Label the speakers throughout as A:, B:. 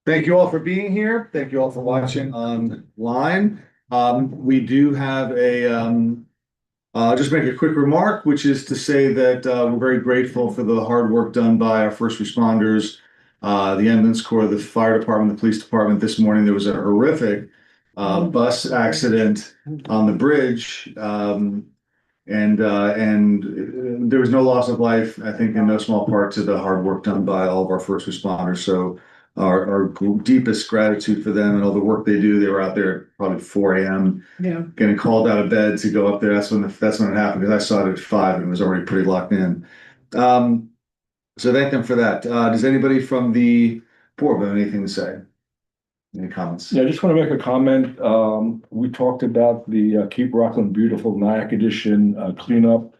A: Thank you all for being here. Thank you all for watching online. We do have just make a quick remark, which is to say that we're very grateful for the hard work done by our first responders, the ambulance corps, the fire department, the police department. This morning there was a horrific bus accident on the bridge, and there was no loss of life. I think in no small part to the hard work done by all of our first responders. So our deepest gratitude for them and all the work they do. They were out there at probably 4 a.m.
B: Yeah.
A: getting called out of bed to go up there. That's when it happened, because I saw it at 5 and it was already pretty locked in. So thank them for that. Does anybody from the board have anything to say? Any comments?
C: Yeah, I just want to make a comment. We talked about the Keep Rockland Beautiful Nyack Edition cleanup.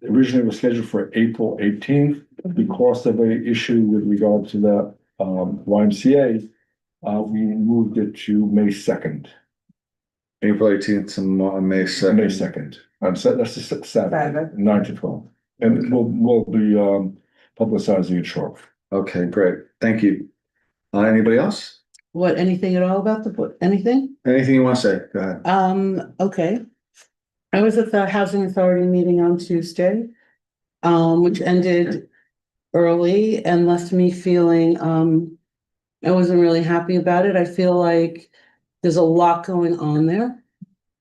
C: Originally it was scheduled for April 18th. Because of an issue with regard to the YMCA, we moved it to May 2nd.
A: April 18th to May 2nd.
C: May 2nd. That's the Saturday, 9 to 12. And we'll be publicizing it shortly.
A: Okay, great. Thank you. Anybody else?
B: What, anything at all about the book? Anything?
A: Anything you want to say? Go ahead.
B: Okay. I was at the Housing Authority meeting on Tuesday, which ended early and left me feeling, I wasn't really happy about it. I feel like there's a lot going on there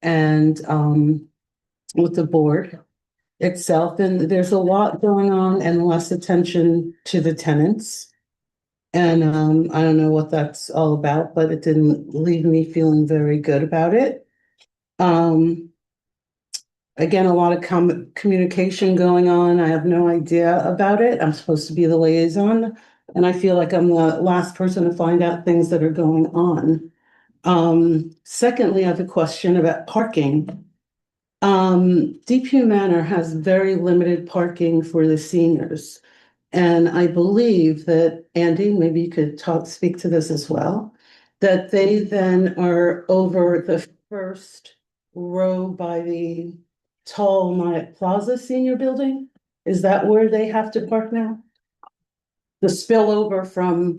B: and, with the board itself, and there's a lot going on and less attention to the tenants. And I don't know what that's all about, but it didn't leave me feeling very good about it. Again, a lot of communication going on. I have no idea about it. I'm supposed to be the liaison, and I feel like I'm the last person to find out things that are going on. Secondly, I have a question about parking. DePuy Manor has very limited parking for the seniors. And I believe that, Andy, maybe you could speak to this as well, that they then are over the first row by the tall Myatt Plaza Senior Building. Is that where they have to park now? The spillover from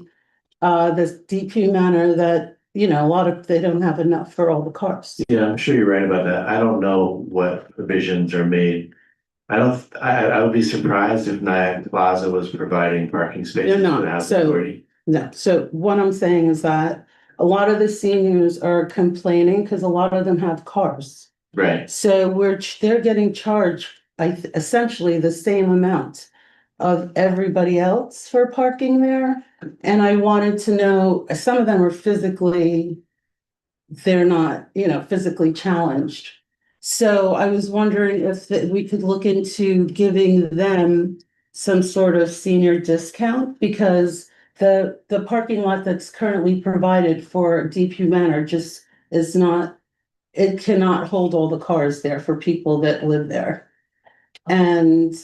B: this DePuy Manor that, you know, they don't have enough for all the cars.
D: Yeah, I'm sure you're right about that. I don't know what provisions are made. I would be surprised if Nyack Plaza was providing parking spaces.
B: They're not,
D: for the housing authority.
B: No, so what I'm saying is that a lot of the seniors are complaining because a lot of them have cars.
D: Right.
B: So they're getting charged essentially the same amount of everybody else for parking there. And I wanted to know, some of them are they're not, physically challenged. So I was wondering if we could look into giving them some sort of senior discount, because the parking lot that's currently provided for DePuy Manor just is not, it cannot hold all the cars there for people that live there. And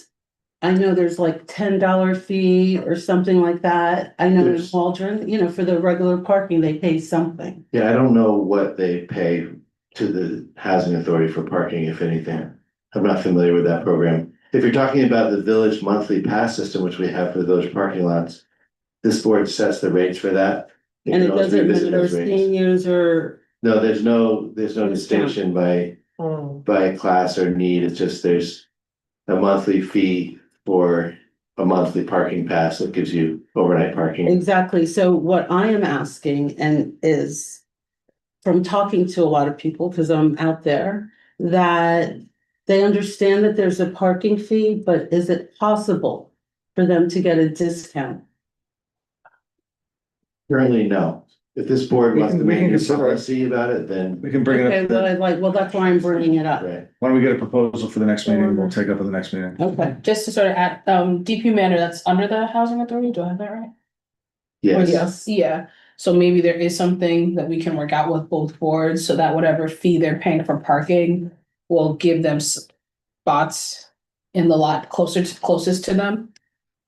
B: I know there's like $10 fee or something like that. I know in Waldron, for the regular parking, they pay something.
D: Yeah, I don't know what they pay to the housing authority for parking, if anything. I'm not familiar with that program. If you're talking about the village monthly pass system, which we have for those parking lots, this board sets the rates for that.
B: And it doesn't matter seniors or.
D: No, there's no distinction by class or need. It's just there's a monthly fee for a monthly parking pass that gives you overnight parking.
B: Exactly. So what I am asking is from talking to a lot of people, because I'm out there, that they understand that there's a parking fee, but is it possible for them to get a discount?
D: Currently, no. If this board wants to make a
A: consider it.
D: policy about it, then.
A: We can bring
B: Okay,
A: it
B: but
A: up.
B: that's why I'm bringing it up.
D: Right.
A: Why don't we get a proposal for the next meeting? We'll take up at the next meeting.
B: Okay.
E: Just to sort of add, DP Manor, that's under the housing authority, do I have that right?
D: Yes.
E: Yeah, so maybe there is something that we can work out with both boards, so that whatever fee they're paying for parking will give them spots in the lot closest to them.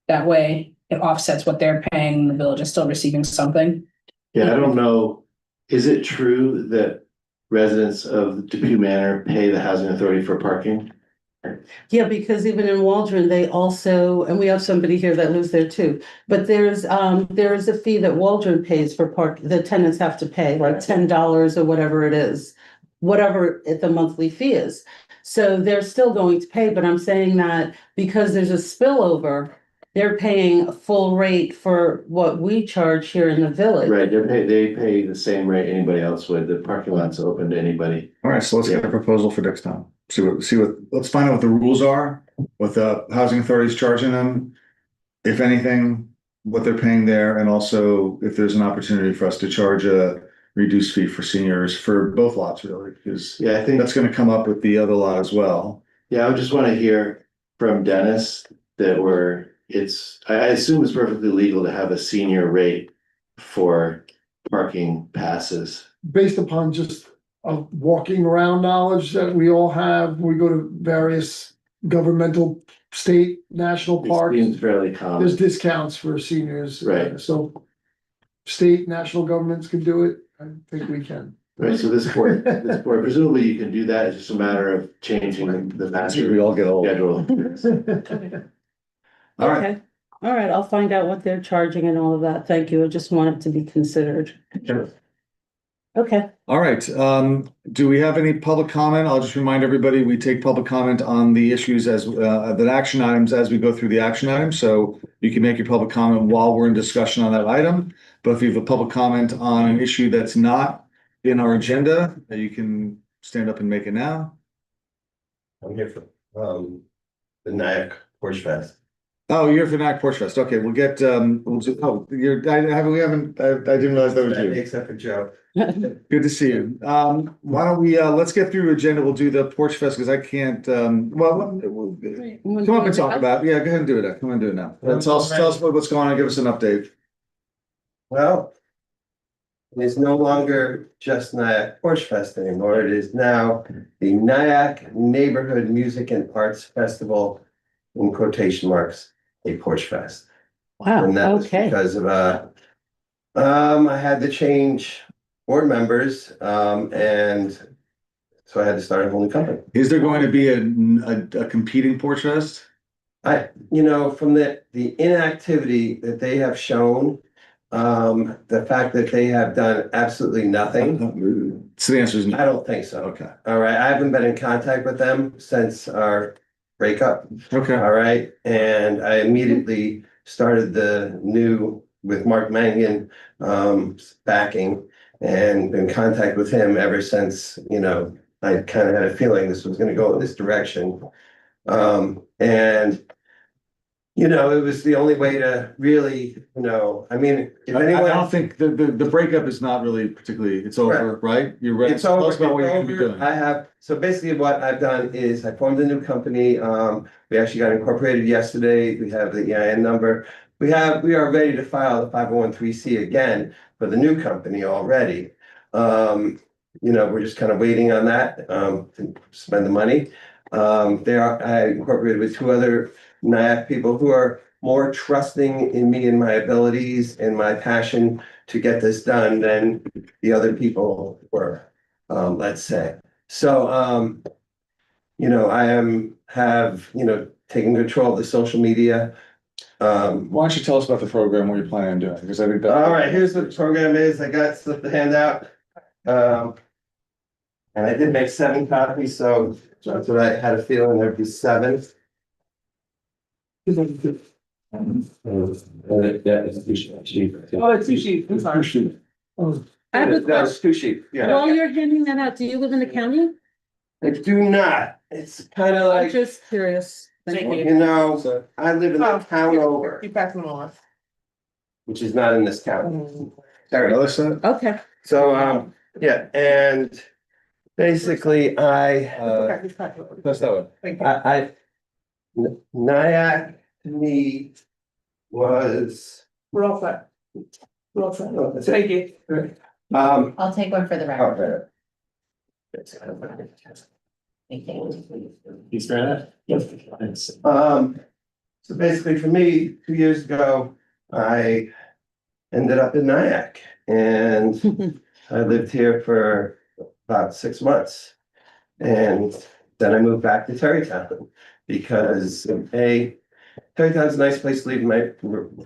E: That way it offsets what they're paying, the village is still receiving something.
D: Yeah, I don't know. Is it true that residents of DePuy Manor pay the housing authority for parking?
B: Yeah, because even in Waldron, they also, and we have somebody here that lives there too. But there is a fee that Waldron pays for the tenants have to pay, like $10 or whatever it is. Whatever the monthly fee is. So they're still going to pay, but I'm saying that because there's a spillover, they're paying a full rate for what we charge here in the village.
D: Right, they pay the same rate anybody else would. The parking lot's open to anybody.
A: All right, so let's get a proposal for next time. Let's find out what the rules are, what the housing authority's charging them. If anything, what they're paying there, and also if there's an opportunity for us to charge a reduced fee for seniors for both lots, really, because
D: Yeah, I think,
A: that's gonna come up with the other lot as well.
D: yeah, I would just wanna hear from Dennis that I assume it's perfectly legal to have a senior rate for parking passes.
F: Based upon just walking around knowledge that we all have, we go to various governmental, state, national
D: It
F: parks.
D: seems fairly
F: There's
D: common.
F: discounts for seniors.
D: Right.
F: So state, national governments can do it. I think we can.
D: Right, so this board, presumably you can do that. It's just a matter of changing the
A: We
D: master
A: all get old.
D: schedule.
A: All right.
B: Okay, all right, I'll find out what they're charging and all of that. Thank you. I just want it to be considered. Okay,
A: All right, do we have any public comment? I'll just remind everybody, we take public comment on the issues as, the action items as we go through the action items. So you can make your public comment while we're in discussion on that item. But if you have a public comment on an issue that's not in our agenda, you can stand up and make it now.
G: I'm here for, the Nyack Porch Fest.
A: Oh, you're for NAC Porch Fest. Okay, we'll get, we'll do, oh, I didn't realize that was you.
G: Except for Joe.
A: Good to see you. Why don't we, let's get through agenda. We'll do the Porch Fest because I can't, we'll come up and talk about, yeah, go ahead and do it. Come on, do it now. Tell us what's going on. Give us an update.
G: Well, it's no longer just Nyack Porch Fest anymore. It is now the Nyack Neighborhood Music and Arts Festival, in quotation marks, a Porch Fest.
B: wow,
G: And that was
B: okay.
G: because of, I had to change board members, and so I had to start a whole new company.
A: Is there going to be a competing Porch Fest?
G: From the inactivity that they have shown, the fact that they have done absolutely nothing,
A: So the answer is
G: I
A: no.
G: don't think so.
A: Okay,
G: All right, I haven't been in contact with them since our breakup.
A: okay.
G: All right, and I immediately started the new with Mark Mangan backing, and been in contact with him ever since, I kind of had a feeling this was gonna go in this direction. And it was the only way to really, I mean, if
A: I
G: anyone.
A: don't think the breakup is not really particularly, it's over, right? You're right.
G: It's over.
A: Tell us about what
G: It's
A: you're gonna be
G: over.
A: doing.
G: So basically what I've done is I formed a new company. We actually got incorporated yesterday. We have the EIN number. We are ready to file the 501(c) again for the new company already. We're just kind of waiting on that, to spend the money. I incorporated with two other Nyack people who are more trusting in me and my abilities and my passion to get this done than the other people were, let's say. So, have taken control of the social media.
A: Why don't you tell us about the program, what you're planning on doing? Because I think that.
G: All right, here's what the program is. I got stuff to hand out. And I did make 7 copies, so that's what I had a feeling there'd be 7. That is 2 sheets.
E: Oh, it's 2 sheets, I'm sorry.
B: I have a
G: That was
B: question.
G: 2 sheets, yeah.
B: While you're handing that out, do you live in the county?
G: I do not. It's kind of
B: I'm
G: like,
B: just curious. Thank you.
G: I live in the town over,
E: Keep passing them on.
G: which is not in this town.
A: Another set?
B: Okay,
G: So, yeah, and basically
A: That's that one.
G: Nyack to me was,
E: We're all set. We're all set.
G: oh, that's it.
E: Thank you.
H: I'll take one for the
G: Oh,
H: record.
G: okay.
H: Thank you.
I: He's ready? Yes. Thanks.
G: So basically for me, 2 years ago, I ended up in Nyack and I lived here for about 6 months. And then I moved back to Terrytown because Terrytown's a nice place to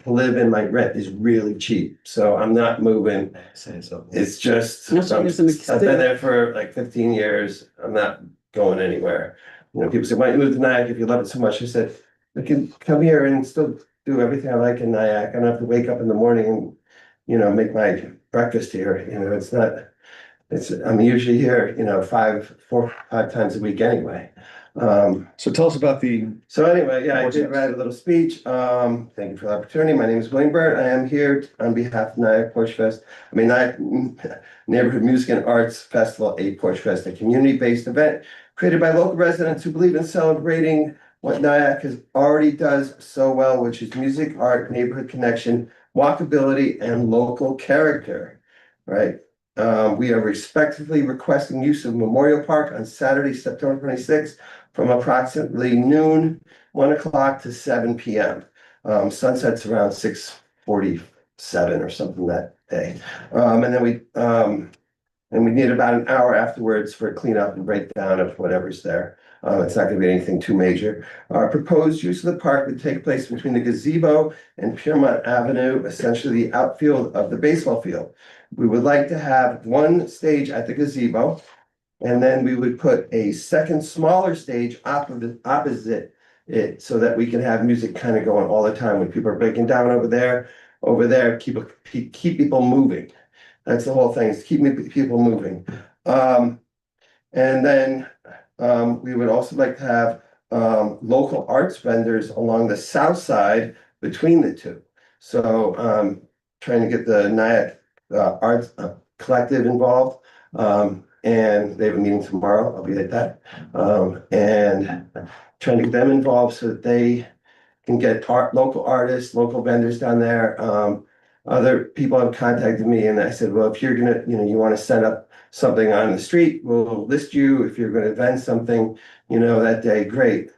G: live and my rent is really cheap. So I'm not moving.
I: Say so.
G: It's just,
B: That's what it's an
G: I've been there for like 15 years. I'm not going anywhere. You know, people say, why don't you move to Nyack if you love it so much? I said, I can come here and still do everything I like in Nyack. I don't have to wake up in the morning and, you know, make my breakfast here. You know, I'm usually here, you know, 4 or 5 times a week anyway.
A: So tell us about
G: So anyway, yeah, I
A: Porch
G: did
A: Fest.
G: write a little speech. Thank you for the opportunity. My name is William Burt. I am here on behalf of Nyack Porch Fest. Nyack Neighborhood Music and Arts Festival, a Porch Fest, a community-based event created by local residents who believe in celebrating what Nyack has already does so well, which is music, art, neighborhood connection, walkability, and local character, right? We are respectfully requesting use of Memorial Park on Saturday, September 26th, from approximately noon, 1 o'clock to 7 p.m. Sunset's around 6:47 or something that day. And we need about an hour afterwards for a cleanup and breakdown of whatever's there. It's not gonna be anything too major. Our proposed use of the park would take place between the gazebo and Piermont Avenue, essentially the outfield of the baseball field. We would like to have one stage at the gazebo. And then we would put a second smaller stage opposite it so that we can have music kind of going all the time when people are breaking down over there, keep people moving. That's the whole thing, is keep people moving. And then we would also like to have local arts vendors along the south side between the two. So trying to get the Nyack Arts Collective involved. And they have a meeting tomorrow. I'll be at that. And trying to get them involved so that they can get local artists, local vendors down there. Other people have contacted me and I said, well, if you're gonna, you want to set up something on the street, we'll list you. If you're gonna vend something, that day, great.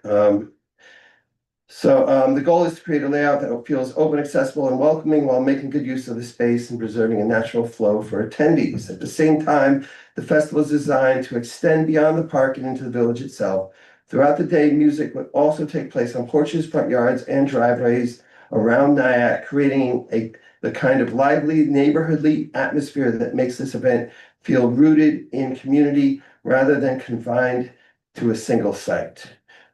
G: So the goal is to create a layout that feels open, accessible, and welcoming while making good use of the space and preserving a natural flow for attendees. At the same time, the festival is designed to extend beyond the park and into the village itself. Throughout the day, music would also take place on porches, front yards, and driveways around Nyack, creating the kind of lively, neighborhoodly atmosphere that makes this event feel rooted in community rather than confined to a single site.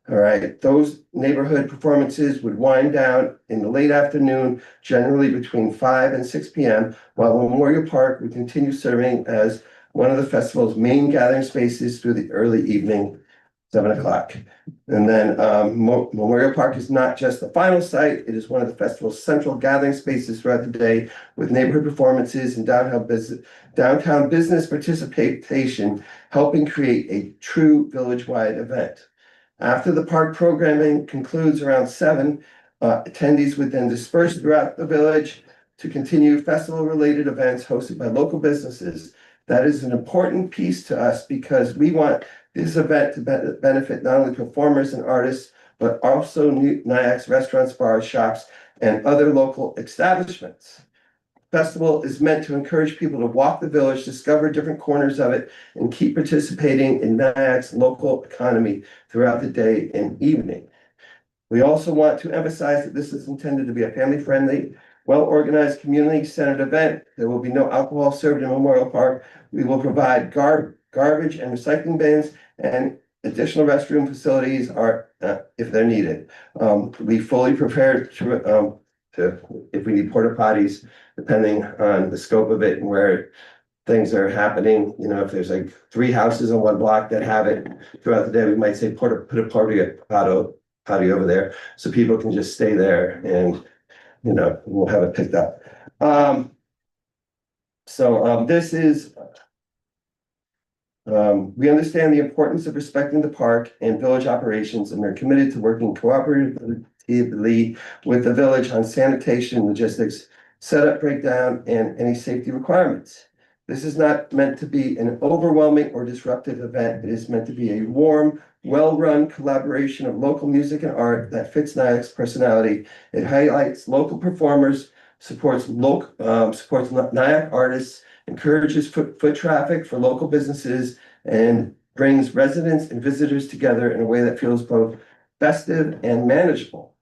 G: All right, those neighborhood performances would wind down in the late afternoon, generally between 5 and 6 p.m., while Memorial Park would continue serving as one of the festival's main gathering spaces through the early evening, 7 o'clock. And then Memorial Park is not just the final site, it is one of the festival's central gathering spaces throughout the day, with neighborhood performances and downtown business participation, helping create a true village-wide event. After the park programming concludes around 7, attendees would then disperse throughout the village to continue festival-related events hosted by local businesses. That is an important piece to us because we want this event to benefit not only performers and artists, but also Nyack's restaurants, bars, shops, and other local establishments. Festival is meant to encourage people to walk the village, discover different corners of it, and keep participating in Nyack's local economy throughout the day and evening. We also want to emphasize that this is intended to be a family-friendly, well-organized, community-centered event. There will be no alcohol served in Memorial Park. We will provide garbage and recycling bins and additional restroom facilities if they're needed. We fully prepared to if we need porta potties, depending on the scope of it and where things are happening. If there's like 3 houses on one block that have it throughout the day, we might say put a potty over there so people can just stay there and we'll have it picked up. This is we understand the importance of respecting the park and village operations, and we're committed to working cooperatively with the village on sanitation, logistics, setup, breakdown, and any safety requirements. This is not meant to be an overwhelming or disruptive event. It is meant to be a warm, well-run collaboration of local music and art that fits Nyack's personality. It highlights local performers, supports Nyack artists, encourages foot traffic for local businesses, and brings residents and visitors together in a way that feels both festive and manageable.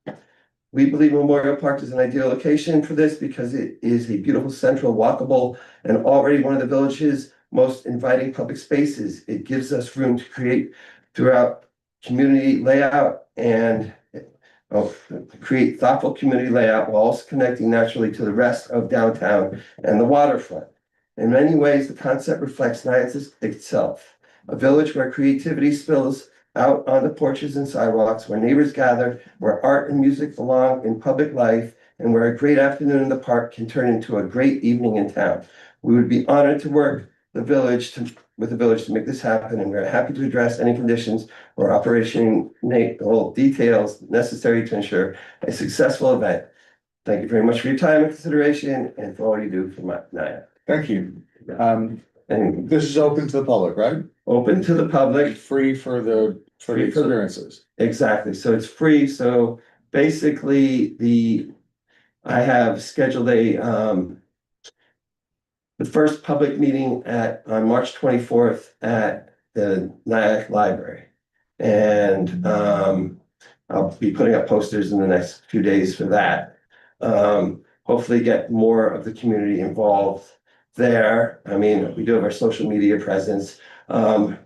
G: We believe Memorial Park is an ideal location for this because it is a beautiful, central, walkable, and already one of the village's most inviting public spaces. It gives us room to create throughout community layout and create thoughtful community layout while also connecting naturally to the rest of downtown and the waterfront. In many ways, the concept reflects Nyack itself, a village where creativity spills out on the porches and sidewalks, where neighbors gather, where art and music belong in public life, and where a great afternoon in the park can turn into a great evening in town. We would be honored to work with the village to make this happen, and we're happy to address any conditions or operational details necessary to ensure a successful event. Thank you very much for your time and consideration and for all you do for Nyack.
A: Thank you.
G: And
A: This is open to the public, right?
G: open to the public.
A: Free for the
G: Free for the-
A: experiences.
G: Exactly, so it's free, so basically I have scheduled the first public meeting on March 24th at the Nyack Library. And I'll be putting up posters in the next few days for that. Hopefully get more of the community involved there. I mean, we do have our social media presence.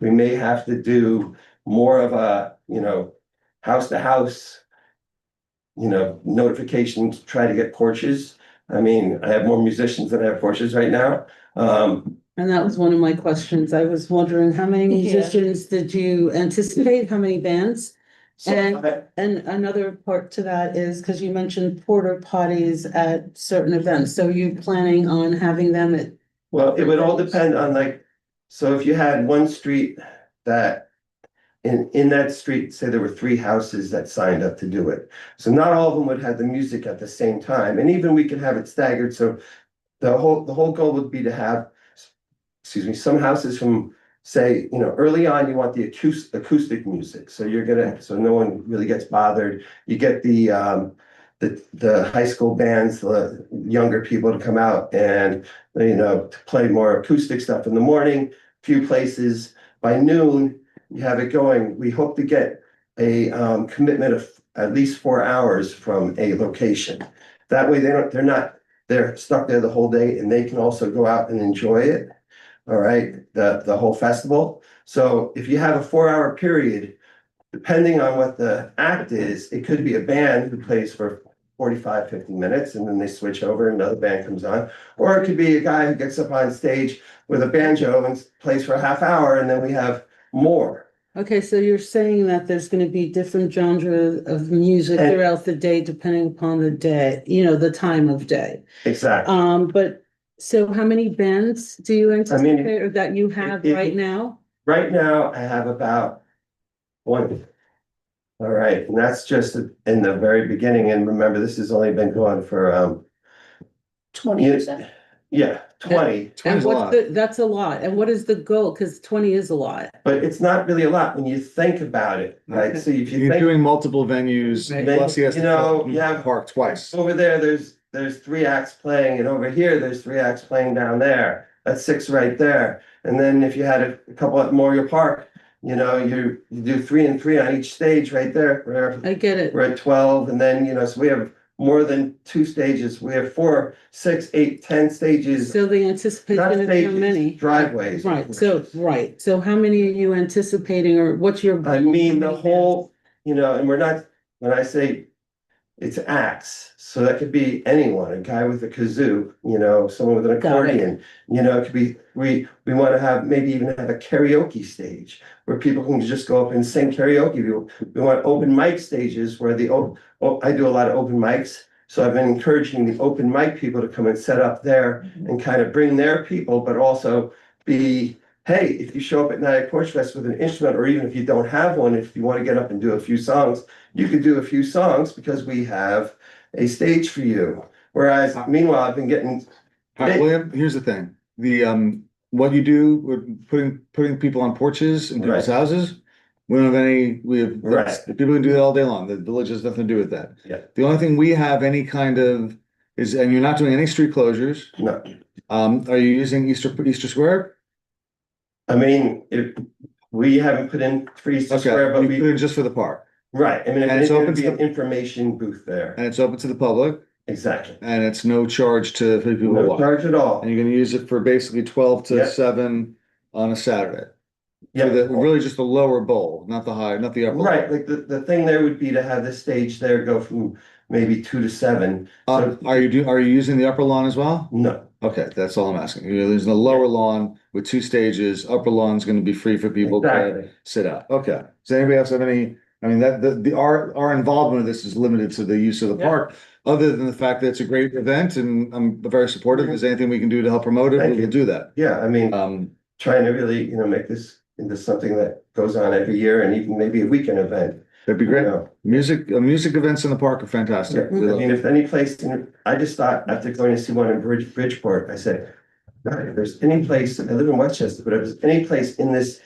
G: We may have to do more of a, house to house, notifications, try to get porches. I mean, I have more musicians than I have porches right now.
B: And that was one of my questions. I was wondering how many
E: Yeah.
B: musicians did you anticipate? How many bands?
G: So
B: And another part to that is, because you mentioned porta potties at certain events, so you planning on having them at?
G: well, it would all depend on so if you had one street that in that street, say there were 3 houses that signed up to do it. So not all of them would have the music at the same time, and even we could have it staggered, so the whole goal would be to have, some houses from, say, early on, you want the acoustic music, so so no one really gets bothered. You get the high school bands, the younger people to come out and, to play more acoustic stuff in the morning. Few places by noon, you have it going. We hope to get a commitment of at least 4 hours from a location. That way they're stuck there the whole day, and they can also go out and enjoy it. All right, the whole festival. So if you have a 4-hour period, depending on what the act is, it could be a band who plays for 45, 50 minutes, and then they switch over and another band comes on. Or it could be a guy who gets up on stage with a banjo and plays for a half hour, and then we have more.
B: Okay, so you're saying that there's gonna be different genres of music
G: And-
B: throughout the day, depending upon the day, the time of day.
G: Exactly.
B: But so how many bands do you anticipate or that you have
G: it-
B: right now?
G: Right now, I have about 1. All right, and that's just in the very beginning, and remember, this has only been going for
E: 20%.
G: yeah, 20.
B: And
A: 20's a lot.
B: that's a lot. And what is the goal? Because 20 is a lot.
G: But it's not really a lot when you think about it, right?
B: Okay.
G: So if you
A: You're
G: think
A: doing multiple venues,
B: Right.
A: plus he has to come
G: You know,
A: to the park twice.
G: over there's 3 acts playing, and over here, there's 3 acts playing down there. That's 6 right there. And then if you had a couple at Memorial Park, you do 3 and 3 on each stage right there.
B: I get it.
G: We're at 12, and then, so we have more than 2 stages. We have 4, 6, 8, 10 stages.
B: So the anticipation
G: Not
B: of how
G: stages,
B: many?
G: driveways.
B: Right, so how many are you anticipating or what's your?
G: I mean, the
B: goal?
G: whole, and we're not, when I say it's acts, so that could be anyone, a guy with a kazoo, someone with an
B: Got it.
G: accordion. It could be, we want to have, maybe even have a karaoke stage where people can just go up and sing karaoke. We want open mic stages where I do a lot of open mics. So I've been encouraging the open mic people to come and set up there and kind of bring their people, but also be, hey, if you show up at Nyack Porch Fest with an instrument, or even if you don't have one, if you want to get up and do a few songs, you could do a few songs because we have a stage for you. Whereas meanwhile, I've been getting,
A: All right, William, here's the thing, what you do with putting people on porches in people's
G: Right.
A: houses. We don't have
G: Right.
A: people can do that all day long, the village has nothing to do with that.
G: Yeah.
A: The only thing we have any kind of is, and you're not doing any street closures,
G: no,
A: are you using Easter Square?
G: I mean, We haven't put in trees to square,
A: Okay,
G: but
A: you put
G: we,
A: in just for the park,
G: right, I mean,
A: And it's
G: it's gonna
A: open
G: be
A: to
G: an information booth there,
A: and it's open to the public,
G: exactly.
A: and it's no charge to for people to
G: No
A: walk.
G: charge at all.
A: And you're gonna use it for basically 12 to
G: Yep.
A: 7 on a Saturday.
G: Yeah.
A: For the, really just the lower bowl, not the high, not the upper.
G: Right, like the thing there would be to have the stage there go from maybe 2 to 7.
A: Are you using the upper lawn as well?
G: No,
A: Okay, that's all I'm asking. You're using the lower lawn with 2 stages, upper lawn's gonna be free for people to
G: exactly.
A: sit out. Okay. Does anybody else have any, I mean, our involvement with this is limited to the use of the
G: Yeah.
A: park. Other than the fact that it's a great event and I'm very supportive. If there's anything we can do to help promote it,
G: Thank
A: we'll
G: you.
A: do that.
G: Yeah, I mean,
A: Trying
G: trying to really, make this into something that goes on every year and even maybe a weekend event.
A: that'd be
G: you
A: great.
G: know.
A: Music events in the park are
G: Yeah,
A: fantastic.
G: I mean, if any place, I just thought after going to see one in Bridgeport, I said, God, if there's any place, I live in Westchester, but if there's any place in this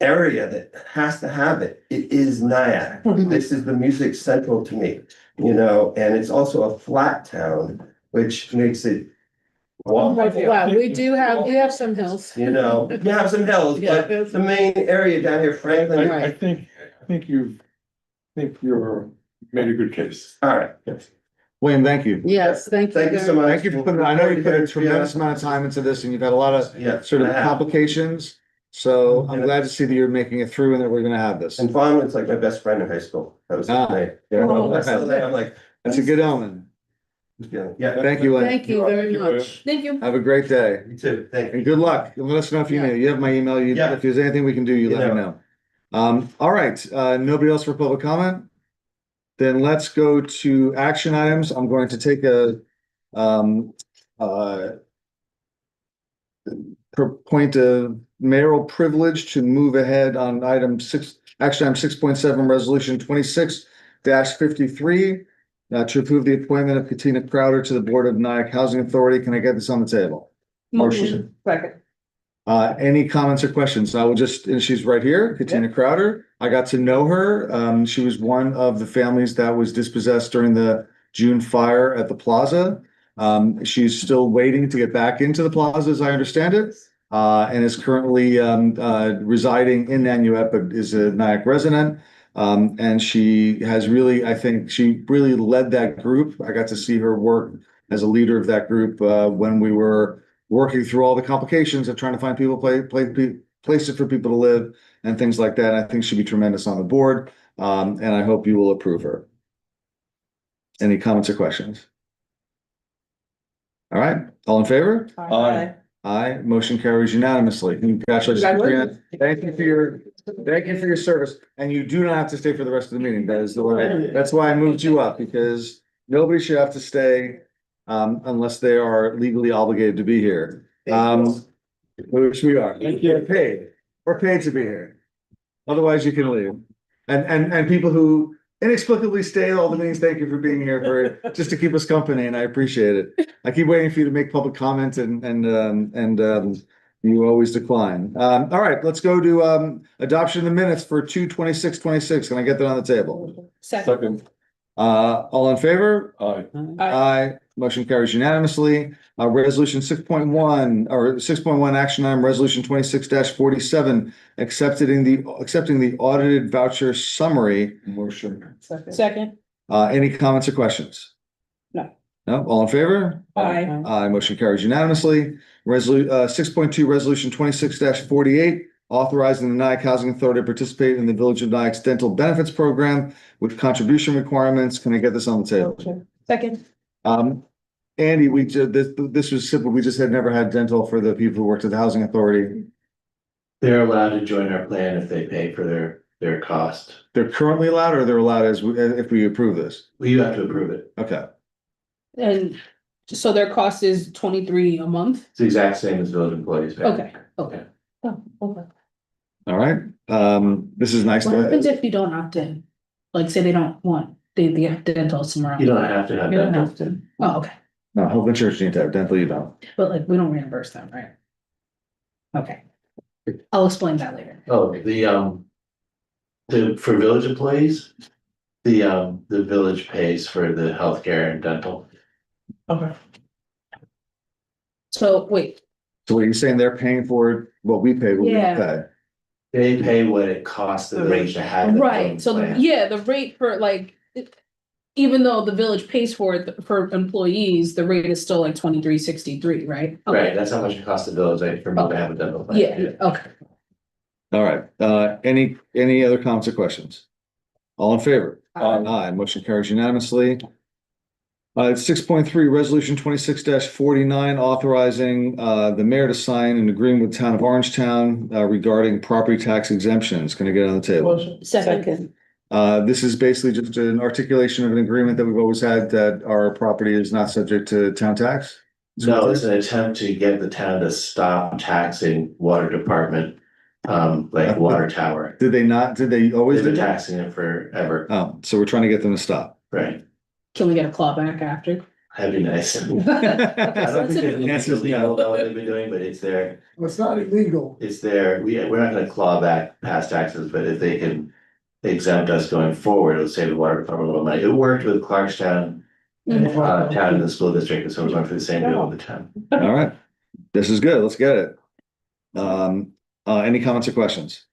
G: area that has to have it, it is Nyack. This is the music central to me, and it's also a flat town, which makes it.
B: Wow, we have some hills.
G: You have some hills,
B: Yeah.
G: but the main area down here, Franklin.
C: I think you're made a good case.
G: All right.
A: William, thank you.
B: Yes, thank you.
G: Thank you so
B: very
G: much.
A: Thank you for putting, I know you put a tremendous amount of time into this and you've had a lot of
G: Yeah.
A: sort of
G: I have.
A: complications. So I'm glad to see that you're making it through and that we're gonna have this.
G: And Vaughn was like my best friend in high school. That was his
A: Ah,
G: name.
A: yeah.
G: That's the name. I'm like,
A: That's a good omen.
G: yeah,
A: Thank you, William.
B: Thank you very much.
E: Thank you.
A: Have a great day
G: you too. Thank you.
A: and good luck. Let us know if you
B: Yeah.
A: need. You have my email.
G: Yeah.
A: If there's anything we can do, you let me know. All right, nobody else for public comment? Then let's go to action items. I'm going to take a point of mayoral privilege to move ahead on action item 6.7, resolution 26-53. To approve the appointment of Katina Crowder to the Board of Nyack Housing Authority. Can I get this on the table? Motion.
E: Second.
A: Any comments or questions? I will just, and she's right here, Katina Crowder. I got to know her. She was one of the families that was dispossessed during the June fire at the plaza. She's still waiting to get back into the plaza, as I understand it, and is currently residing in Nanuet, but is a Nyack resident. And she has really, I think she really led that group. I got to see her work as a leader of that group when we were working through all the complications of trying to find people, places for people to live and things like that. I think she'd be tremendous on the board. And I hope you will approve her. Any comments or questions? All right, all in favor?
C: Aye.
A: Aye, motion carries unanimously. Congratulations, Katrina. Thank you for your service. And you do not have to stay for the rest of the meeting. That is the way, that's why I moved you up, because nobody should have to stay unless they are legally obligated to be here. Which we are. We're paid. We're paid to be here. Otherwise, you can leave. And people who inexplicably stay at all the meetings, thank you for being here for just to keep us company, and I appreciate it. I keep waiting for you to make public comment and you always decline. All right, let's go to adoption of the minutes for 2/26/26. Can I get that on the table?
E: Second.
A: All in favor?
C: Aye.
A: Aye. Motion carries unanimously. Resolution 6.1 or 6.1 action item, resolution 26-47, accepting the audited voucher summary.
C: Motion.
E: Second.
A: Any comments or questions?
E: No.
A: No, all in favor?
E: Aye.
A: Aye, motion carries unanimously. 6.2, resolution 26-48, authorizing the Nyack Housing Authority to participate in the Village of Nyack's dental benefits program with contribution requirements. Can I get this on the table?
E: Second.
A: Andy, this was simple. We just had never had dental for the people who worked at the Housing Authority.
D: They're allowed to join our plan if they pay for their cost.
A: They're currently allowed, or they're allowed if we approve this?
D: Well, you have to approve it.
A: Okay,
E: And so their cost is 23 a month?
D: It's the exact same as village employees pay.
E: Okay. Oh, okay.
A: all right. This is nice.
E: What happens if you don't opt in? Like, say they don't want, they get dental somewhere else?
D: You don't have to have
E: You don't
D: that.
E: have to. Oh, okay.
A: No, health insurance needs to have dental, you don't.
E: But like, we don't reimburse them, right? Okay. I'll explain that later.
D: Oh, for village employees, the village pays for the healthcare and dental.
E: Okay. So, wait,
A: So what you're saying, they're paying for what we pay, what we don't
E: Yeah.
A: pay?
D: They pay what it costs the rate to have. the
E: Right, so the,
D: plan.
E: yeah, the rate for like, even though the village pays for it for employees, the rate is still like 23.63, right? Okay.
D: Right, that's how much it costs the village, like, for me to have a dental plan.
E: Yeah, okay.
A: All right, any other comments or questions? All in favor?
C: Aye.
A: Motion carries unanimously. 6.3, resolution 26-49, authorizing the mayor to sign an agreement with Town of Orangetown regarding property tax exemptions. Can I get it on the table?
E: Second,
A: This is basically just an articulation of an agreement that we've always had, that our property is not subject to town tax.
D: No, it's an attempt to get the town to stop taxing water department, like water tower.
A: Did they not, did they always
D: They've
A: do
D: been
A: that?
D: taxing it forever,
A: Oh, so we're trying to get them to stop.
D: right?
E: can we get a clawback after?
D: That'd be nice. I don't think it's illegal though, what they've been doing, but it's their,
F: It's not illegal.
D: we're not gonna claw back past taxes, but if they can exempt us going forward, it'll save the water department a little money. It worked with Clarkstown, town in the school district, and so we're going for the same deal with the town.
A: All right, this is good, let's get it. Any comments or questions?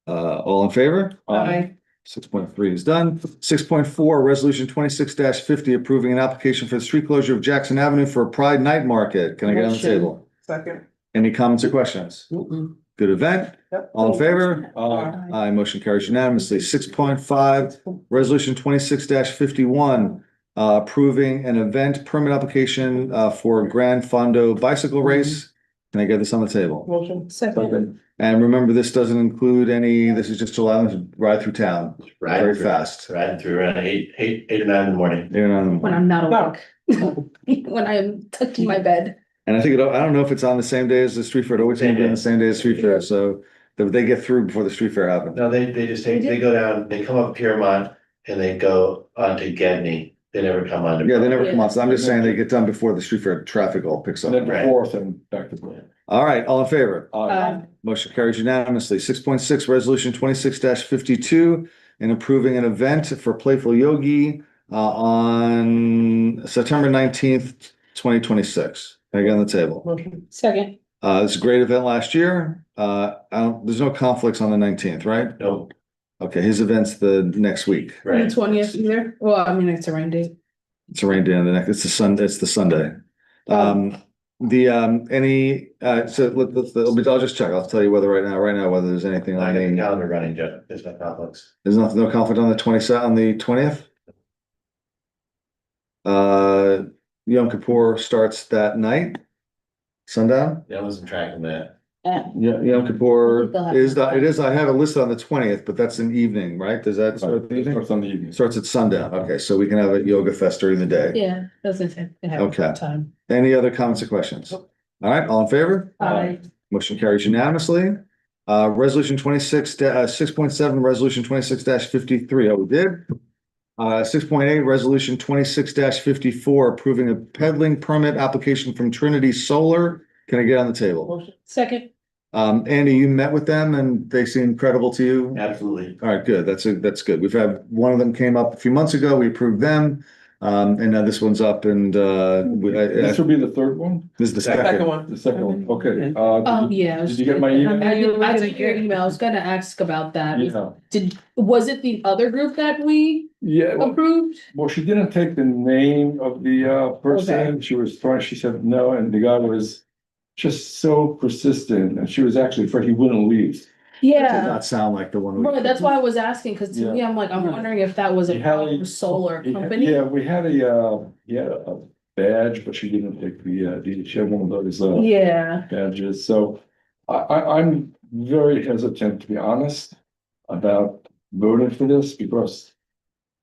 A: All in favor?
E: Aye.
A: 6.3 is done. 6.4, resolution 26-50, approving an application for the street closure of Jackson Avenue for a Pride Night Market. Can I get on the
B: Motion.
A: table?
F: Second.
A: Any comments or questions?
B: Mm-mm.
A: Good event?
F: Yep.
A: All in favor?
C: Aye.
A: Aye, motion carries unanimously. 6.5, resolution 26-51, approving an event permit application for Grand Fondo Bicycle Race. Can I get this on the table?
F: Motion.
E: Second,
A: And remember, this doesn't include any, this is just to allow them to ride through town very fast.
D: Riding through around eight or nine in the morning.
E: when I'm not awake, when I'm tucked in my bed.
A: And I think, I don't know if it's on the same day as the street fair, it always seems to be on the same day as street fair, so they get through before the street fair happens.
D: No, they just they go down, they come up Piermont and they go onto Gedney. They never come on.
A: Yeah, they never come on, so I'm just saying they get done before the street fair traffic all picks up.
C: And then
D: Right.
C: fourth and back to the.
A: All right, all in favor?
C: Aye.
A: Motion carries unanimously. 6.6, resolution 26-52, and approving an event for Playful Yogi on September 19th, 2026. Can I get on the table?
F: Motion.
E: Second,
A: This is a great event last year. There's no conflicts on the 19th, right?
D: No,
A: Okay, his event's the next week.
E: the
D: right.
E: 20th either, well, I mean, it's a rain date.
A: It's a rain day on the next, it's the Sunday. I'll just check. I'll tell you whether right now, whether there's anything
D: I
A: on
D: got the
A: the,
D: calendar running, Jeff. There's no conflicts.
A: there's no conflict on the 20th? Yom Kippur starts that night, sundown.
D: Yeah, I wasn't tracking that.
A: Yeah, Yom Kippur
E: They'll have-
A: it is, I have it listed on the 20th, but that's an evening, right? Does that start the evening?
C: Starts on the evening.
A: Starts at sundown. Okay, so we can have a yoga fest during the day.
E: Yeah, doesn't have
A: Okay.
E: time.
A: Any other comments or questions? All right, all in favor?
E: Aye.
A: Motion carries unanimously. Resolution 6.7, resolution 26-53. Oh, we did. 6.8, resolution 26-54, approving a peddling permit application from Trinity Solar. Can I get on the table?
E: Second,
A: Andy, you met with them and they seem credible to you?
D: Absolutely.
A: All right, good. That's good. We've had, one of them came up a few months ago. We approved them. And now this one's up and,
C: This will be the third one?
A: this is the second.
F: one.
C: The second one, okay.
E: yeah.
C: Did you get my email?
E: I did your email, I was gonna ask about that.
C: Yeah,
E: Was it the other group that we
C: yeah,
E: approved?
C: well, she didn't take the name of the person, she was trying, she said no, and the guy was just so persistent, and she was actually afraid he wouldn't leave.
A: Does
E: Yeah,
A: not sound like the one. we-
E: right, that's why I was asking, cause to me, I'm like, I'm wondering if that was
C: He had
E: a solar company.
C: Yeah, we had a badge, but she didn't take the deed, she had one of those
E: Yeah,
C: badges, so I'm very hesitant, to be honest, about voting for this, because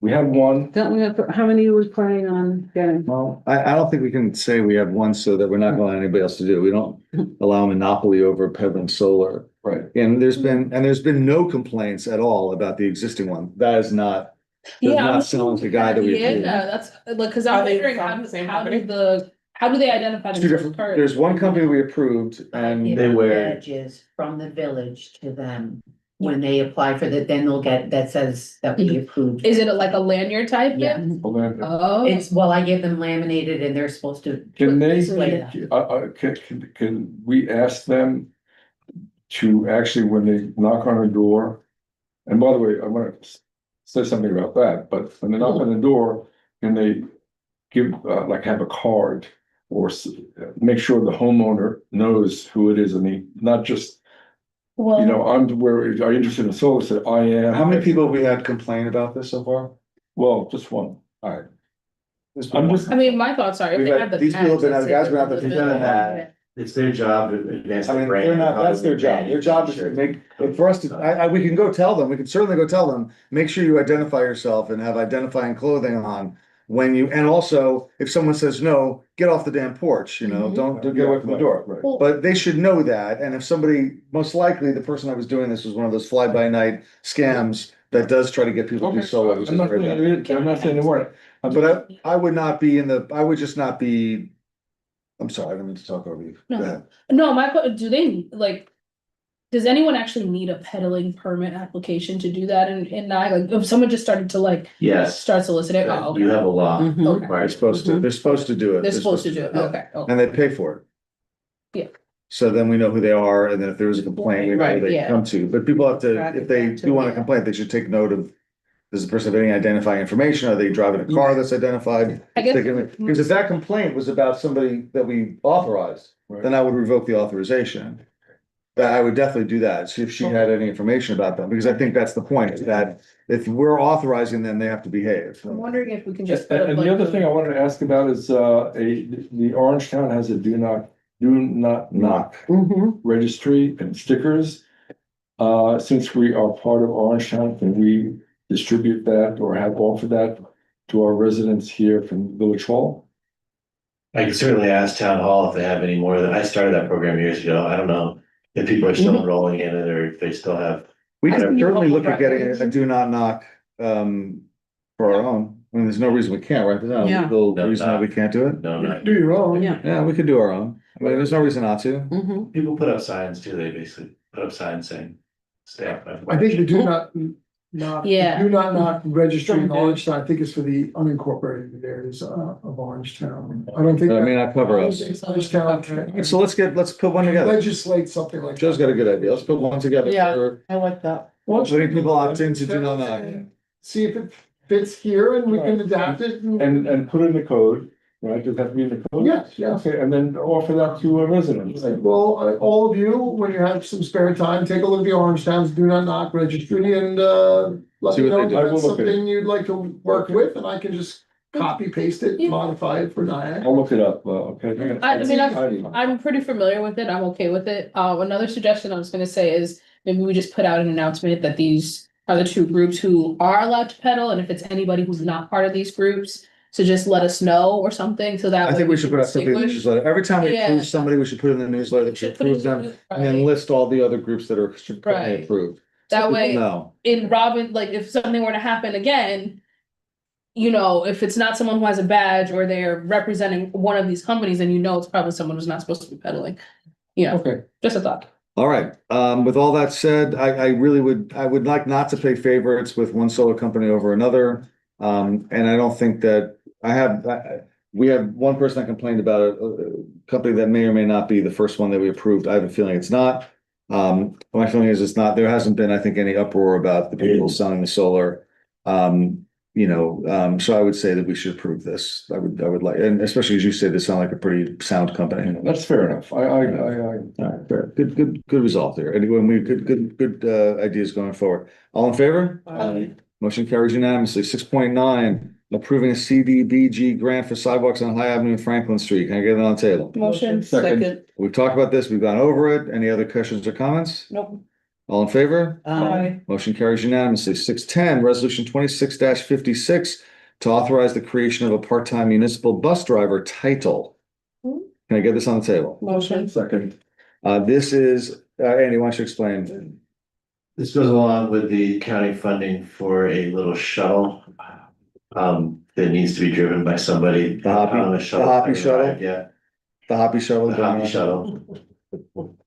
C: we have one.
B: Don't we have, how many are we planning on getting?
A: Well, I don't think we can say we have one so that we're not going to allow anybody else to do it. We don't allow a monopoly over peddling solar.
C: Right.
A: And there's been no complaints at all about the existing one. That is not, does
E: yeah. I'm
A: not sound like the guy that we.
E: Yeah,
A: approved.
E: that's like, cause I'm
F: Are they
E: wondering,
F: from the same
E: how
F: company?
E: do they identify
A: Two
E: themselves
A: different,
E: first?
A: there's one company we approved and
H: Give
D: they
H: the
D: wear-
H: badges from the village to them. When they apply for that, then they'll get, that says that we approved.
E: Is it like a lanyard type?
H: Yeah.
E: thing?
C: Can
E: Oh.
H: It's, well, I give them laminated and they're supposed to.
C: they,
H: display that.
C: can we ask them to actually, when they knock on a door, and by the way, I want to say something about that, but when they knock on the door and they give, like have a card or make sure the homeowner knows who it is and he, not just, you
E: Well,
C: know, are you interested in solar? Say, I am.
A: How many people have we had complain about this so far?
C: Well, just one.
A: Alright.
C: I'm just-
E: I mean, my thoughts are, if
A: We've
E: they
A: had-
E: have the.
A: these people have been-
E: tags,
A: guys been out
E: let's
A: there
E: say
A: for
E: they've
A: done that.
D: It's their job to advance
A: I
D: the
A: mean,
D: brand.
A: they're not, that's their job. Their job is to make, for us to, we can go tell them, we can certainly go tell them, make sure you identify yourself and have identifying clothing on. When you, and also, if someone says no, get off the damn porch, you know,
B: Mhm.
A: don't get away from the door.
C: Right.
E: Well,
A: But they should know that, and if somebody, most likely, the person that was doing this was one of those fly-by-night scams that does try to get people to do
C: Okay,
A: solar, which
C: I'm
A: is
C: not
A: very
C: saying
A: bad.
C: I'm not saying they weren't.
A: But I would not be I would just not be, I'm sorry, I didn't mean to talk over you. Go
E: No.
A: ahead.
E: No, do they, like, does anyone actually need a peddling permit application to do that in Nye? Like, if someone just started to like
D: Yes,
E: start soliciting, oh,
D: you
E: okay,
D: have a law.
B: Mhm.
A: They're
D: requires.
A: supposed to, they're supposed to do it.
E: they're supposed to do it,
A: yeah.
E: okay, okay.
A: And they pay for it.
E: Yeah.
A: So then we know who they are, and then if there is a complaint, we know who
E: Right,
A: they
E: yeah.
A: come to, but people have to,
B: Track
A: if
B: it
A: they
B: back to
A: do want a
B: it.
A: complaint, they should take note of. Does the person have any identifying information? Are they driving a car that's identified?
E: I guess-
A: Because if that complaint was about somebody that we authorized, then I would revoke the authorization. That I would definitely do that, see if she had any information about them, because I think that's the point, is that if we're authorizing them, they have to behave.
E: I'm wondering if we can just. put up,
C: And
E: like,
C: the other thing I wanted to ask about is, the Orange Town has a do not knock
B: Mhm.
C: registry and stickers. Since we are part of Orange Town, can we distribute that or have offered that to our residents here from Village Hall?
D: I can certainly ask town hall if they have any more than, I started that program years ago. I don't know if people are still enrolling in it or if they still have.
A: We
E: I
A: can
E: think
A: certainly
E: you
A: look at getting
E: records.
A: a do not knock, for our own. I mean, there's no reason we can't, right? There's no
B: Yeah.
A: legal
D: No,
A: reason why we can't do it.
D: No,
F: You
D: no.
F: can do your own.
B: Yeah.
A: Yeah, we could do our own. I mean, there's no reason not to.
B: Mhm.
D: People put up signs too. They basically put up signs saying, stay out.
F: I think the do not,
E: Yeah.
F: do not registry in Orange Town, I think is for the unincorporated areas of Orange Town. I don't think.
A: But I
F: that-
A: mean, I cover us.
F: Orange Town can
A: So let's put one together.
F: legislate something like.
A: Joe's got a good idea. Let's put one together
B: Yeah.
A: for
B: I like that.
A: letting people opt in to do not knock.
F: See if it fits here and we can adapt it.
C: And put in the code, right? Does that have to be in the code?
F: Yes, yes.
C: Okay, and then offer that to a resident.
F: Well, all of you, when you have some spare time, take a look at the Orange Town's do not knock registry and let
A: See
F: me
A: what
F: know
A: they
F: if
A: do.
F: that's
C: I will look at it.
F: something you'd like to work with, and I can just copy paste it,
E: Yeah.
F: modify it for Nyack.
C: I'll look it up, okay?
E: I mean, I'm pretty familiar with it, I'm okay with it, another suggestion I was gonna say is, maybe we just put out an announcement that these are the two groups who are allowed to pedal, and if it's anybody who's not part of these groups, so just let us know or something, so that.
A: I
E: way
A: think we should
E: can
A: put out something in the
E: distinguish.
A: newsletter. Every time we
E: Yeah.
A: approve somebody, we should put it in the newsletter that we
E: Should put it
A: approve them.
E: in-
A: And then
E: right.
A: list all the other groups that are currently
E: Right.
A: approved.
E: That way,
A: No,
E: in Robin, like, if something were to happen again. You know, if it's not someone who has a badge or they're representing one of these companies, then you know it's probably someone who's not supposed to be peddling. You know,
C: Okay,
E: just a thought.
A: all right. With all that said, I would like not to play favorites with one solar company over another. And I don't think that we have one person that complained about a company that may or may not be the first one that we approved. I have a feeling it's not. My feeling is it's not, there hasn't been, I think, any uproar about the people selling the solar. So I would say that we should approve this. I would like, and especially as you say, this sounds like a pretty sound company.
C: that's fair enough. I.
A: All right, fair. Good result there. Anyway, good ideas going forward. All in favor? Motion carries unanimously. 6.9, approving a CDBG grant for sidewalks on High Avenue and Franklin Street. Can I get it on the table?
E: Motion.
B: Second.
A: We've talked about this. We've gone over it. Any other questions or comments?
E: Nope.
A: All in favor?
B: Aye.
A: Motion carries unanimously. 6.10, resolution 26-56 to authorize the creation of a part-time municipal bus driver title. Can I get this on the table?
E: Motion.
C: Second.
A: This is, Andy, why don't you explain?
D: This goes along with the county funding for a little shuttle. That needs to be driven by somebody.
A: The Hoppy-
D: on a
A: the Hoppy shuttle?
D: Yeah,
A: The Hoppy Shuttle?
D: the Hoppy shuttle.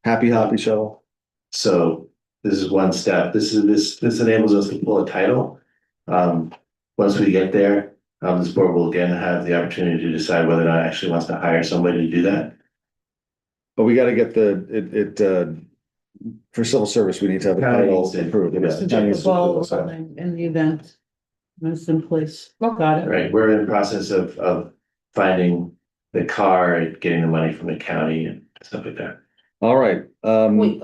A: Happy Hoppy Shuttle.
D: So this is one step. This enables us to pull a title. Once we get there, this board will again have the opportunity to decide whether or not it actually wants to hire somebody to do that.
A: But we gotta get for civil service, we need to have a
D: County
A: title
D: needs to-
A: approved.
D: yeah.
A: Yes,
B: To
A: county
B: get
A: needs
B: the
A: to approve
B: ball
A: it, so.
B: rolling in the event. It's in place. Got it.
D: Right, we're in the process of finding the car and getting the money from the county and stuff like that.
A: All right,
E: Wait,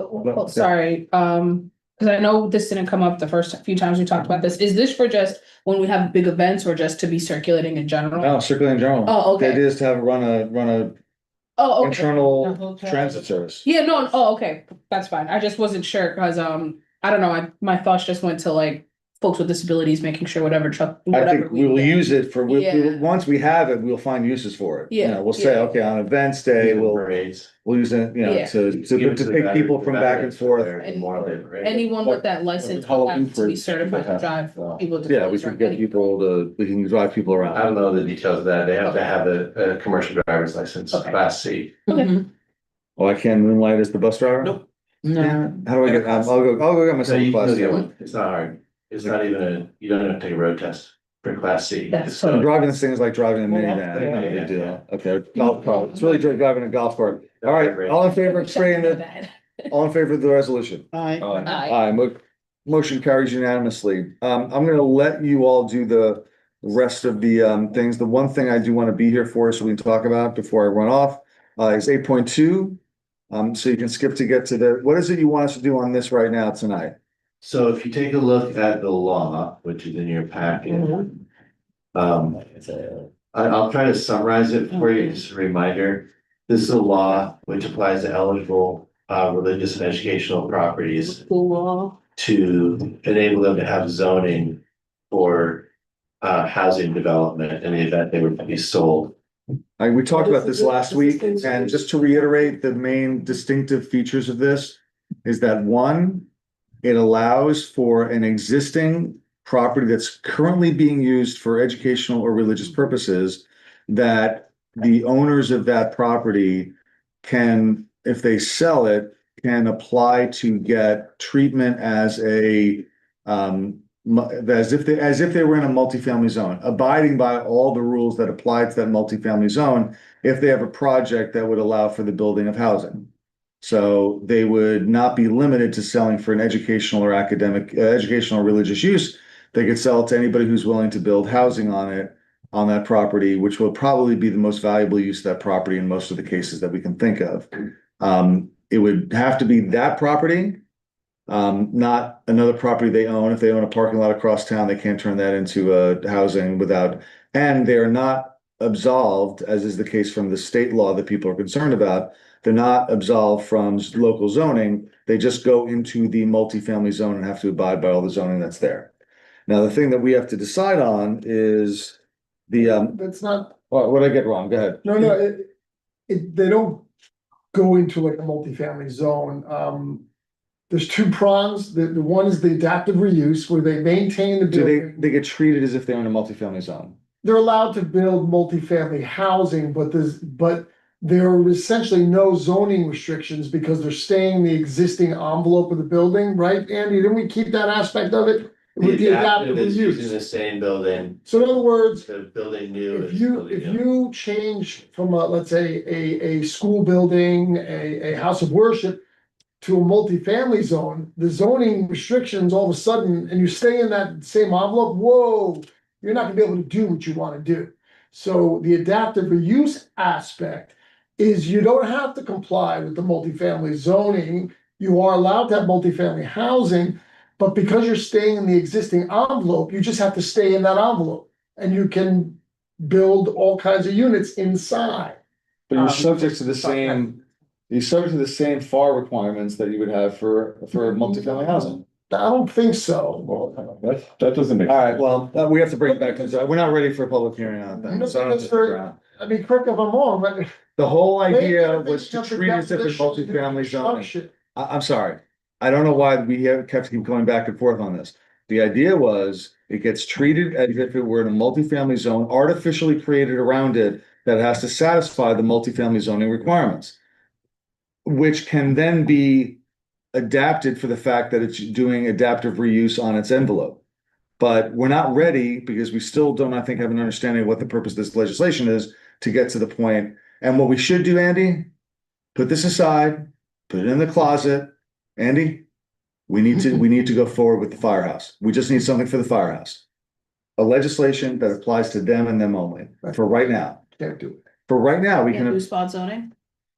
E: sorry, cause I know this didn't come up the first few times we talked about this. Is this for just when we have big events or just to be circulating in general?
A: no, circulating general.
E: Oh,
A: The
E: okay.
A: idea is to have run a
E: Oh, okay.
A: internal transit service.
E: Yeah, no, oh, okay, that's fine. I just wasn't sure, cause, I don't know, my thoughts just went to like folks with disabilities, making sure whatever truck.
A: I
E: whatever
A: think we will
E: get.
A: use it for,
E: Yeah.
A: once we have it, we'll find uses for it. You
E: Yeah,
A: know, we'll say,
E: yeah.
A: okay, on events day,
D: Parades.
A: we'll use it, you know,
E: Yeah.
A: to
D: Give it
A: to
D: to the
A: take people from back and
D: veterans
A: forth.
D: there and more of it, right?
E: Anyone with that license will have to be certified to drive people. with
A: Yeah, we
E: disabilities,
A: can
E: right?
A: get people to, we can drive people
D: I
A: around.
D: don't know the details of that. They have to have a commercial driver's license,
E: Okay.
D: class C.
B: Mhm.
A: Oh, I can't moonlight as the bus driver?
I: Nope.
B: No.
A: How do I get, I'll go get
D: So
A: myself a
D: you
A: class.
D: can get
A: two.
D: one. It's not hard. It's not even you don't have to take a road test for class C.
E: That's
D: Just
A: So
D: go-
A: driving this thing is like driving a
B: Well,
A: minivan.
B: that's
A: Not a
D: good.
A: big deal. Okay, golf cart. It's really like driving a golf cart. All right, all in favor of spraying all in favor of the resolution?
B: Aye.
E: Aye.
A: Aye, motion carries unanimously. I'm gonna let you all do the rest of the things. The one thing I do want to be here for, so we can talk about before I run off, is 8.2. So you can skip to get to the, what is it you want us to do on this right now tonight?
D: So if you take a look at the law, which is in your packet. I'll try to summarize it for you, just a reminder. This is a law which applies to eligible religious and educational properties
B: Cool.
D: to enable them to have zoning for housing development in the event they were to be sold.
A: We talked about this last week,
B: This is-
A: and just to reiterate, the main distinctive features of this is that one, it allows for an existing property that's currently being used for educational or religious purposes, that the owners of that property can, if they sell it, can apply to get treatment as a as if they were in a multifamily zone, abiding by all the rules that apply to that multifamily zone if they have a project that would allow for the building of housing. So they would not be limited to selling for an educational or academic, educational or religious use. They could sell it to anybody who's willing to build housing on it, on that property, which will probably be the most valuable use of that property in most of the cases that we can think of. It would have to be that property, not another property they own. If they own a parking lot across town, they can't turn that into a housing without, and they are not absolved, as is the case from the state law that people are concerned about. They're not absolved from local zoning. They just go into the multifamily zone and have to abide by all the zoning that's there. Now, the thing that we have to decide on is the,
F: That's not,
A: what did I get wrong? Go ahead.
F: no, they don't go into like a multifamily zone. There's two prongs. The one is the adaptive reuse where they maintain the
A: Do
F: building.
A: they get treated as if they're in a multifamily zone?
F: They're allowed to build multifamily housing, but there are essentially no zoning restrictions because they're staying in the existing envelope of the building, right, Andy? Didn't we keep that aspect of it? With the adaptive
D: is using the
F: reuse.
D: same building,
F: So in other words,
D: instead of building new.
F: if
D: it's
F: you,
D: building
F: if
D: new.
F: you change from a, let's say, a school building, a house of worship to a multifamily zone, the zoning restrictions all of a sudden, and you stay in that same envelope, whoa, you're not gonna be able to do what you wanna do. So the adaptive reuse aspect is you don't have to comply with the multifamily zoning. You are allowed to have multifamily housing, but because you're staying in the existing envelope, you just have to stay in that envelope. And you can build all kinds of units inside.
A: But you're subject to the same, you're subject to the same FAR requirements that you would have for multifamily housing.
F: I don't think so.
C: Well, that doesn't make.
A: All right, well, we have to bring it back, because we're not ready for a public hearing on that. So I don't just around.
F: I mean, correct me if I'm wrong, but.
A: The whole idea
F: Maybe
A: was to
F: it's
A: treat it as if it's
F: definitions of
A: multifamily zoning.
F: construction.
A: I'm sorry. I don't know why we have kept keep going back and forth on this. The idea was it gets treated as if it were in a multifamily zone artificially created around it that has to satisfy the multifamily zoning requirements, which can then be adapted for the fact that it's doing adaptive reuse on its envelope. But we're not ready because we still don't, I think, have an understanding of what the purpose of this legislation is to get to the point. And what we should do, Andy, put this aside, put it in the closet, Andy, we need to go forward with the firehouse. We just need something for the firehouse. A legislation that applies to them and them only, for right now.
F: Can't do it.
A: For right now, we
E: Can't do
A: can,
E: spot zoning?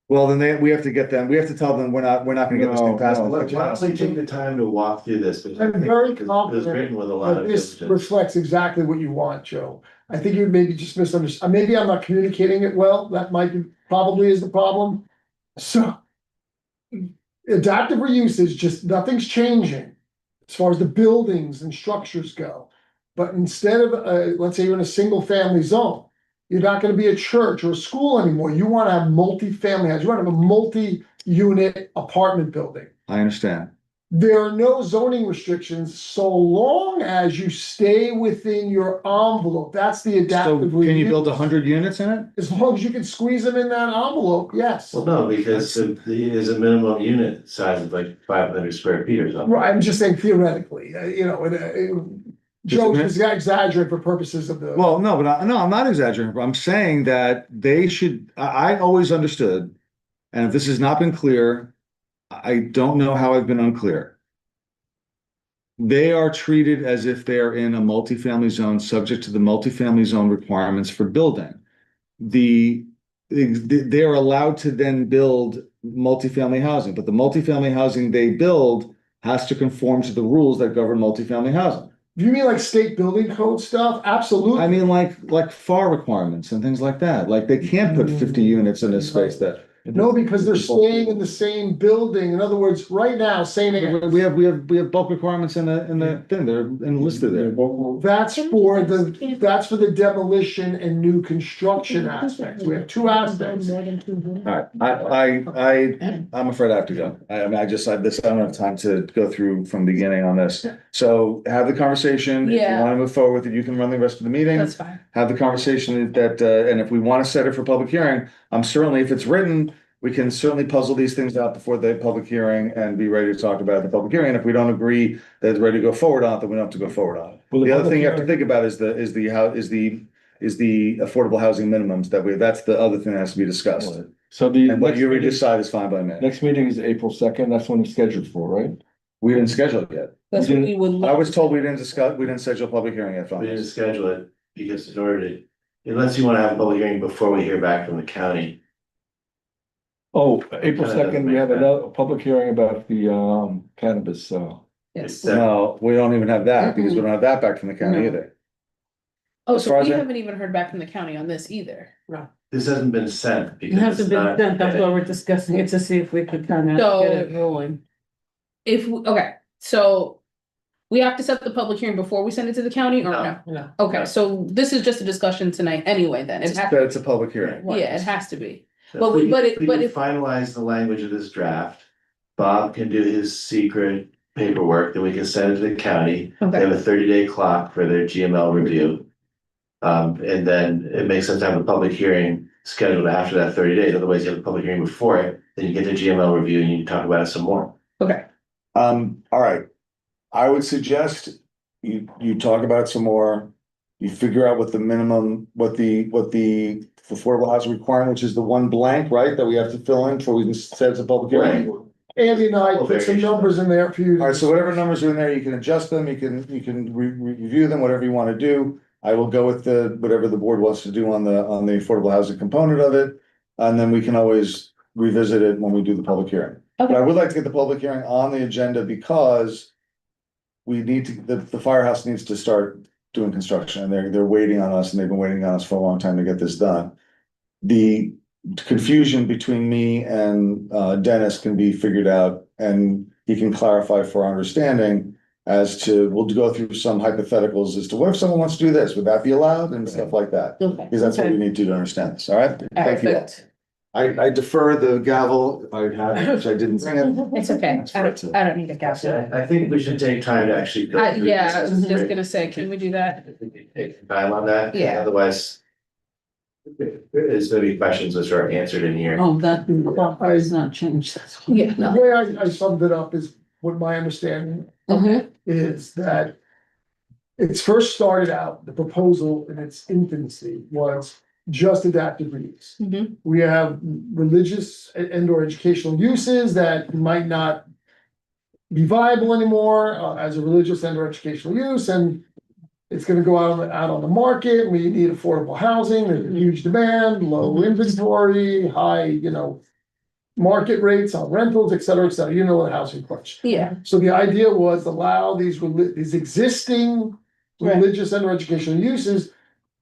A: well, then we have to get them, we have to tell them we're not gonna get this thing passed.
C: No, no.
D: Why don't we take the time to walk through this? Because I
F: I'm
D: think
F: very
D: it was
F: confident
D: written with a lot
F: But
D: of
F: this
D: diligence.
F: reflects exactly what you want, Joe. I think you maybe just misunderstood, maybe I'm not communicating it well, that might be, probably is the problem. So. Adaptive reuse is just, nothing's changing as far as the buildings and structures go. But instead of, let's say you're in a single family zone, you're not gonna be a church or a school anymore. You wanna have multi-family houses, you wanna have a multi-unit apartment building.
A: I understand.
F: There are no zoning restrictions so long as you stay within your envelope. That's the
A: So
F: adaptive
A: can you
F: reuse.
A: build 100 units in it?
F: As long as you can squeeze them in that envelope, yes.
D: Well, no, because there's a minimum unit size of like 500 square feet or something.
F: Right, I'm just saying theoretically, Joe
A: Isn't
F: is exaggerating for purposes of the.
A: Well, no, I'm not exaggerating. I'm saying that they should, I always understood, and if this has not been clear, I don't know how I've been unclear. They are treated as if they are in a multifamily zone, subject to the multifamily zone requirements for building. They're allowed to then build multifamily housing, but the multifamily housing they build has to conform to the rules that govern multifamily housing.
F: Do you mean like state building code stuff? Absolutely.
A: I mean, like FAR requirements and things like that. Like they can't put 50 units in a space that.
F: No, because they're staying in the same building. In other words, right now, St. Anne's.
A: We have bulk requirements in the thing. They're listed there.
F: That's for the demolition and new construction aspects. We have two aspects.
A: All right, I'm afraid I have to go. I don't have time to go through from the beginning on this. So have the conversation. If you
E: Yeah.
A: want to move forward with it, you can run the rest of the meeting.
E: That's fine.
A: Have the conversation that, and if we want to set it for public hearing, I'm certainly, if it's written, we can certainly puzzle these things out before the public hearing and be ready to talk about it at the public hearing. And if we don't agree that it's ready to go forward on it, then we don't have to go forward on it.
C: Well,
A: The other
C: public
A: thing you have to
C: hearing-
A: think about is the affordable housing minimums that's the other thing that has to be discussed.
C: So the
A: And what
C: next
A: you already
C: meeting,
A: decide is fine by me.
C: next meeting is April 2nd, that's when it's scheduled for, right?
A: We didn't schedule it yet.
E: That's what we would.
A: I was told we didn't schedule a public hearing yet.
D: We didn't schedule it because in order to, unless you want to have a public hearing before we hear back from the county.
C: Oh, April
D: Kinda doesn't
C: 2nd, we
D: make
C: have
D: sense.
C: another public hearing about the cannabis,
E: Yes.
A: No, we don't even have that because we don't have that back from the county
E: No.
A: either.
E: Oh,
A: as far
E: so
A: as
E: we
A: I-
E: haven't even heard back from the county on this either.
D: This hasn't been sent
B: It
D: because
B: hasn't
D: it's
B: been
D: not.
B: sent, that's why we're discussing it to see if we could kind of
E: So-
B: get it rolling.
E: Okay, so we have to set the public hearing before we send it to the county or no?
B: No.
E: Okay, so this is just a discussion tonight anyway, then. It has,
A: That it's a public hearing.
E: yeah, it has to be.
D: So
E: But
D: if
E: we-
D: we-
E: but it-
D: if we
E: but if-
D: finalize the language of this draft, Bob can do his secret paperwork, then we can send it to the county. They
E: Okay,
D: have a 30-day clock for their GML review. And then it makes sense to have a public hearing scheduled after that 30 days, otherwise you have a public hearing before it, then you get the GML review and you can talk about it some more.
E: okay,
A: All right. I would suggest you talk about it some more. You figure out what the minimum, what the affordable housing requirement, which is the one blank, right, that we have to fill in before we can set it to public hearing.
F: Andy and I put some numbers in there for you.
A: All right, so whatever numbers are in there, you can adjust them, you can review them, whatever you want to do. I will go with whatever the board wants to do on the affordable housing component of it. And then we can always revisit it when we do the public hearing. But I would like to get the public hearing on the agenda because we need to, the firehouse needs to start doing construction and they're waiting on us and they've been waiting on us for a long time to get this done. The confusion between me and Dennis can be figured out and he can clarify for our understanding as to, we'll go through some hypotheticals as to what if someone wants to do this, would that be allowed and stuff like that?
B: Okay.
A: Because that's what we need to understand this, all right? Thank you all.
E: perfect.
A: I defer the gavel if I have, it, which I didn't bring it.
E: It's okay, I don't need a gavel.
D: I think we should take time to actually go through.
E: Yeah, I
D: this.
E: was just gonna say, can we do that?
D: Take time on that.
E: Yeah.
D: Otherwise. There's gonna be questions which are answered in here.
B: Oh, that has not changed.
E: Yeah,
F: The
E: no.
F: way I summed it up is what my understanding
B: Mhm.
F: is that it's first started out, the proposal in its infancy was just adaptive reuse.
E: Mhm.
F: We have religious and or educational uses that might not be viable anymore, as a religious and or educational use, and it's gonna go out on the market, we need affordable housing, there's a huge demand, low inventory, high, market rates on rentals, et cetera, you know the housing crunch.
E: Yeah,
F: So the idea was allow these existing
B: Right.
F: religious and or educational uses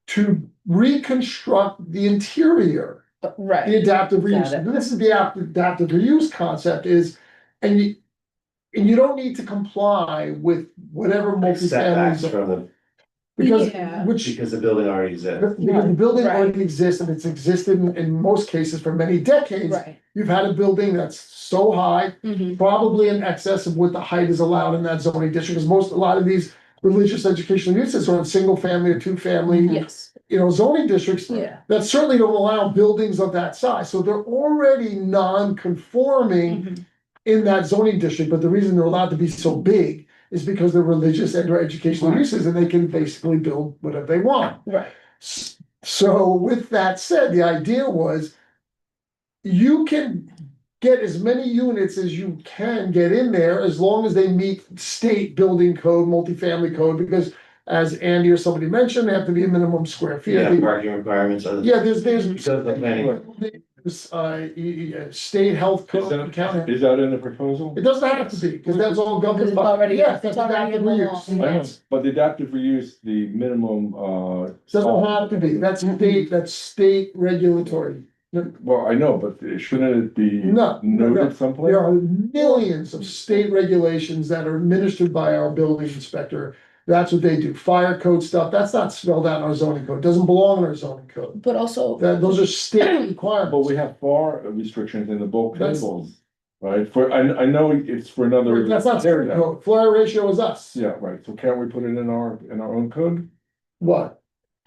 F: to reconstruct the interior, the
E: right,
F: adaptive reuse.
B: Got it.
F: And this is the adaptive reuse concept is, and you don't need to comply with whatever multifamily
D: Setbacks
F: zone,
D: from the,
F: because,
E: Yeah.
F: which,
D: the building already exists.
F: because the building
E: Right.
F: already exists and it's existed in most cases for many decades.
E: right.
F: You've had a building that's so high,
E: Mhm.
F: probably in excess of what the height is allowed in that zoning district, because a lot of these religious educational uses are in single family or two family,
E: Yes,
F: zoning districts.
E: yeah.
F: That certainly don't allow buildings of that size, so they're already non-conforming
E: Mhm.
F: in that zoning district, but the reason they're allowed to be so big is because they're religious and or educational
B: Right.
F: uses, and they can basically build whatever they want.
E: Right,
F: So with that said, the idea was you can get as many units as you can get in there as long as they meet state building code, multifamily code, because as Andy or somebody mentioned, they have to be a minimum square feet.
D: Yeah, parking requirements, other.
F: Yeah, there's
D: So the planning.
F: state health
C: Is
F: code, county.
C: that, is that in the proposal?
F: It doesn't have to be, because that's all
E: Because
F: governed
E: it's
F: by,
E: already-
F: yeah,
E: it's
F: that's
E: already
F: adaptive
E: in the
F: reuse.
E: law.
C: I know, but the adaptive reuse, the minimum,
F: Doesn't have to be, that's state regulatory.
C: well, I know, but shouldn't it be
F: No, no.
C: noted someplace?
F: There are millions of state regulations that are administered by our building inspector. That's what they do, fire code stuff, that's not spelled out in our zoning code, doesn't belong in our zoning code.
E: but also,
F: Those are state
C: But
F: requirements.
C: we have FAR restrictions in the bulk
F: That's-
C: tables, right? I know it's for another.
F: That's not state
C: area.
F: code, flare ratio is us.
C: Yeah, right, so can't we put it in our own code?
F: What?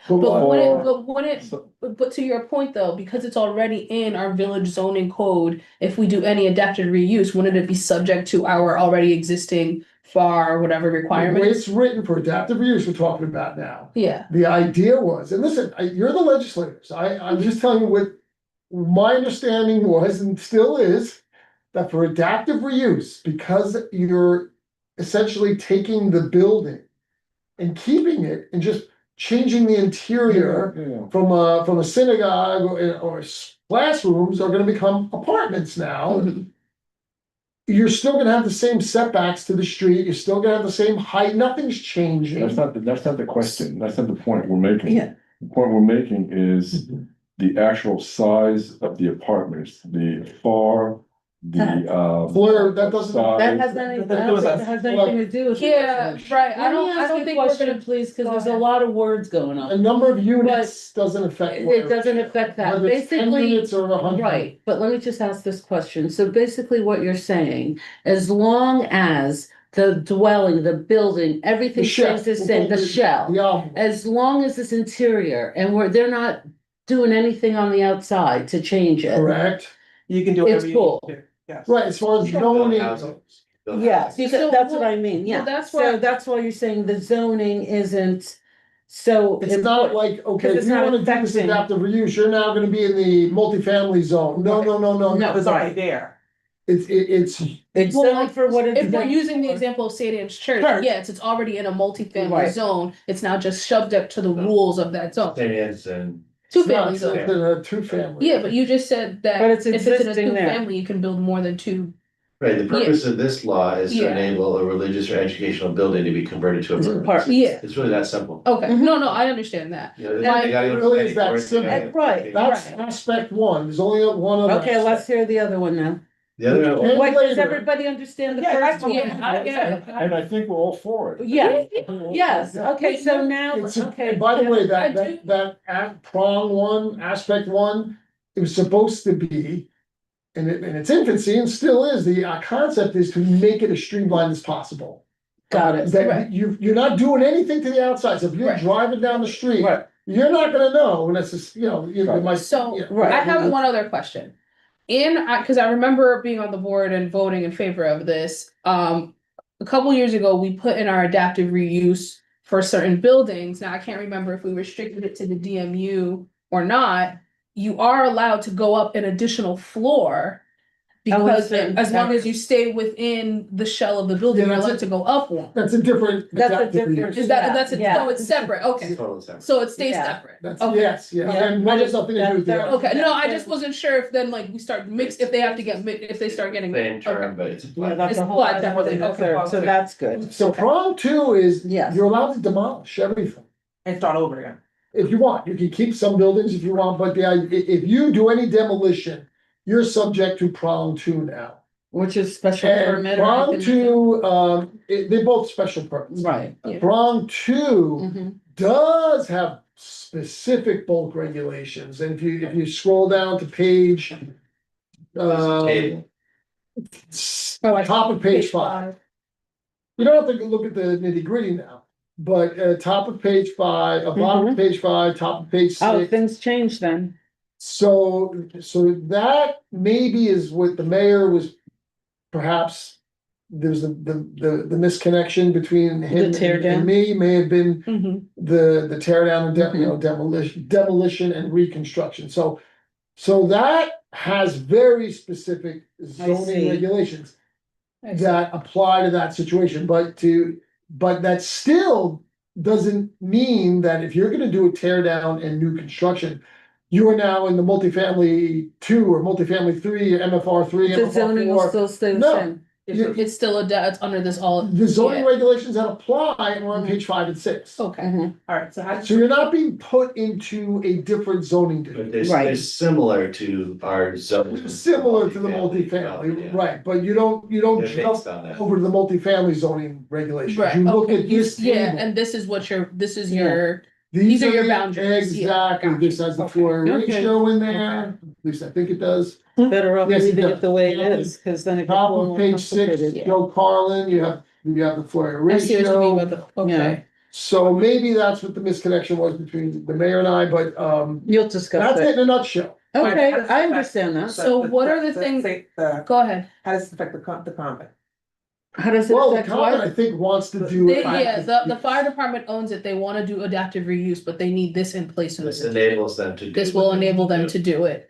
E: but when
C: Or-
E: it, but when it,
C: So-
E: but to your point though, because it's already in our village zoning code, if we do any adaptive reuse, wouldn't it be subject to our already existing FAR, whatever
F: The way
E: requirements?
F: it's written for adaptive reuse we're talking about now.
E: Yeah,
F: The idea was, and listen, you're the legislators, I'm just telling you what my understanding was and still is. That for adaptive reuse, because you're essentially taking the building and keeping it and just changing the interior
C: Yeah,
F: from a synagogue or classrooms are gonna become apartments now.
E: Mhm.
F: You're still gonna have the same setbacks to the street, you're still gonna have the same height, nothing's changing.
C: that's not the question, that's not the point we're making.
B: Yeah.
C: The point we're making is the actual size of the apartments, the FAR, the.
F: Fleur, that doesn't-
B: That
C: size.
B: has anything, I don't think it has anything to do with. it.
E: yeah, right, I
B: Let me
E: don't
B: ask you a
E: think we're
B: question,
E: gonna.
B: please, because
E: Go
B: there's a
E: ahead.
B: lot of words going
F: A
B: on.
F: number of units doesn't affect.
B: It doesn't affect that,
F: Whether it's 10
B: basically,
F: units or 100.
B: right, but let me just ask this question, so basically what you're saying, as long as the dwelling, the building, everything
F: The shell.
B: stays the same, the shell.
F: Yeah,
B: As long as it's interior and they're not doing anything on the outside to change it.
F: correct,
I: You can do
B: It's
I: whatever you
B: cool.
I: need to, yes.
F: right, as far as
D: Build
F: zoning.
D: housing. Build
B: Yeah,
D: housing.
B: because
E: So,
B: that's what
E: well-
B: I mean, yeah,
E: well, that's
B: so
E: why-
B: that's why you're saying the zoning isn't so.
F: It's not
B: important.
F: like, okay,
B: Because
F: if
B: it's
F: you
B: not
F: wanna do this
B: affecting-
F: adaptive reuse, you're now gonna be in the multifamily zone. No, no, no, no,
B: No.
F: no.
I: It's already there.
F: It's
B: It's
E: Well,
B: zoned for what it's.
E: If we're
B: zoned
E: using the
B: for.
E: example of St. Anne's Church,
I: Church.
E: yes, it's already in a multifamily
B: Right.
E: zone, it's now just subject to the rules of that zone.
D: St. Anne's and
E: Two
F: It's not,
E: family
F: it's
E: zone.
F: a two-family.
E: Yeah, but you just said that
B: But it's
E: if it's in a
B: existing
E: two
B: there.
E: family, you can build more than two.
D: right, the purpose of this law is to
E: Yeah.
D: enable a religious or educational building to be converted to
B: It's
D: apartments.
B: apartments.
E: Yeah,
D: It's really that simple.
E: okay,
B: Mhm.
E: no, I understand that.
D: You know,
E: Like,
D: they gotta go to
F: really
D: planning
F: is that
D: board, they
F: simple.
D: gotta-
B: Right.
F: That's aspect one, there's only one other.
B: Okay, let's
F: aspect.
B: hear the other one now.
D: The other one,
F: And
B: Wait, does
F: later.
B: everybody understand the
I: Yeah,
B: first
I: that's
B: one?
E: Yeah, I get it.
C: And I think we're all for it.
B: Yeah, yes, okay, so now,
F: It's,
B: okay.
F: and by the way,
E: I
F: that,
E: do-
F: prong one, aspect one, it was supposed to be. In its infancy and still is, the concept is to make it as streamlined as possible.
B: Got it.
F: That
E: Right.
F: you're not doing anything to the outside, so if you're
E: Right.
F: driving down the street,
B: Right.
F: you're not gonna know unless it's, it might.
E: So,
F: yeah.
B: Right.
E: I have one other question. Cause I remember being on the board and voting in favor of this, a couple years ago, we put in our adaptive reuse for certain buildings. Now, I can't remember if we restricted it to the DMU or not. You are allowed to go up an additional floor Because
B: saying
E: as long
B: that-
E: as you stay within the shell of the building,
F: Yeah,
E: you're
F: that's
E: allowed to go up one.
F: That's a different.
B: That's a
F: adaptive reuse.
B: different-
E: Is that, that's,
B: Yeah.
E: so it's separate, okay,
D: Totally separate.
E: so it stays
B: Yeah.
E: separate.
F: That's,
E: Okay.
F: yes, yeah,
B: Yeah.
F: and one has nothing to do with the
B: That-
F: other.
E: Okay, no, I just wasn't sure if then like we start mix, if they have to get, if they start getting.
D: Same
E: Okay.
D: term, but it's.
B: Yeah, that's
E: It's
B: a whole
E: applied
B: other
E: separately, okay.
B: thing, so that's good.
F: So prong two is,
B: Yes.
F: you're allowed to demolish everything.
J: And start over again.
F: If you want, you can keep some buildings if you want, but if you do any demolition, you're subject to prong two now.
B: Which is special
F: And
B: permit or
F: prong
B: anything?
F: two, they're both special permits.
B: Right.
E: Yeah.
F: Prong two
B: Mhm.
F: does have specific bulk regulations, and if you scroll down to page.
D: Table.
F: Top of page five. You don't have to look at the nitty gritty now, but top of page five, bottom of page five, top of page
B: Oh,
F: six.
B: things change then.
F: So that maybe is what the mayor was. Perhaps there's the misconnection between him
B: tear down?
F: and me, may have been
E: Mhm.
F: the tear down and demolition and reconstruction, so. So that has very specific zoning
B: see.
F: regulations
E: I see.
F: that apply to that situation, but that still doesn't mean that if you're gonna do a tear down and new construction. You are now in the multifamily 2 or multifamily 3, MFR 3,
B: The zoning will
F: MFR 4.
B: still stay the
F: No.
B: same.
E: It's still it's under this all.
F: The zoning
E: Yeah.
F: regulations that apply are on
B: Mhm.
F: page 5 and 6.
E: Okay,
B: Mhm.
J: Alright, so how
F: So you're not being put into a different zoning
D: But
F: district.
D: they're similar to our zone.
F: Similar to the multifamily, right, but you don't
D: They're
F: jump
D: based on that.
F: over to the multifamily zoning regulations.
E: right,
F: You look
E: okay,
F: at this
E: yeah,
F: table.
E: and this is what this is
B: Yeah.
E: your, these are your
F: the-
E: boundaries, yeah,
F: Exactly, this has the floor
B: Okay.
F: ratio in there, at least I think it does.
B: Better off
F: Yes, it
B: leaving
F: does.
B: it the way it is, cause then it gets a
F: Top
B: little
F: of page 6,
B: complicated.
F: Joe Carlin, you have the floor
E: I see what you mean
F: ratio.
E: about the, okay.
F: So maybe that's what the misconnection was between the mayor and I, but
B: You'll discuss
F: that's it
B: it.
F: in a nutshell.
B: Okay, I understand that.
E: So what are the things- Go ahead.
J: How does it affect the comment?
B: How does it
F: Well, the
B: affect
F: comment, I
B: what?
F: think, wants to do
E: They,
F: it.
E: yeah, the fire department owns it, they wanna do adaptive reuse, but they need this in place.
D: This enables them to. do
E: This will
D: what they
E: enable
D: need
E: them to do it,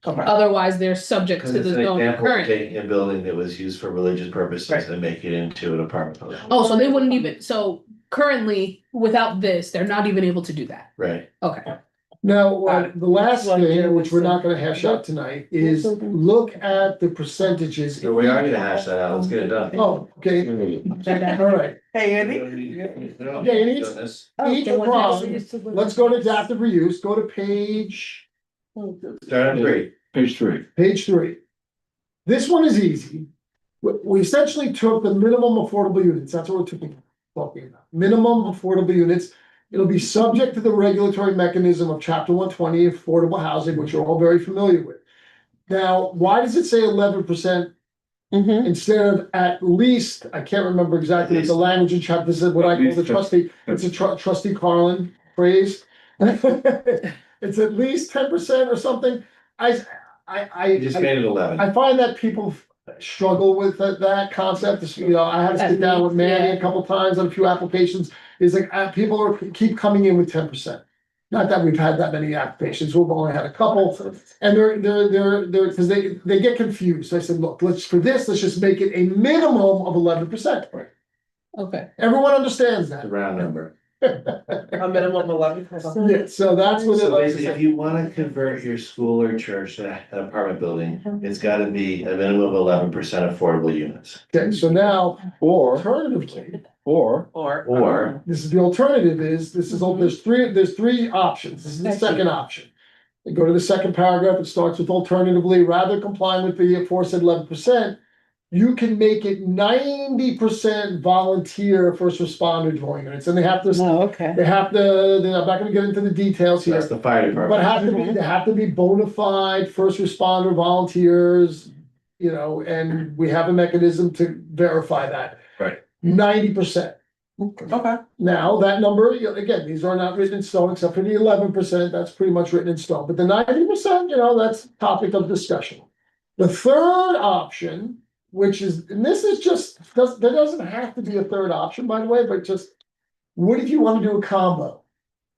J: Okay.
E: otherwise they're subject
D: Cause
E: to
D: it's
E: the
D: an
E: zone
D: example of
E: currently.
D: taking a building that was used for religious purposes and make it into an apartment building.
E: Oh, so they wouldn't even, so currently, without this, they're not even able to do that,
D: Right.
E: okay.
F: Now, the last
B: That's what
F: thing,
B: Jerry
F: which we're
B: said.
F: not gonna hash out tonight, is look at the percentages.
D: So we are gonna hash that out, let's get it done.
F: Oh, okay, all right.
J: Hey, Andy?
F: Okay, and each-
B: Oh,
F: Each prong, let's go to adaptive reuse, go to page
D: Start on 3.
C: Page 3.
F: Page 3. This one is easy. We essentially took the minimum affordable units, that's what we're talking about. Minimum affordable units. It'll be subject to the regulatory mechanism of chapter 120 affordable housing, which you're all very familiar with. Now, why does it say 11%
B: Mhm.
F: instead of at least, I can't remember exactly what the language in chapter, this is what I call the trustee, it's a trustee Carlin phrase. It's at least 10% or something.
D: You just made it 11.
F: I find that people struggle with that concept, you know, I had to sit down with Manny a couple times on a few applications. Is like, people keep coming in with 10%. Not that we've had that many applications, we've only had a couple, and they're, cause they get confused. I said, look, let's just make it a minimum of 11%.
E: Okay,
F: Everyone understands
D: It's a
F: that.
D: round number.
J: A minimum 11%.
F: Yeah, so that's what
D: So
F: it
D: basically, if
F: is.
D: you wanna convert your school or church to an apartment building, it's gotta be a minimum of 11% affordable units.
F: Okay, so now
C: Or,
F: alternatively,
C: or,
D: Or,
F: this is the alternative there's three options. This is the second option. You go to the second paragraph, it starts with alternatively, rather complying with the aforesaid 11%. You can make it 90% volunteer first responder dwelling units, and they have to,
B: Oh, okay.
F: I'm not gonna get into the details
D: so
F: here.
D: that's the fire
F: But
D: department.
F: they have to be bona fide first responder volunteers, you know, and we have a mechanism to verify that.
D: Right.
F: 90%.
J: Okay.
F: Now, that number, again, these are not written in stone, except for the 11%, that's pretty much written in stone, but the 90%, you know, that's topic of discussion. The third option, which is, and this is just, there doesn't have to be a third option, by the way, but just, what if you wanna do a combo?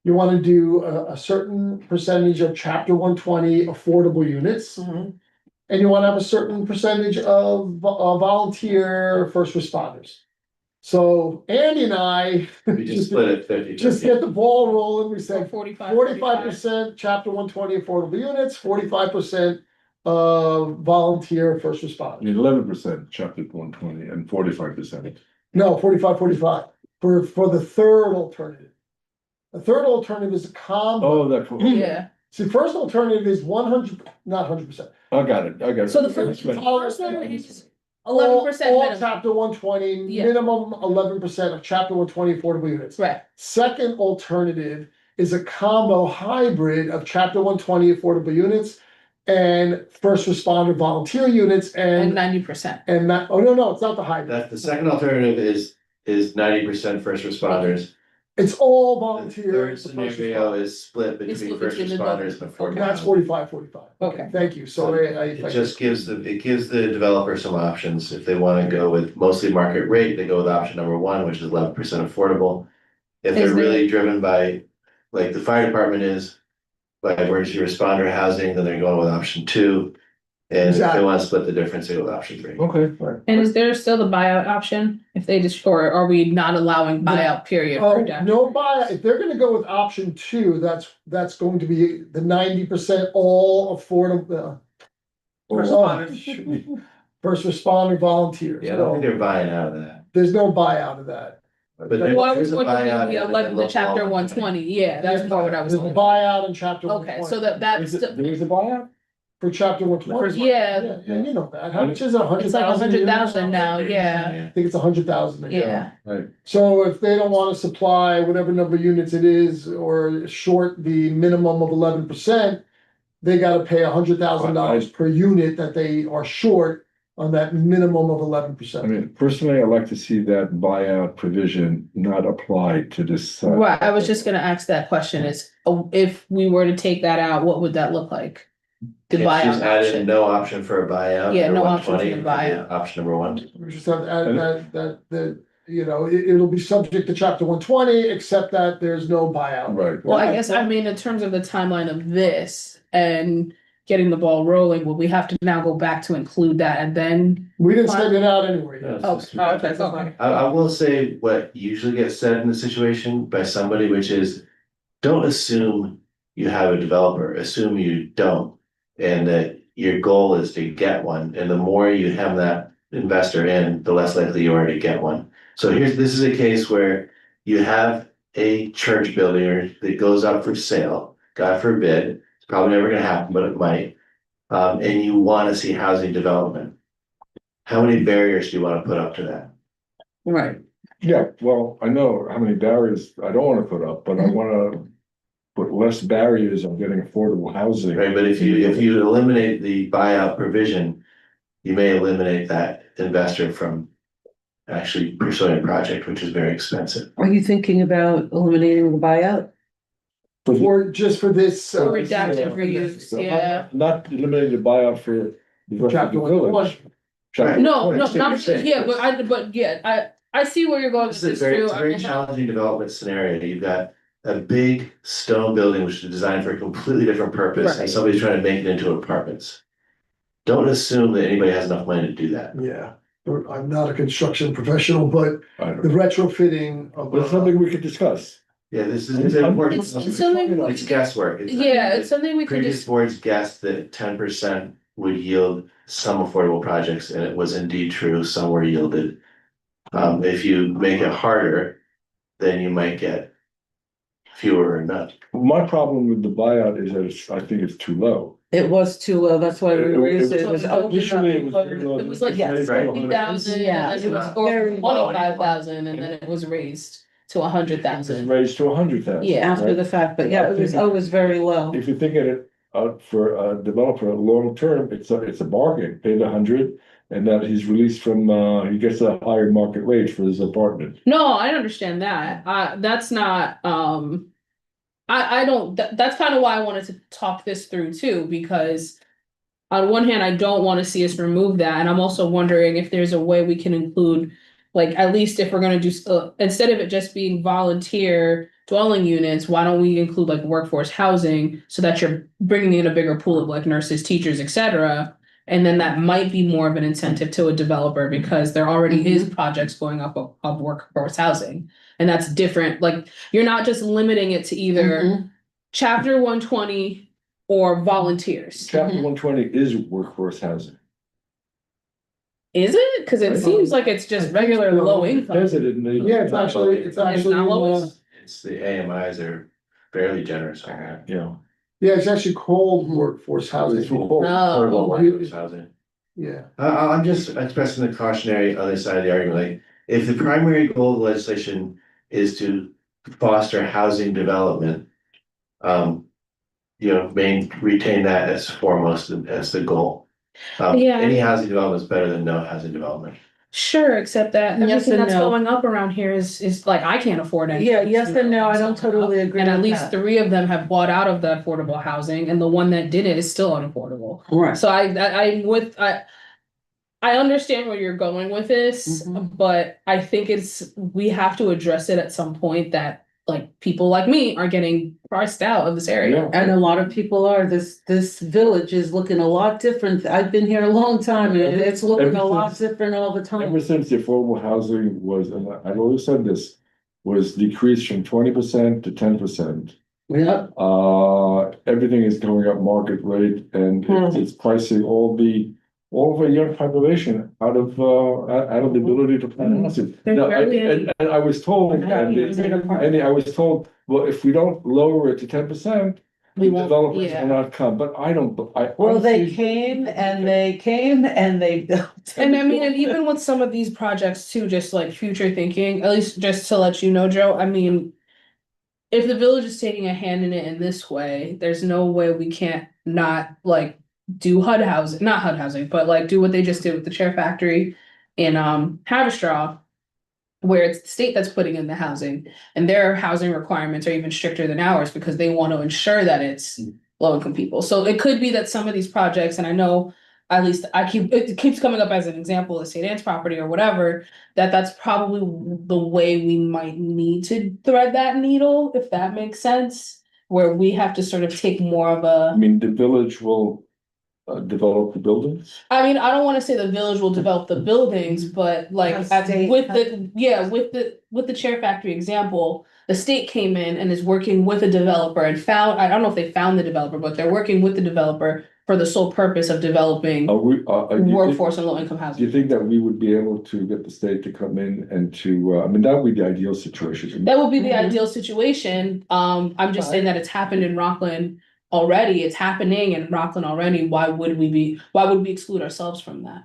F: You wanna do a certain percentage of chapter 120 affordable units,
J: Mhm.
F: and you wanna have a certain percentage of volunteer first responders. So Andy and I
D: We just split it 50.
F: just get the ball rolling, we said
E: 45.
F: 45% chapter 120 affordable units, 45% volunteer first responders.
C: 11% chapter 120 and 45%.
F: No, 45 for the third alternative. The third alternative is a combo.
C: Oh, that's what.
E: Yeah,
F: See, first alternative is 100, not 100%.
C: I got it.
E: so the
C: That's
E: first
C: right.
E: one is 11%
F: All
E: minimum,
F: chapter 120,
E: Yeah.
F: minimum 11% of chapter 120 affordable units.
E: right,
F: Second alternative is a combo hybrid of chapter 120 affordable units and first responder volunteer units
E: and
F: and
E: 90%.
F: that, oh, no, it's not the hybrid.
D: That, the second alternative is 90% first responders.
F: It's all
D: The
F: volunteer.
D: third
F: for first
D: scenario
F: responders.
D: is split between
E: split
D: first
E: between the
D: responders and
E: double.
F: That's
D: 45.
F: 45.
E: Okay.
F: Thank you, sorry,
D: It just gives the developer some options. If they wanna go with mostly market rate, they go with option number one, which is 11% affordable. If they're
E: Is there-
D: really driven by, like the fire department is, by emergency responder housing, then they're going with option two. And if they
F: Exactly.
D: wanna split the difference, they go with option three.
C: Okay.
E: And is there still the buyout option if they just, or are we not allowing buyout period?
F: Oh,
E: for that?
F: no buyout, if they're gonna go with option two, that's going to be the 90% all affordable.
J: First
F: Oh,
J: responders.
F: shoot. First responder volunteers,
D: Yeah, I don't think
F: so
D: they're buying out of that.
F: there's no buyout of that.
D: But there-
E: Well, I
D: there's
E: was
D: a
E: wondering
D: buyout
E: the
D: in
E: 11, the
D: local
E: chapter
D: law.
E: 120, yeah, that's more what I was.
F: There's a
E: looking
F: buyout in chapter
E: for.
F: one
E: Okay,
F: twenty.
E: so that's,
C: Is it, there is a buyout?
F: For chapter one twenty.
E: Yeah.
F: Yeah, you know that, how much is it, 100,000?
E: it's like 100,000 now, yeah,
F: I think it's 100,000.
E: yeah.
F: So if they don't wanna supply whatever number of units it is, or short the minimum of 11%. They gotta pay $100,000 per unit that they are short on that minimum of 11%.
C: I mean, personally, I'd like to see that buyout provision not applied to this.
E: Right, I was just gonna ask that question is, if we were to take that out, what would that look like? The
D: Can't you just
E: buyout
D: add in
E: option,
D: no option for a buyout.
E: Yeah,
D: under
E: no option for
D: 120,
E: the buyout.
D: Option number one.
F: We just have to add that, you know, it'll be subject to chapter 120, except that there's no buyout.
C: Right.
E: well, I guess, I mean, in terms of the timeline of this and getting the ball rolling, will we have to now go back to include that and then?
F: We didn't send it out anyway.
D: No, it's
E: Oh,
D: just-
E: okay.
D: I will say what usually gets said in the situation by somebody, which is, don't assume you have a developer, assume you don't. And that your goal is to get one, and the more you have that investor in, the less likely you are to get one. So this is a case where you have a church building that goes up for sale, God forbid, it's probably never gonna happen, but it might. And you wanna see housing development. How many barriers do you wanna put up to that?
E: Right.
C: Yeah, well, I know how many barriers I don't wanna put up, but I wanna put less barriers on getting affordable housing.
D: Right, but if you eliminate the buyout provision, you may eliminate that investor from actually pursuing a project, which is very expensive.
B: Are you thinking about eliminating the buyout?
F: Or just for this.
E: Or redacted for use, yeah.
C: Not eliminating the buyout for the rest of
F: Chapter
C: the village.
F: 120.
C: Chapter
E: No,
C: 120.
E: no,
D: understand what
E: not,
D: you're saying.
E: yeah, I see where you're going with
D: This is
E: this
D: a very,
E: too.
D: it's a very
E: I mean,
D: challenging development scenario. You've got a big stone building which is designed for a completely different purpose, and
E: Right.
D: somebody's trying to make it into apartments. Don't assume that anybody has enough money to do that.
F: Yeah, I'm not a construction professional, but
C: I don't
F: the
C: know.
F: retrofitting of.
C: But it's something we could discuss.
D: Yeah, this is, it's important.
E: It's something,
D: It's guesswork.
E: yeah, it's something we could
D: Previous
E: just,
D: boards guessed that 10% would yield some affordable projects, and it was indeed true, some were yielded. If you make it harder, then you might get fewer or none.
C: My problem with the buyout is that I think it's too low.
B: It was too low, that's why we raised it. It was
C: Initially, it was very low.
E: it was like,
B: Yes.
D: Right.
E: 50,000,
B: Yeah.
E: and then it was,
B: Very
E: or
B: low.
E: 25,000, and then it was raised to
C: It's
E: 100,000.
C: raised to 100,000.
E: Yeah.
B: After the fact, but yeah, it was always very low.
C: If you think of it, for a developer, long term, it's a bargain, pay the 100. And that he's released from, he gets a higher market rate for his apartment.
E: No, I understand that. That's not, I don't, that's kind of why I wanted to talk this through too, because on one hand, I don't want to see us remove that. And I'm also wondering if there's a way we can include, like, at least if we're going to do, instead of it just being volunteer dwelling units, why don't we include like workforce housing so that you're bringing in a bigger pool of like nurses, teachers, etc. And then that might be more of an incentive to a developer because there already is projects going up of workforce housing. And that's different, like, you're not just limiting it to either chapter 120 or volunteers.
C: Chapter 120 is workforce housing.
E: Is it? Cause it seems like it's just regular low income.
C: Says it in the.
F: Yeah, it's actually,
E: It's not Lois?
D: It's the AMIs are fairly generous on that.
C: Yeah.
F: yeah, it's actually called workforce
C: It's
F: housing.
C: called-
E: Oh.
D: Workforce housing.
F: Yeah,
D: I'm just expressing the cautionary other side of the argument, like, if the primary goal of the legislation is to foster housing development. Retain that as foremost as the goal.
E: Yeah.
D: Any housing development is better than no housing development.
E: Sure, except that
B: Yes
E: everything
B: and
E: that's
B: no.
E: going up around here is like, I can't afford it.
B: Yeah, yes and no, I don't totally agree
E: And at
B: with
E: least
B: that.
E: 3 of them have bought out of the affordable housing and the one that didn't is still unaffordable.
B: Right.
E: So I understand where you're going with this,
B: Mhm.
E: but I think we have to address it at some point that like people like me are getting priced out of this area.
C: Yeah.
B: And a lot of people are, this village is looking a lot different. I've been here a long time and it's looking a lot different all the time.
C: Ever since the affordable housing was, and I've always said this, was decreased from 20% to 10%.
B: Yep.
C: Everything is going up market rate and it's pricing all of a young population out of the ability to plan housing.
E: There's
C: Now,
E: barely any.
C: and I was told,
B: Yeah,
C: and
B: even in a park.
C: I was told, well, if we don't lower it to 10%,
E: We
C: the
E: won't-
C: developers
E: yeah.
C: will not come, but I don't,
B: Well, they
C: honestly-
B: came and they built.
E: And I mean, and even with some of these projects too, just like future thinking, at least just to let you know, Joe, I mean. If the village is taking a hand in it in this way, there's no way we can't not like do HUD housing, not HUD housing, but like do what they just did with the chair factory in Haverstraw. Where it's the state that's putting in the housing and their housing requirements are even stricter than ours because they want to ensure that it's low income people. So it could be that some of these projects, and I know at least it keeps coming up as an example of St. Anne's property or whatever, that's probably the way we might need to thread that needle, if that makes sense. Where we have to sort of take more of
C: I
E: a,
C: mean, the village will develop the buildings.
E: I mean, I don't wanna say the village will develop the buildings, but like
B: The state
E: with
B: has-
E: with the chair factory example. The state came in and is working with a developer and found, I don't know if they found the developer, but they're working with the developer for the sole purpose of developing
C: Are we, do you think-
E: workforce and low income
C: Do you
E: housing.
C: think that we would be able to get the state to come in and to, I mean, that would be the ideal situation.
E: That would be the
B: Mhm.
E: ideal situation. I'm just saying that it's happened in Rockland already. It's happening in Rockland already. Why would we exclude ourselves from that?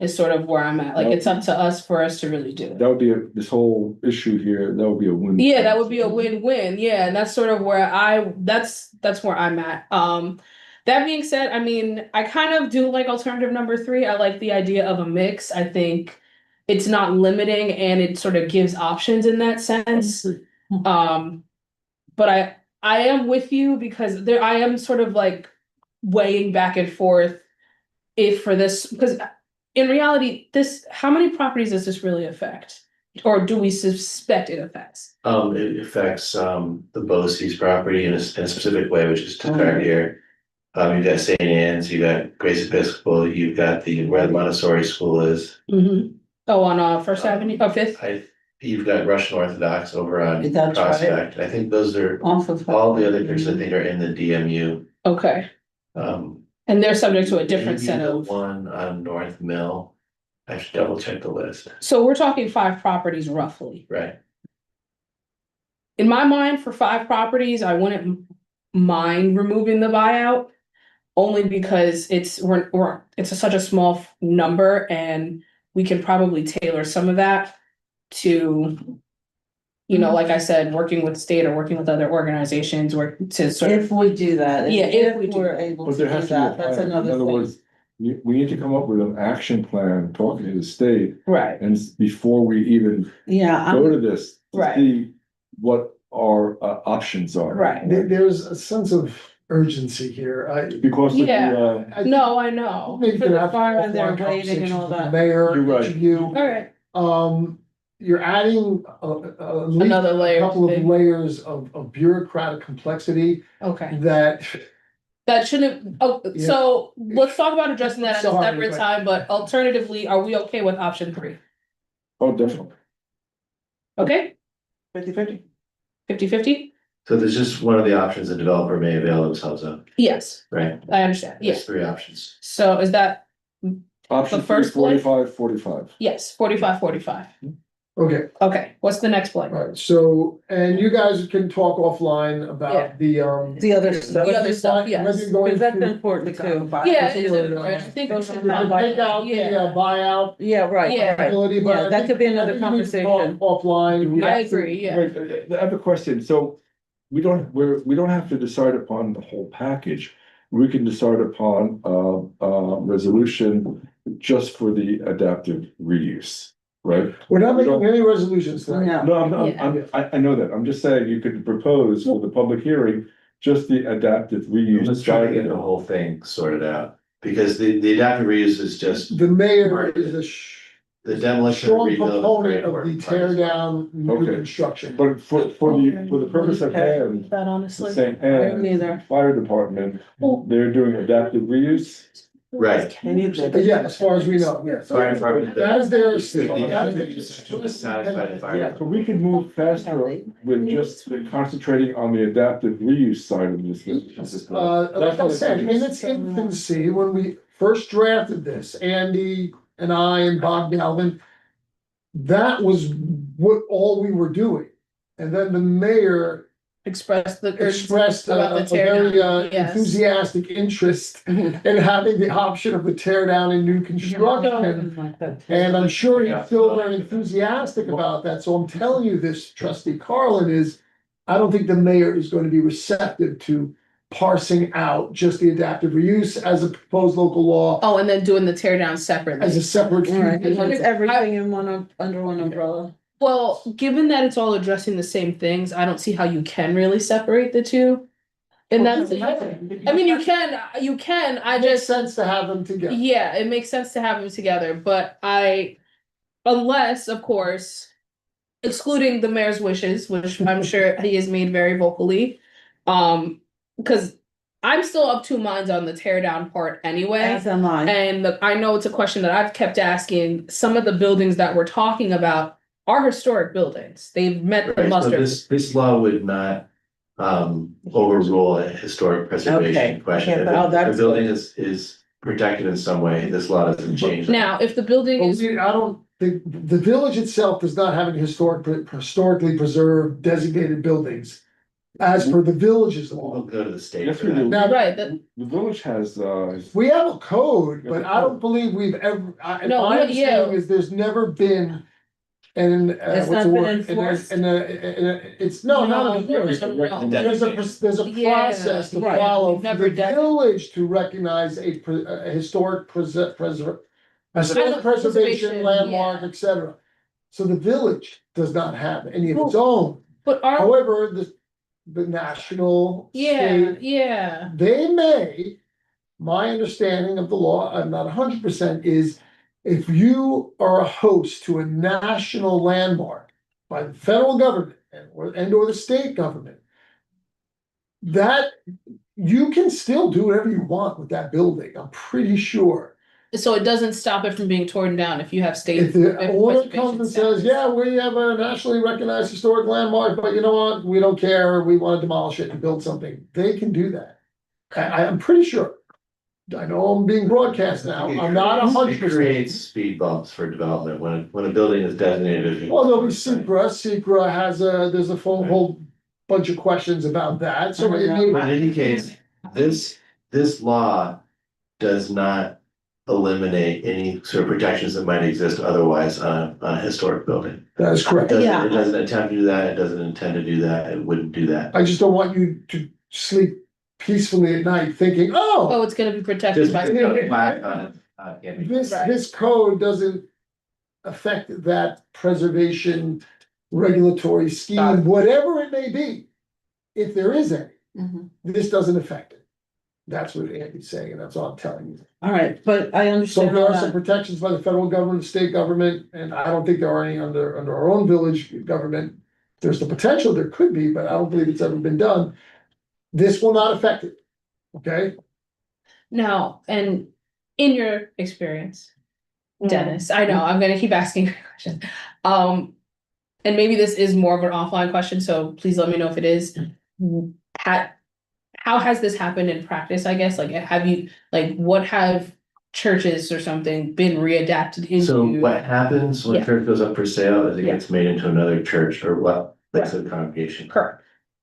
E: Is sort of where I'm at. Like, it's up to us for us to really do it.
C: That would be this whole issue here, that would be a win.
E: Yeah, that would be a win-win. Yeah, and that's sort of where that's where I'm at. That being said, I mean, I kind of do like alternative number 3. I like the idea of a mix. I think it's not limiting and it sort of gives options in that sense. But I am with you because I am sort of like weighing back and forth if for this, because in reality, how many properties does this really affect? Or do we suspect it affects?
D: It affects, the Bosse's property in a specific way, which is to start here. You've got St. Anne's, you've got Grace Episcopal, you've got where the Montessori school is.
E: Oh, on First Avenue, Fifth?
D: You've got Russian Orthodox over on
B: That's right.
D: Prospect. I think those are,
B: Off of.
D: all the other groups I think are in the DMU.
E: Okay,
D: Um,
E: and they're subject to a different
D: maybe
E: set
D: the
E: of,
D: one on North Mill. I should double check the list,
E: so we're talking 5 properties roughly.
D: right?
E: In my mind, for 5 properties, I wouldn't mind removing the buyout. Only because it's such a small number and we can probably tailor some of that to. You know, like I said, working with state or working with other organizations or to sort of,
B: If we do that.
E: Yeah, if we do
B: we're
E: that.
B: able
C: But
B: to
C: there
B: do
C: has to be a
B: that, that's
C: plan.
B: another
C: In other
B: thing.
C: words, we need to come up with an action plan, talking to the state,
E: right,
C: and before we even
B: Yeah,
C: go to this, to
E: Right.
C: see what our options are.
E: right.
F: there's a sense of urgency here.
C: Because of the,
E: Yeah.
F: I think
E: No, I know.
F: maybe
B: For
F: gonna
B: the
F: have
B: farm and
F: offline
B: they're waiting and
F: conversations
B: all
F: with the
B: that.
F: Mayor,
C: You're right.
F: each of you.
E: Alright,
F: You're adding at least
E: another
F: a
E: layer.
F: couple of
E: thing.
F: layers of bureaucratic complexity
E: Okay,
F: that
E: That shouldn't, oh,
F: Yeah.
E: so let's talk about addressing that at a
F: Sorry,
E: separate
F: but-
E: time, but alternatively, are we okay with option 3?
C: Oh, definitely.
E: Okay,
J: 50-50.
E: 50-50?
D: So there's just one of the options the developer may avail themselves of,
E: Yes,
D: right?
E: I understand,
D: There's
E: yes.
D: 3 options.
E: So is that,
C: Option
E: The
C: three,
E: first one?
C: 45.
E: yes, 45-45.
F: Okay,
E: Okay, what's the next one?
F: alright, so, and you guys can talk offline
E: Yeah.
F: about the.
B: The other stuff.
E: The other stuff, yes.
F: Whether you're going
B: Because that's
F: to.
B: important too.
E: Yeah, it is important. I think we should
F: Take out the
E: yeah,
F: buyout.
B: Yeah, right,
E: Yeah.
B: right.
F: ability, but
B: Yeah,
F: I
B: that
F: think-
B: could be
F: I
B: another
F: think we need to talk
B: conversation.
F: Offline.
E: I agree, yeah.
C: Wait, I have a question, so we don't have to decide upon the whole package. We can decide upon resolution just for the adaptive reuse, right?
F: We're not
C: We don't-
F: making any resolutions tonight.
B: No,
C: No, I know that, I'm just saying you could propose for the public hearing, just the adaptive reuse.
D: Let's try to
C: side
D: get
C: of
D: the
C: it.
D: whole thing sorted out, because the adaptive reuse is just
F: The mayor is a
D: the demolition.
F: strong
D: rebuild is very
F: proponent of the
D: important.
F: tear down new
C: Okay.
F: construction.
C: But for the purpose of hand,
E: That
C: the
E: honestly.
C: same
B: I don't
C: hand,
B: either.
C: fire department, they're doing adaptive reuse.
D: Right.
F: Yeah, as far as we know, yes.
D: Fire department.
F: That is their.
D: The adaptive reuse is satisfied the fire
C: Yeah,
D: department.
C: so we can move faster with just concentrating on the adaptive reuse side of this.
F: Like I said, in its infancy, when we first drafted this, Andy and I and Bob Galvin, that was what all we were doing. And then the mayor
E: Express the.
F: expressed
E: About the
F: a
E: tear
F: very
E: down, yes.
F: enthusiastic interest in having the option of the tear down and new construction. And I'm sure he's still very enthusiastic about that, so I'm telling you this, trustee Carlin, is I don't think the mayor is going to be receptive to parsing out just the adaptive reuse as a proposed local law,
E: Oh, and then doing the tear down
F: as a
E: separately.
F: separate.
B: All right, it puts everything in one, under one umbrella.
E: Well, given that it's all addressing the same things, I don't see how you can really separate the two. And that's, I mean, you can, I
F: It makes
E: just,
F: sense to have them together.
E: yeah, it makes sense to have them together, but unless, of course, excluding the mayor's wishes, which I'm sure he has made very vocally, because I'm still of 2 minds on the tear down part anyway.
B: As am I.
E: And I know it's a question that I've kept asking. Some of the buildings that we're talking about are historic buildings. They've met the
D: Right, so
E: muster.
D: this law would not overrule a historic preservation
B: Okay.
D: question. If
B: Oh,
D: the
B: that's
D: building is protected in some way, this law doesn't change that.
E: Now, if the building
F: But
E: is,
F: I don't think, the village itself does not have any historically preserved designated buildings. As per the village's
D: We'll
F: law.
D: go to the state.
C: Yes,
D: for
C: we
D: that.
C: do.
F: Now,
E: right, that,
C: The village has,
F: we have a code, but I don't believe we've ever,
E: No,
F: my
E: yeah.
F: understanding is there's never been. And
B: It's
F: what's the
B: not been
F: word?
B: enforced?
F: It's, no, not enforced.
E: No.
F: There's a
E: Yeah,
F: process to
E: right.
F: follow
E: We've
F: for
E: never
F: the
E: done it.
F: village to recognize a historic historic
E: Preservation,
F: preservation landmark,
E: yeah.
F: et cetera. So the village does not have any of its own.
E: but are,
F: However, the national,
E: yeah,
F: state,
E: yeah,
F: they may, my understanding of the law, I'm not 100%, is if you are a host to a national landmark by the federal government and or the state government, that you can still do whatever you want with that building, I'm pretty sure.
E: so it doesn't stop it from being torn down if you have state.
F: If the
E: if
F: owner
E: preservation
F: comes and
E: status.
F: says, yeah, we have a nationally recognized historic landmark, but you know what, we don't care, we wanna demolish it and build something, they can do that. I'm pretty sure. I know I'm being broadcast now, I'm not
D: It
F: 100%.
D: creates speed bumps for development when a building is designated. as-
F: Well, there'll be Secra has there's a whole bunch of questions about that, so it may.
D: But in any case, this law does not eliminate any sort of protections that might exist otherwise on a historic building.
F: That is
D: It
F: correct.
D: doesn't, it doesn't attempt to do that, it doesn't intend to do that, it wouldn't do that.
F: I just don't want you to sleep peacefully at night thinking, oh,
E: Oh, it's gonna be protected
D: Just
E: by.
D: put a plaque on it, can't be-
F: this code doesn't affect that preservation regulatory scheme, whatever it may be. If there is any,
B: Mhm.
F: this doesn't affect it. That's what Andy's saying, and that's all I'm telling you.
B: All right, but I
F: So
B: understand
F: there
B: all
F: are some
B: that.
F: protections by the federal government, the state government, and I don't think there are any under our own village government. There's the potential there could be, but I don't believe it's ever been done. This will not affect it. okay?
E: Now, and in your experience, Dennis, I know, I'm gonna keep asking you questions. And maybe this is more of an offline question, so please let me know if it is. How has this happened in practice, I guess? Like, have you, like, what have churches or something been readapted into?
D: So what happens when
E: Yeah.
D: church goes up for sale is it
E: Yeah.
D: gets made into another church or what, place of congregation.
E: Correct.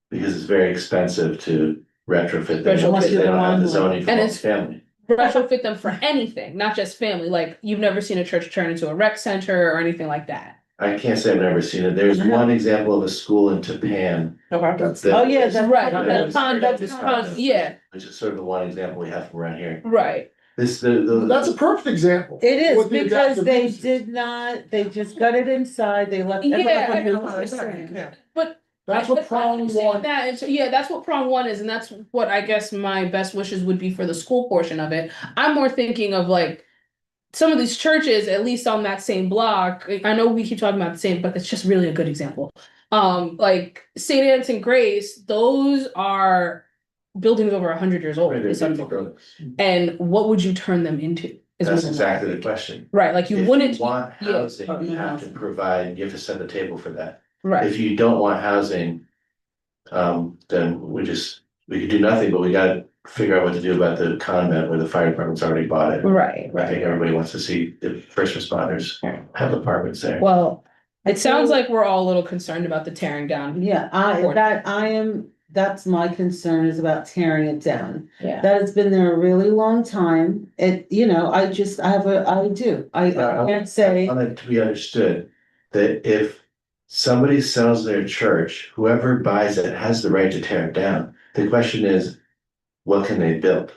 D: Because it's very expensive to retrofit them.
E: Retrofit
D: because They don't have the
B: them.
D: zoning for
E: And it's-
D: family.
E: Retrofit them for anything, not just family, like, you've never seen a church turn into a rec center or anything like that.
D: I can't say I've never seen it. There's one example of a school in Japan.
J: Okay.
F: That's,
D: that-
B: Oh, yeah, that's
E: Right,
D: Yeah.
E: yeah,
D: Which is sort of the one example we have from around here.
E: right,
F: that's a perfect example.
B: It is
F: With the
B: because
F: adaptive
B: they
F: uses.
B: did not, they just got it inside, they left.
E: Yeah,
B: everything
E: I
B: inside.
J: Yeah.
E: but.
F: That's
E: I
F: what prong
E: understand
F: one,
E: That, and so, yeah, that's what prong one is, and that's what I guess my best wishes would be for the school portion of it. I'm more thinking of like. Some of these churches, at least on that same block, I know we keep talking about the same, but it's just really a good example. Like St. Anne's and Grace, those are buildings over 100 years old.
D: Right,
E: in
D: they're
E: some
D: beautiful
E: degree.
D: buildings.
E: And what would you turn them into? Is
D: That's
E: what I'm
D: exactly the
E: asking.
D: question.
E: Right, like you
D: If
E: wouldn't.
D: want
E: yeah,
D: housing, you have to provide, you have to set the table for that.
E: Right,
D: If you don't want housing, then we could do nothing, but we gotta figure out what to do about the convent where the fire department's already bought it.
E: right,
D: I think everybody wants to see the first responders have apartments there.
E: Well, it sounds like we're all a little concerned about the tearing down.
B: Yeah, that's my concern is about tearing it down.
E: Yeah.
B: That has been there a really long time. It, I can't say,
D: I want it to be understood that if somebody sells their church, whoever buys it has the right to tear it down. The question is, what can they build?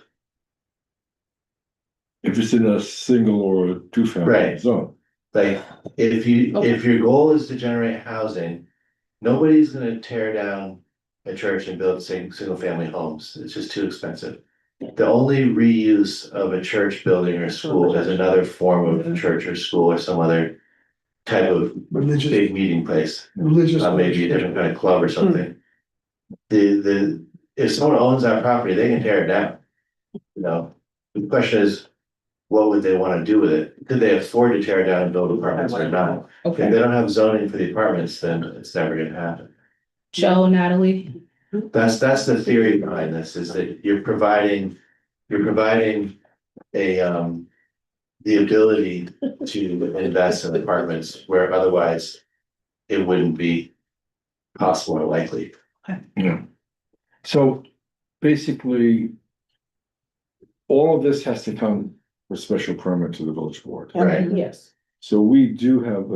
C: If it's in a single or a two-family
D: Right.
C: zone.
D: Like, if your goal is to generate housing, nobody's gonna tear down a church and build single family homes. It's just too expensive. The only reuse of a church building or school is another form of church or school or some other type of
F: religious,
D: big meeting place.
F: religious.
D: Maybe a different kind of club or something. If someone owns that property, they can tear it down. The question is, what would they wanna do with it? Could they afford to tear it down and build apartments or not? If
E: Okay,
D: they don't have zoning for the apartments, then it's never gonna happen.
E: Joe, Natalie,
D: That's the theory behind this, is that you're providing a, the ability to invest in apartments where otherwise it wouldn't be possible or likely.
C: Yeah. So basically. All of this has to come with special permit to the village board.
D: Right.
E: yes,
C: So we do have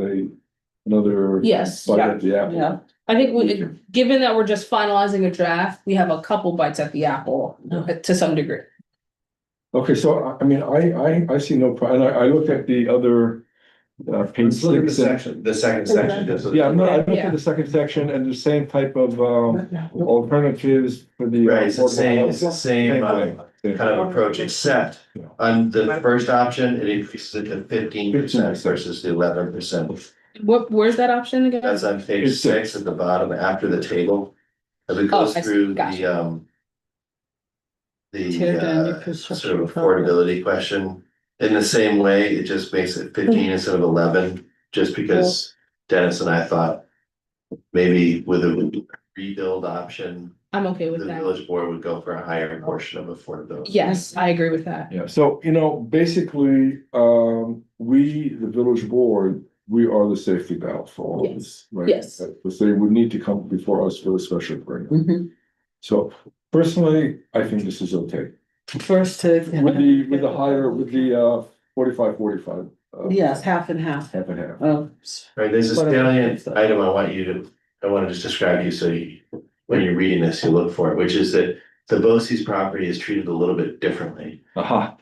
C: another.
E: yes.
C: Bite at the apple.
B: yeah,
E: I think given that we're just finalizing a draft, we have a couple bites at the apple to some degree.
C: Okay, so I mean, I see no problem, and I looked at the other. Page
D: Let's look at the
C: 6 and-
D: section, the second section. just so-
C: Yeah, I looked
E: Yeah.
C: at the second section and the same type of alternatives for the.
D: Right, it's the
C: affordable
D: same,
C: housing.
D: same kind of approach, except
C: Yeah.
D: on the first option, it increases it to 15% versus the 11%.
E: Where's that option again?
D: That's on page
C: It's six.
D: 6 at the bottom, after the table. As it
E: Oh,
D: goes
E: I see.
D: through
E: Gotcha.
B: Tear down your
D: sort
B: construction
D: of affordability question. In the same way, it just makes it 15 instead of 11, just because Dennis and I thought maybe with a rebuild option,
E: I'm okay
D: the
E: with that.
D: village board would go for a higher portion of affordability.
E: Yes, I agree with that.
C: Yeah, so, basically, we, the village board, we are the safety valve for all of this, right?
E: Yes.
C: Because they would need to come before us for a special permit.
B: Mhm.
C: So personally, I think this is okay.
B: First to.
C: With the higher, with the 45.
B: Yes, half and half.
C: Half and half.
B: Oh,
D: Right, there's a salient item I want to just describe to you, so when you're reading this, you look for it, which is that the BOCES property is treated a little bit differently.
C: Aha,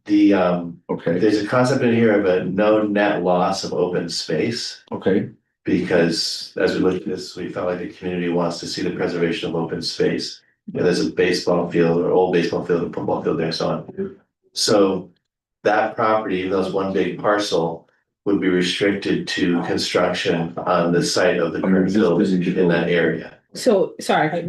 C: okay,
D: There's a concept in here of a no net loss of open space.
C: okay,
D: Because as we look at this, we felt like the community wants to see the preservation of open space. There's a baseball field or old baseball field and football field there and so on. So that property, even though it's one big parcel, would be restricted to construction on the site of the current building in that area.
E: So, sorry,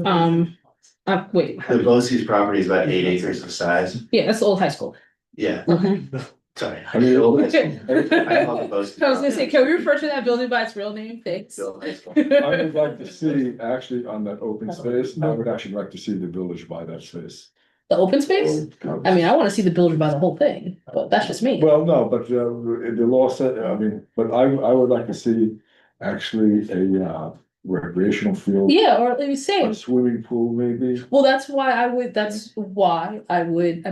E: Wait,
D: The BOCES property is about 8 acres of size.
E: yeah, that's the old high school.
D: Yeah,
B: Mhm.
D: sorry.
C: I mean,
D: Old high
E: Okay.
D: school. I call it BOCES
E: I was gonna say,
D: property.
E: can we refer to that building by its real name? Thanks.
D: Still high school.
C: I would like to see, actually, on that open space, I would actually like to see the village buy that space.
E: The open space? I mean, I wanna see the builder buy the whole thing, but that's just me.
C: Well, no, but the law said, I mean, but I would like to see actually a recreational field.
E: Yeah, or let me say,
C: A swimming pool maybe.
E: well, that's why I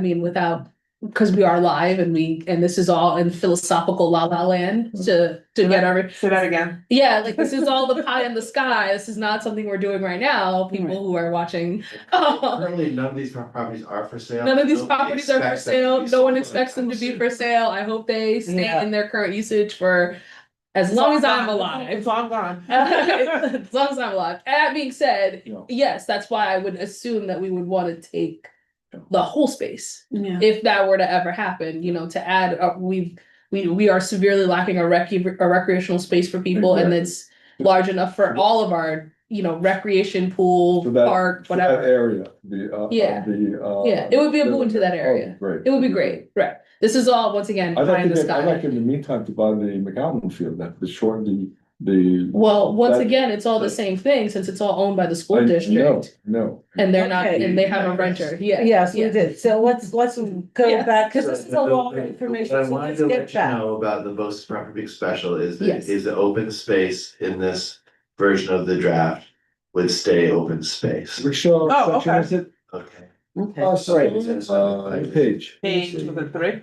E: mean, without, because we are live and this is all in philosophical la la land to get our,
J: Say that again.
E: yeah, like this is all the pie in the sky. This is not something we're doing right now, people who are watching.
D: Currently, none of these properties are for sale.
E: None of these
D: Nobody
E: properties are for
D: expects them to
E: sale.
D: be
E: No one
D: sold.
E: expects them to be for sale. I hope they stay
J: Yeah.
E: in their current usage for as long as I'm alive.
J: It's long gone.
E: As long as I'm alive. That being said,
C: Yeah.
E: yes, that's why I would assume that we would want to take the whole space
B: Yeah.
E: if that were to ever happen, to add, we are severely lacking a recreational space for people and it's large enough for all of our, recreation, pool,
C: For that-
E: park,
C: For that
E: whatever.
C: area,
E: Yeah. Yeah, it would be a boon to that area.
C: Great.
E: It would be great, right? This is all, once again,
C: I'd
E: pie
C: like
E: in
C: to
E: the
C: get, I'd like
E: sky.
C: in the meantime to buy the McAllen field, that the short, the.
E: Well, once
C: that-
E: again, it's all the same thing since it's all owned by the school
C: I-
E: district.
C: No,
E: And they're not,
B: Okay.
E: and they have a renter, yeah.
B: Yes, we
E: yeah.
B: did. So let's go
E: Yeah.
B: back, because this is a lot of information.
D: What I
B: So
D: wanted
B: let's
D: to
B: get
D: let you
B: back.
D: know about the BOCES property special is that
E: Yes.
D: is the open space in this version of the draft would stay open space.
C: which
J: Oh,
C: section
J: okay.
C: is it?
D: Okay.
B: Okay.
F: Sorry,
C: Page.
J: Page was it 3?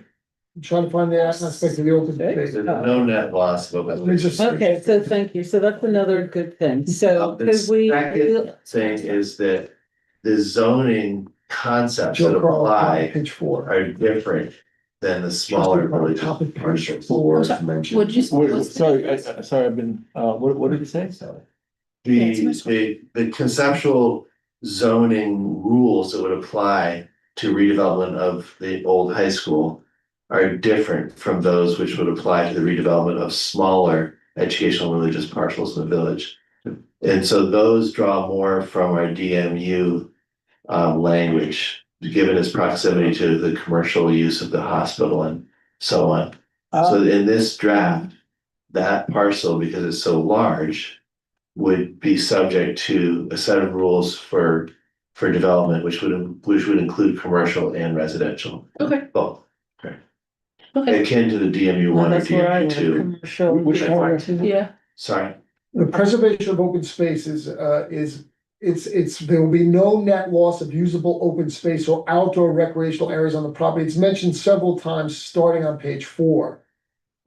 F: I'm trying to find the aspect of the open space.
D: There's no net loss of
F: Let
D: open
F: me
D: space.
F: just.
B: Okay, so thank you. So that's another good thing. So
D: The
B: could we?
D: second thing is that the zoning concepts that
F: Joe Carl,
D: apply
F: page 4.
D: are different than the smaller village
F: Top of page
D: parcels.
F: 4
E: I'm
F: is
E: sorry,
F: mentioned.
E: Would you?
C: Wait,
E: what's the
C: sorry,
E: name?
C: sorry, I've been, what did you say?
E: Yeah, it's my
D: The conceptual zoning rules that would apply to redevelopment of the old high school are different from those which would apply to the redevelopment of smaller educational religious parcels in the village. And so those draw more from our DMU language, given its proximity to the commercial use of the hospital and so on. So in this draft, that parcel, because it's so large, would be subject to a set of rules for development, which would include commercial and residential.
E: Okay.
D: Both,
E: Okay,
D: akin to the DMU
B: Well,
D: one or
B: that's where I
D: DMU two.
B: commercial.
C: Which one?
E: yeah,
D: Sorry,
F: The preservation of open spaces, it's, there will be no net loss of usable open space or outdoor recreational areas on the property. It's mentioned several times, starting on page 4.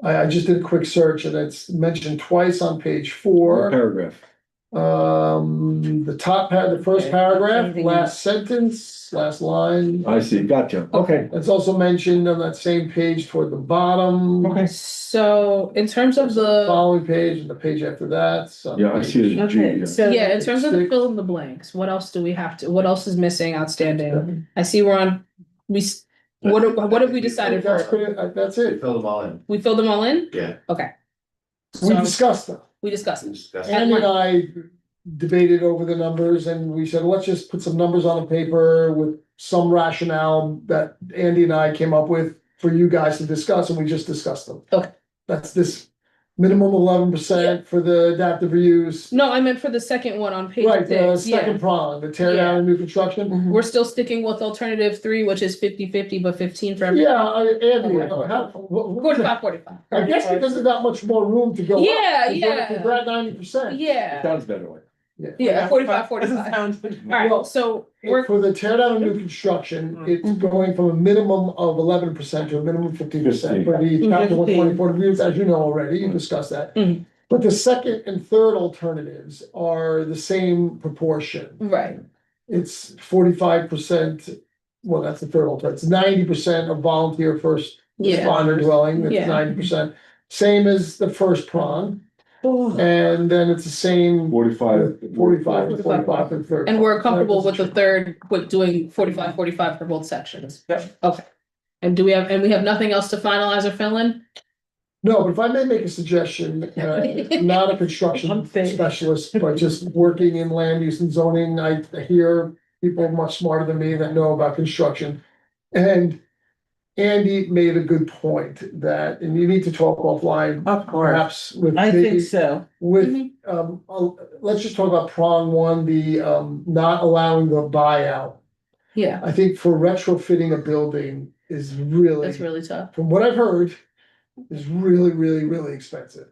F: I just did a quick search and it's mentioned twice on page 4.
C: Paragraph.
F: The the first
B: Okay.
F: paragraph,
B: Anything
F: last sentence, last line.
C: I see, gotcha, okay.
F: It's also mentioned on that same page toward the bottom.
C: Okay.
E: so in terms of the,
F: Following page and the page after that. so-
C: Yeah, I see the G,
B: Okay,
C: yeah.
B: so.
E: yeah, in terms of the
F: Six.
E: fill in the blanks, what else do we have to, what else is missing, outstanding? I see we're on, what have we decided
F: That's
E: for?
F: pretty- that's
D: we
F: it.
D: fill them all in,
E: We filled them all in?
D: yeah.
E: Okay.
F: We
E: So
F: discussed them.
E: we discussed
D: we
E: it.
D: discussed it.
F: Andy and I debated over the numbers and we said, let's just put some numbers on the paper with some rationale that Andy and I came up with for you guys to discuss, and we just discussed them.
E: Okay.
F: That's this minimum 11% for the adaptive reuse.
E: No, I meant for the second one on page
F: Right, the
E: 6, yeah.
F: second prong, the tear down and new construction.
B: Mhm.
E: We're still sticking with alternative 3, which is 50/50, but 15 for every.
F: Yeah, Andy,
E: Forty-five, 45.
F: I guess because there's not much more room to go. up,
E: Yeah,
F: if we're-
E: yeah.
F: if we're at 90%.
E: Yeah,
C: Sounds better way.
E: yeah, 45,
J: Doesn't
E: 45.
J: sound.
E: Alright, so we're,
F: For the tear down and new construction, it's going from a minimum of 11% to a minimum 15%. For the chapter 124 reviews, as you know already, you discussed that.
E: Mhm.
F: But the second and third alternatives are the same proportion.
E: right,
F: It's 45%, well, that's the third alternative, it's 90% of volunteer first
E: yeah,
F: responder dwelling, that's
E: Yeah.
F: 90%. Same as the first prong, and then it's the same
C: 45.
F: 45 and 45 for the third.
E: and we're
F: prong.
E: comfortable with the third, with doing 45, 45 for both sections.
J: Yep.
E: Okay. And we have nothing else to finalize or fill in?
F: No, but if I may make a suggestion, not a construction
B: I'm fake.
F: specialist, but just working in land use and zoning, I hear people much smarter than me that know about construction. And Andy made a good point that, and you need to talk offline,
J: Of course.
F: perhaps with.
B: I
F: maybe
B: think so.
F: With, let's just talk about prong one, the, not allowing the buyout.
E: Yeah,
F: I think for retrofitting a building is really.
E: that's really tough.
F: From what I've heard, is really, really, really expensive.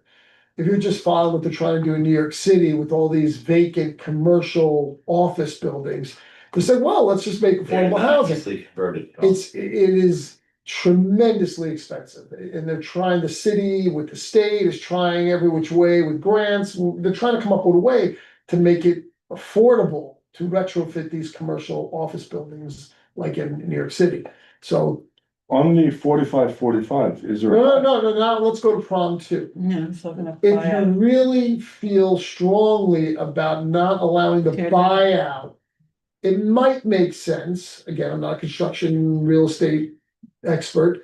F: If you're just following what they're trying to do in New York City with all these vacant commercial office buildings, they said, well, let's just make
D: They're
F: affordable
D: not
F: housing.
D: easily converted.
F: It is tremendously expensive, and they're trying, the city with the state is trying every which way with grants, they're trying to come up with a way to make it affordable to retrofit these commercial office buildings like in New York City. So,
C: On the 45-45, is there?
F: now let's go to prong two.
B: Yeah, I'm still gonna
F: If
B: buy
F: you
B: out.
F: really feel strongly about not allowing the
B: Tear down.
F: buyout, it might make sense, again, I'm not a construction real estate expert,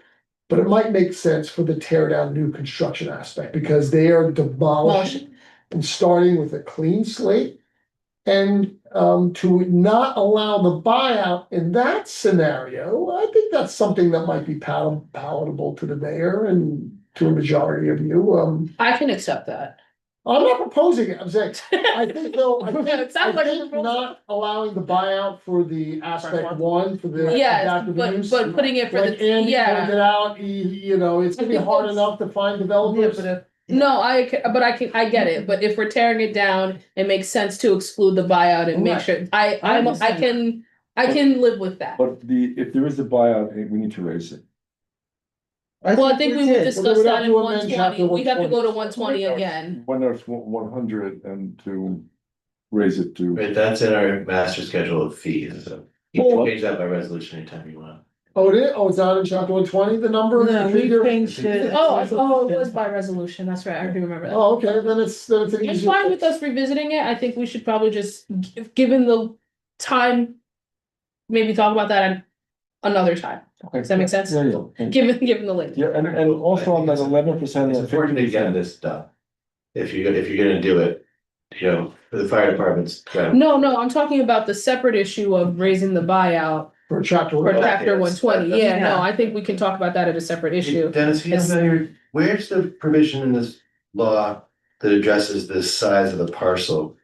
F: but it might make sense for the tear down new construction aspect, because they are demolishing and starting with a clean slate. And to not allow the buyout in that scenario, I think that's something that might be palatable to the mayor and to a majority of you.
E: I can accept that.
F: I'm not proposing it, I'm saying, I think though, I
E: It
F: think,
E: sounds like a proposal.
F: not allowing the buyout for the aspect one, for the.
E: Yes,
F: adaptive
E: but
F: use,
E: putting it for
F: like
E: the,
F: Andy
E: yeah.
F: pointed out, you know, it's gonna be hard enough to find developers.
E: No, I get it, but if we're tearing it down, it makes sense to exclude the buyout and make
B: Right.
E: sure,
B: I understand.
E: I can live with that.
C: But if there is a buyout, we need to raise it.
E: Well, I think we would
F: Well,
E: discuss
F: they would have
E: that in
F: to amend
E: 120,
F: chapter
E: we'd have to go to
F: 120.
E: 120 again.
C: When there's 100 and to raise it to.
D: Right, that's in our master schedule of fees, so you can change that by resolution anytime you want.
F: Oh, it is, oh, it's not in chapter 120, the number?
B: No,
F: the
B: we
F: figure?
B: changed it.
E: Oh, it was by resolution, that's right, I do remember that.
F: Oh, okay, then it's an
E: It's
F: easier.
E: fine with us revisiting it, I think we should probably just, given the time, maybe talk about that another time. Does that make sense?
C: Yeah.
E: Given the link.
C: Yeah, and also on that 11%
D: It's
C: and
D: important to get
C: 50%.
D: this done. If you're gonna do it, you know, for the fire departments.
E: No, I'm talking about the separate issue of raising the buyout
F: For chapter.
E: for
D: Right.
E: chapter
D: Yes,
E: 120,
D: that-
E: yeah,
B: yeah.
E: no, I think we can talk about that at a separate issue.
D: Dennis, can you
E: It's-
D: tell me, where's the provision in this law that addresses the size of the parcel?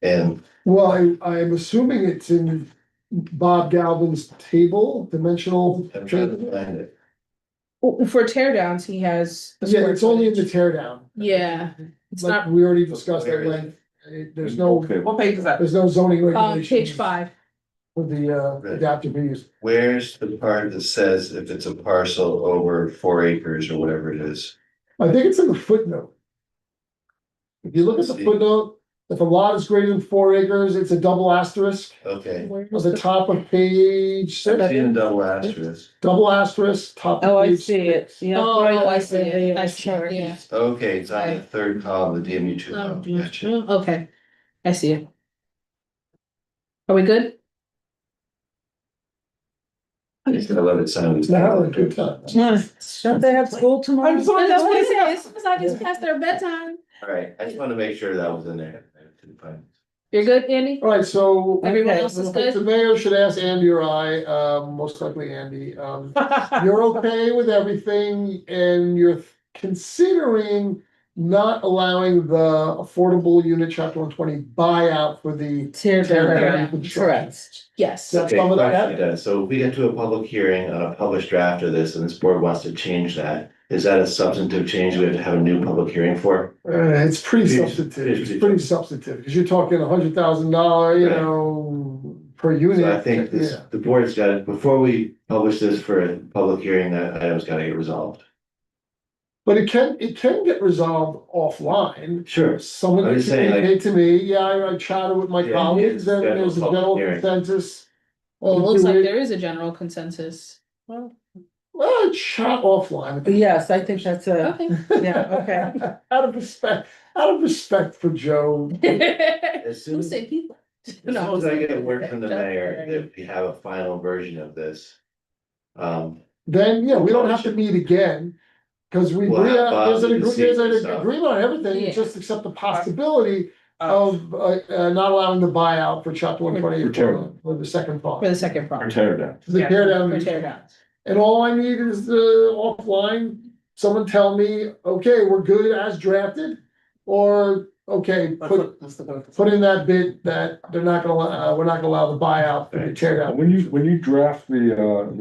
D: And
F: Well, I'm assuming it's in Bob Galvin's table, dimensional.
D: I'm trying to find it.
E: For tear downs, he has. the
F: Yeah,
E: square
F: it's only in the
E: footage.
F: tear down.
E: Yeah, it's
F: Like
E: not,
F: we already discussed
D: Where
F: at
D: is
F: length. There's no,
C: Okay.
J: What page is that?
F: there's no zoning regulations.
E: page 5,
F: For the adaptive reuse.
D: Where's the part that says if it's a parcel over 4 acres or whatever it is?
F: I think it's in the footnote. If you look at the
D: See.
F: footnote, if a lot is greater than 4 acres, it's a double asterisk.
D: Okay.
F: On the top of page
D: I've
F: 6,
D: seen a double asterisk.
F: double asterisk, top. of
B: Oh, I
F: page
B: see it.
F: 6.
B: Yeah.
E: Oh,
B: right
E: I
B: under
E: see it,
B: the,
E: I see,
B: chart.
E: yeah.
D: Okay, it's on the third column, the DMU two.
E: Oh,
D: Gotcha.
E: okay, I see it. Are we good?
D: I love it sounding.
F: It's now a good time.
B: Yeah. Don't they have school tomorrow?
F: I'm sorry,
E: That's what I say, as soon as I get past their bedtime.
D: All right, I just want to make sure that was in there.
E: You're good, Andy?
F: All right, so.
E: Everyone
B: Okay.
E: else is
F: The
E: good?
F: mayor should ask Andy or I, most likely Andy, you're okay with everything and you're considering not allowing the affordable unit chapter 120 buyout for the.
B: Tear
F: tear
B: down.
F: down construction.
B: Correct.
E: Yes.
F: So-
D: Okay,
F: Some of that-
D: question, Dennis. So if we get to a public hearing on a published draft of this and this board wants to change that, is that a substantive change we have to have a new public hearing for?
F: It's pretty
D: Huge,
F: substantive,
D: huge
F: it's
D: difference.
F: pretty substantive, because you're talking $100,000, you
D: Right.
F: know, per unit.
D: So I think this,
F: Yeah.
D: the board's got, before we publish this for a public hearing, that item's gotta get resolved.
F: But it can get resolved offline.
D: Sure.
F: Someone
D: I'm
F: can
D: just saying, like-
F: communicate to me, yeah, I chatted with my
D: Yeah,
F: colleagues, and
D: yeah,
F: there's a
D: public
F: general
D: hearing.
F: consensus.
E: Well, it
F: We
E: looks
F: do
E: like
F: it-
E: there is a general consensus. Well,
F: Well, chat offline.
B: Yes, I think that's a,
E: okay.
B: yeah, okay.
F: Out of respect for Joe.
D: As soon
E: Who
D: as,
E: say people?
D: as soon as I get word from the mayor that we have a final version of this.
F: Then, yeah, we don't have to meet again, cause we
D: We'll
F: agree,
D: have Bob
F: there's an
D: to see
F: there's an
D: this stuff.
F: agreement on everything,
E: Yeah.
F: just accept the possibility of, not allowing the buyout for chapter 120 for the second
E: For
F: part.
E: the second
C: Or
E: part,
C: tear down.
F: The
J: Yeah,
F: tear down.
E: for tear downs.
F: And all I need is the offline, someone tell me, okay, we're good as drafted. Or, okay, put in that bit that they're not gonna, we're not gonna allow the buyout for the tear down.
C: When you draft the,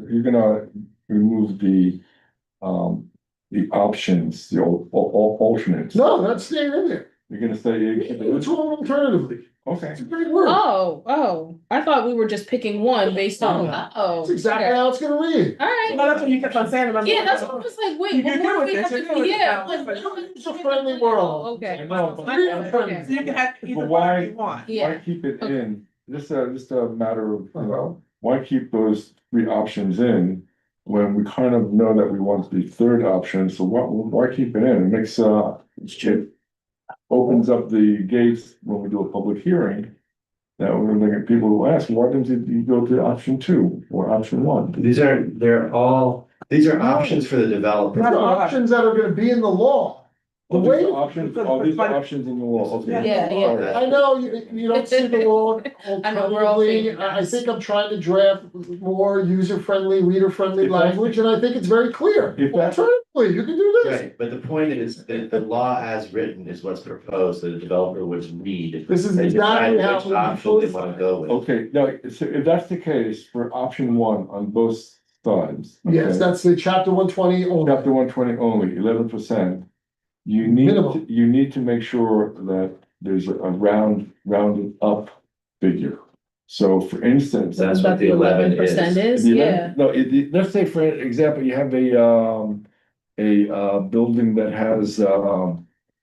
C: you're gonna remove the options, the alternates.
F: No, that's staying in there.
C: You're gonna say,
F: It's all alternatively.
C: okay.
F: It's a great word.
E: Oh, I thought we were just picking one based on,
F: That's
E: okay.
F: exactly how it's gonna read.
E: Alright,
J: No, that's what you kept on saying. Remember?
E: yeah, that's what I was like, wait,
J: You
E: what
J: can
E: more
J: do
E: do
J: it,
E: we
J: yes,
E: have
J: you
E: to,
J: do it,
E: yeah.
J: yeah.
E: like,
F: It's a friendly world.
E: Oh, okay.
C: I know, but-
E: Okay.
J: So you can have either
C: But
J: one
C: why-
J: if you want.
E: Yeah.
C: Why keep it
E: Okay.
C: in? Just a matter of,
F: Uh-huh.
C: why keep those three options in? When we kind of know that we want the third option, so why keep it in? It makes, it opens up the gates when we do a public hearing. That we're looking at people who ask, why didn't you go to option 2 or option 1?
D: These are options for the developer.
F: These are options that are gonna be in the law. The
C: Oh, these
F: way,
C: are options, oh, these are options in the law, okay.
E: Yeah, yeah.
C: All right.
F: I know you don't see the law
E: I know, we're all
F: alternatively.
E: thinking
F: I
E: that.
F: think I'm trying to draft more user-friendly, reader-friendly
C: If that's-
F: language, and I think it's very clear.
C: If that's-
F: Alternatively, you can do this.
D: Right, but the point is that the law as written is what's proposed, that the developer would read.
F: This is
D: and decide
F: exactly how
D: which
F: it would be
D: option they
F: codified.
D: wanna go with.
C: Okay, now, so if that's the case for option 1 on both sides.
F: Yes,
C: okay,
F: that's the chapter 120 only.
C: Chapter 120 only, 11%. You need,
F: Minimum.
C: you need to make sure that there's a rounded up figure. So for instance.
D: That's what the 11%
E: is,
C: the
E: yeah.
C: 11 No, let's say for example, you have a building that has,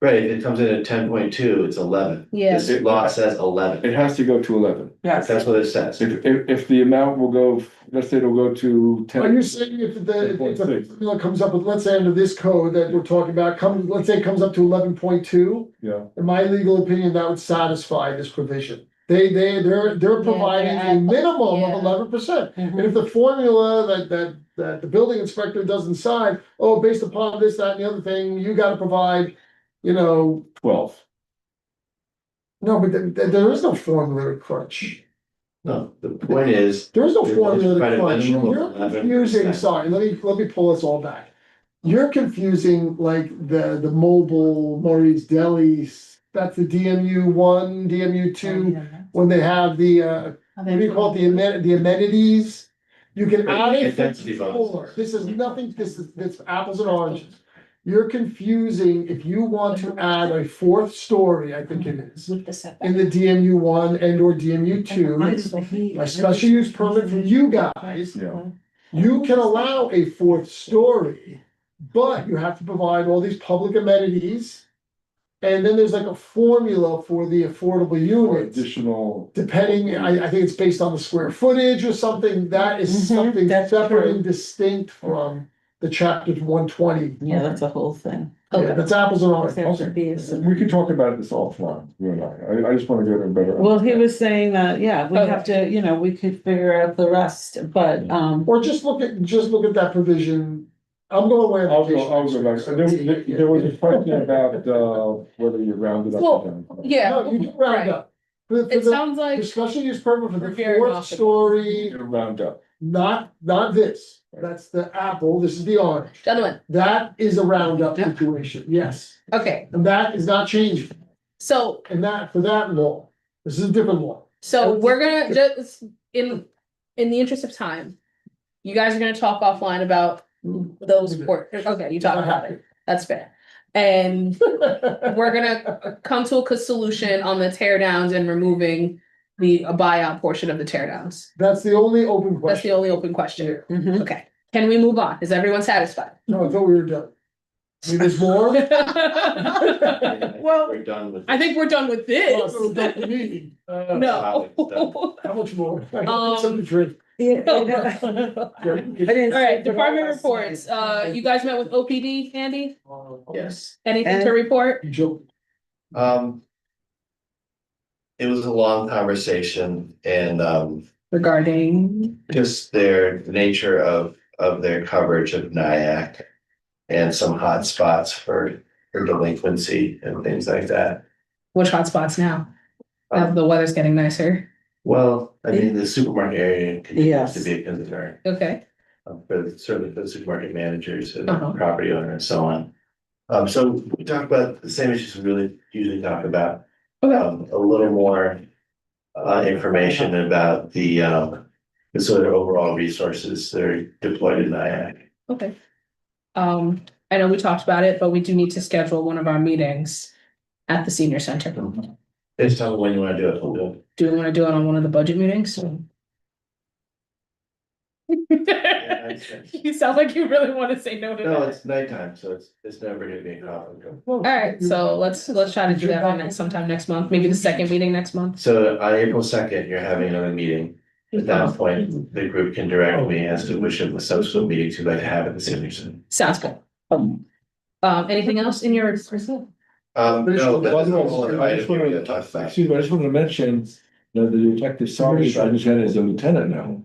D: Right, if it comes in at 10.2, it's 11.
E: Yeah.
D: This law says 11,
C: it has to go to 11.
J: Yes.
D: that's what it says.
C: If the amount will go, let's say it'll go to 10.
F: Are you saying if the
C: 10.6.
F: formula comes up with, let's say under this code that we're talking about, let's say it comes up to 11.2,
C: Yeah,
F: in my legal opinion, that would satisfy this provision. They're providing a
E: at-
F: minimum
E: yeah.
F: of 11%.
E: Mhm.
F: And if the formula that the building inspector doesn't sign, oh, based upon this, that, and the other thing, you gotta provide,
C: 12.
F: no, but there is no formula to crunch.
D: No, the point is,
F: There is no
D: There's
F: formula
D: quite
F: to
D: a
F: crunch.
D: minimum
F: You're
D: of 11%.
F: confusing, sorry, let me pull this all back. You're confusing like the mobile Murray's Deli, that's the DMU 1, DMU 2, when they have the, what do you call it, the amenities? You can add a
D: Intensity
F: fifth
D: bonus.
F: floor. This is nothing, this apples and oranges. You're confusing if you want to add a fourth story, I think it is,
E: With the setback.
F: in the DMU 1 and or DMU 2. A special use permit from you guys,
C: Yeah.
F: you can allow a fourth story, but you have to provide all these public amenities. And then there's like a formula for the affordable
C: Or
F: units,
C: additional,
F: depending, I think it's based on the square footage or something, that is
B: Mhm,
F: something
B: that's
F: separate
B: true.
F: and distinct from the chapter 120.
B: Yeah, that's a whole thing.
F: Yeah, that's apples and oranges.
B: There should be some-
C: we can talk about this offline, you and I just wanna get a better.
B: Well, he was saying that, yeah, we have to, we could figure out the rest, but,
F: Or just look at that provision. I'm going away. on
C: I'll
F: vacation.
C: go back. There was a question about, whether you rounded up
E: Well,
C: or down.
E: Yeah,
F: No, you do round
E: right.
F: up. For
E: It
F: the
E: sounds like,
F: discussion use permit for
E: We're
F: the
E: very
F: fourth
E: off.
F: story,
C: You round up.
F: not this. That's the apple, this is the orange.
E: gentlemen,
F: That is a roundup
B: Yeah.
F: situation, yes.
E: okay,
F: And that is not changing.
E: so,
F: And that, for that law, this is a different law.
E: so we're gonna just, in the interest of time. You guys are gonna talk offline about those, okay, you talk about it, that's fair. And we're gonna come to a solution on the tear downs and removing the buyout portion of the tear downs.
F: That's the only open
E: That's the
F: question.
E: only open question.
B: Mhm.
E: Okay, can we move on? Is everyone satisfied?
F: No, I thought we were done. I mean, there's more?
E: Well,
D: We're done with.
E: I think we're done with
F: Oh,
E: this.
F: so done with me.
E: No.
F: How much more? I got something to drink.
B: Yeah.
E: All
B: All
E: right, department reports. You guys met with OPD, Andy?
D: Yes,
E: Anything to report?
F: You joke.
D: it was a long conversation and,
E: Regarding,
D: just the nature of their coverage of NIAC. And some hot spots for delinquency and things like that.
E: Which hotspots now? Now the weather's getting nicer.
D: Well, I mean, the supermarket area continues
B: Yes.
D: to be a concern,
E: Okay,
D: but certainly for the supermarket managers and
E: Uh-huh.
D: property owner and so on. So we talk about the same issues we really usually talk about.
E: Okay.
D: A little more information about the sort of overall resources that are deployed in NIAC.
E: okay. I know we talked about it, but we do need to schedule one of our meetings at the senior center.
D: Just tell me when you want to do it, we'll do it.
E: Do we want to do it on one of the budget meetings? You sound like you really want to say no to
D: No,
E: that.
D: it's nighttime, so it's never gonna be a conflict.
E: Alright, so let's try to do that one sometime next month, maybe the second meeting next month.
D: So on April 2nd, you're having another meeting. At that point, the group can direct me as to which of the subsequent meetings you'd like to have at the senior center.
E: Sounds good. Anything else in your?
D: No, that's
C: By the way,
D: all the
C: I just
D: items we
C: wanted
D: had talked about.
C: excuse me, I just wanted to mention that the detective sergeant is a lieutenant now.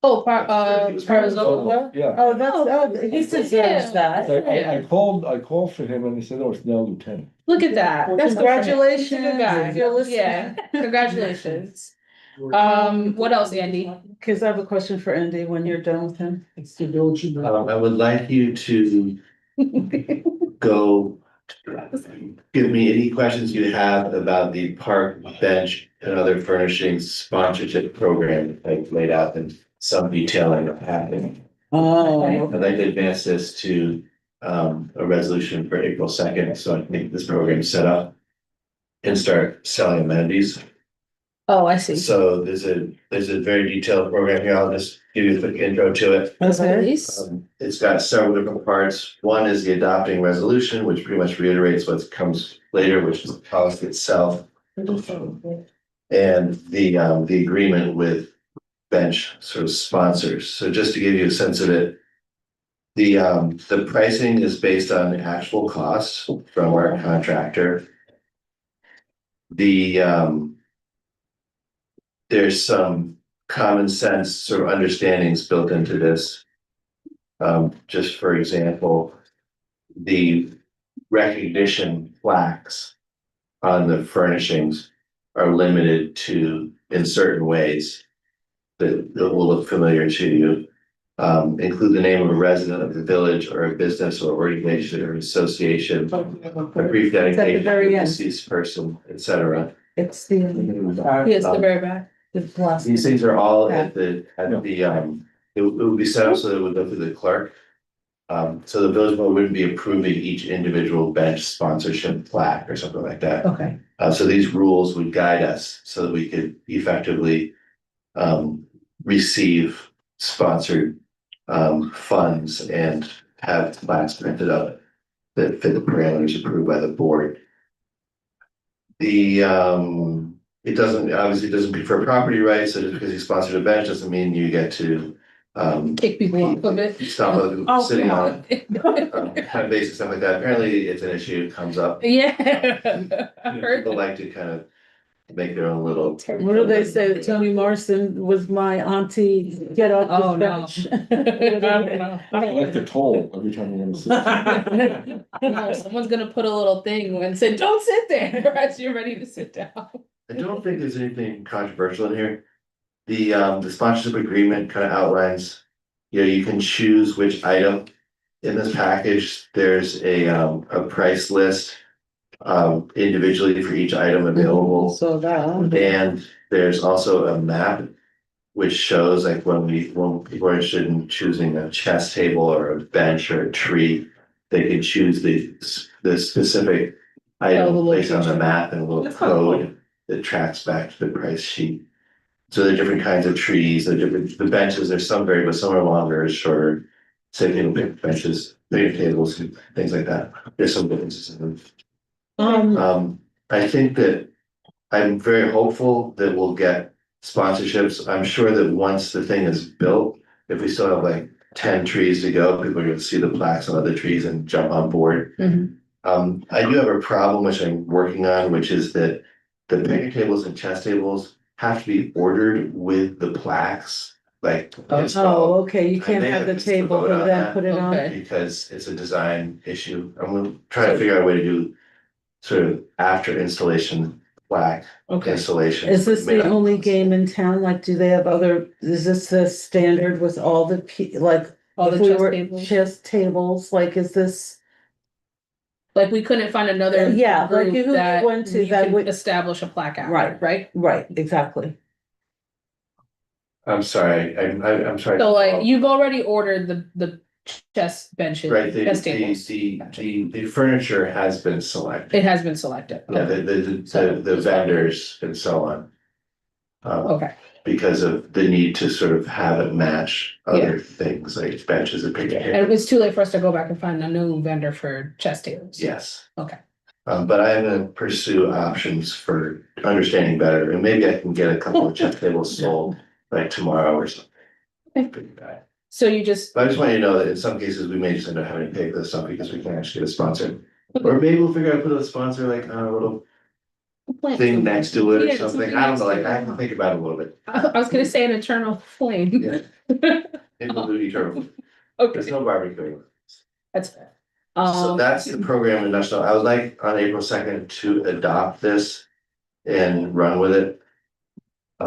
E: Oh, Parazolo?
C: Yeah.
B: Oh, he deserves that.
C: I called for him and he said, oh, it's now lieutenant.
E: Look at that. That's good for him. He's a good guy.
B: Congratulations. You're listening.
E: Yeah, congratulations. What else, Andy?
B: Cause I have a question for Andy when you're done with him.
D: I would like you to go. Give me any questions you have about the park bench and other furnishings sponsorship program I've laid out in some detail in happening.
B: Oh,
D: I'd like to advance this to a resolution for April 2nd, so I can get this program set up. And start selling amenities.
E: Oh, I see.
D: So there's a very detailed program here. I'll just give you a quick intro to it.
B: okay.
D: It's got several different parts. One is the adopting resolution, which pretty much reiterates what comes later, which is the policy itself. And the agreement with bench sort of sponsors. So just to give you a sense of it. The pricing is based on the actual costs from our contractor. There's some common sense sort of understandings built into this. Just for example, the recognition plaques on the furnishings are limited to in certain ways that will look familiar to you. Include the name of a resident of the village or a business or organization or association, a brief dedication to
B: very
D: the
B: end.
D: deceased person, etc.
B: It's the.
E: Yes, the very back.
D: These things are all at the, it would be set up so that it would go through the clerk. So the village board wouldn't be approving each individual bench sponsorship plaque or something like that.
E: Okay,
D: So these rules would guide us so that we could effectively receive sponsored funds and have plaques printed up that fit the parameters approved by the board. It doesn't confer property rights, so just because you sponsored a bench doesn't mean you get to
E: kick people off of it.
D: stop other people sitting on kind of basic stuff like that. Apparently it's an issue, it comes up.
E: Yeah. I heard
D: People
E: that.
D: like to kind of make their own little.
B: What do they say? Toni Morrison was my auntie, get off
E: Oh,
B: this
E: no.
B: bench.
C: I like the toll every time I want to sit.
E: No, someone's gonna put a little thing and say, don't sit there, as you're ready to sit down.
D: I don't think there's anything controversial in here. The sponsorship agreement kind of outlines, you can choose which item. In this package, there's a price list. Individually for each item available.
B: So that.
D: And there's also a map. Which shows like when people are interested in choosing a chess table or a bench or a tree. They can choose the specific item
E: the
D: based on the
E: location.
D: map and a little
E: That's kinda cool.
D: code that tracks back to the price sheet. So there are different kinds of trees, the benches, there's some varied, but some are longer, or shorter. Say people pick benches, big tables, things like that. There's some differences in them. I think that I'm very hopeful that we'll get sponsorships. I'm sure that once the thing is built, if we still have like 10 trees to go, people are gonna see the plaques on other trees and jump on board.
E: Mhm.
D: I do have a problem, which I'm working on, which is that the picnic tables and chess tables have to be ordered with the plaques, like
B: Oh,
D: installed.
B: okay, you can't
D: may
B: have
D: have
B: the
D: to
B: table
D: vote on
B: and then
D: that.
B: put it on.
E: Okay.
D: Because it's a design issue. I'm gonna try to figure out a way to do sort of after installation, plaque
E: Okay,
D: installation.
B: Is this the only
D: Maintenance.
B: game in town? Like, do they have other, is this the standard with all the like?
E: all the
B: if we
E: chess
B: were-
E: tables,
B: Chess tables, like, is this?
E: like we couldn't find another
B: Yeah, like
E: group
B: who we
E: that
B: went to
E: you
B: that
E: can
B: would-
E: establish a plaque after,
B: Right.
E: right?
B: Right, exactly.
D: I'm sorry, I'm sorry.
E: So like you've already ordered the chess benches,
D: Right,
E: chess tables.
D: the furniture has been selected.
E: It has been selected.
D: Yeah, the vendors and so on.
E: Okay,
D: Because of the need to sort of have it match other things like benches and picnic
E: and
D: tables.
E: it's too late for us to go back and find a new vendor for chess tables.
D: Yes.
E: Okay.
D: But I'm gonna pursue options for understanding better, and maybe I can get a couple of chess tables sold like tomorrow or something.
E: Okay. So you just,
D: But I just want you to know that in some cases, we may just end up having to pay for this stuff because we can't actually get a sponsor. Or maybe we'll figure out, put a sponsor like on a little thing next to it
E: Yeah,
D: or something.
E: something
D: I don't
E: next
D: know,
E: to
D: like,
E: it.
D: I have to think about it a little bit.
E: I was gonna say an eternal flame.
D: Yeah. Maybe we'll do eternal. There's
E: Okay,
D: no barbecue.
E: that's fair.
D: So that's the program in nutshell. I would like on April 2nd to adopt this and run with it.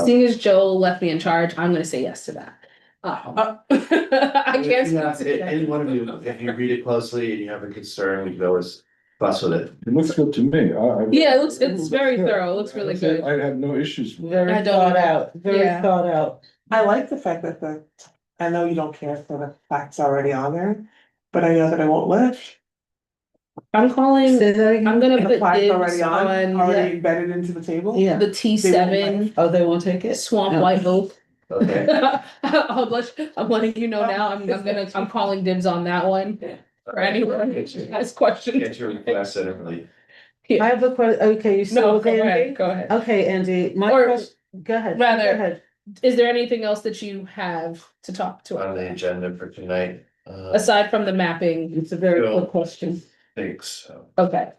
E: Seeing as Joe left me in charge, I'm gonna say yes to that. I can't.
D: Yeah,
E: speak to that.
D: any one of you, if you read it closely and you have a concern, we can always fuss with it.
C: It looks good to me.
E: Yeah, it's very thorough, it looks really good.
C: I have no issues.
B: Very
E: I don't
B: thought
E: know.
B: out, very
E: Yeah.
B: thought out.
J: I like the fact that I know you don't care for the facts already on there, but I know that I won't lift.
E: I'm calling,
B: Say that again?
E: I'm gonna
J: The
E: put
J: plaque's
E: dibs
J: already
E: on
J: already embedded into the table.
B: Yeah,
E: the T7
B: oh, they won't take it?
E: Swamp
B: No.
E: White Oak.
D: Okay,
E: I'm letting you know now, I'm calling dibs on that one for anyone who has questions.
D: get your request in early.
B: I have a okay, you still
E: No,
B: with
E: go
B: Andy?
E: ahead, go ahead.
B: Okay, Andy, my
E: Or
B: question, go ahead.
E: rather-
B: go ahead.
E: Is there anything else that you have to talk to?
D: On the agenda for tonight,
E: Aside from the mapping,
B: It's a very
D: Go.
B: quick question.
D: thanks, so.
E: okay.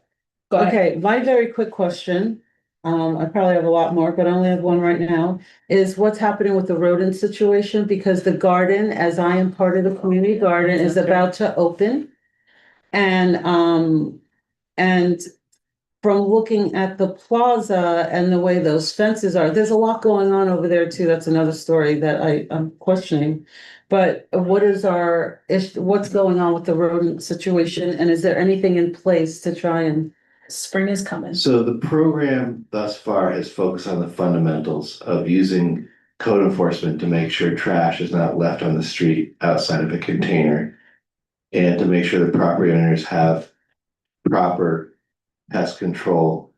E: Go ahead.
B: Okay, my very quick question, I probably have a lot more, but I only have one right now, is what's happening with the rodent situation? Because the garden, as I am part of the community garden, is about to open. And from looking at the plaza and the way those fences are, there's a lot going on over there too. That's another story that I'm questioning. But what's going on with the rodent situation, and is there anything in place to try and?
E: Spring is coming.
D: So the program thus far has focused on the fundamentals of using code enforcement to make sure trash is not left on the street outside of a container. And to make sure the property owners have proper pest control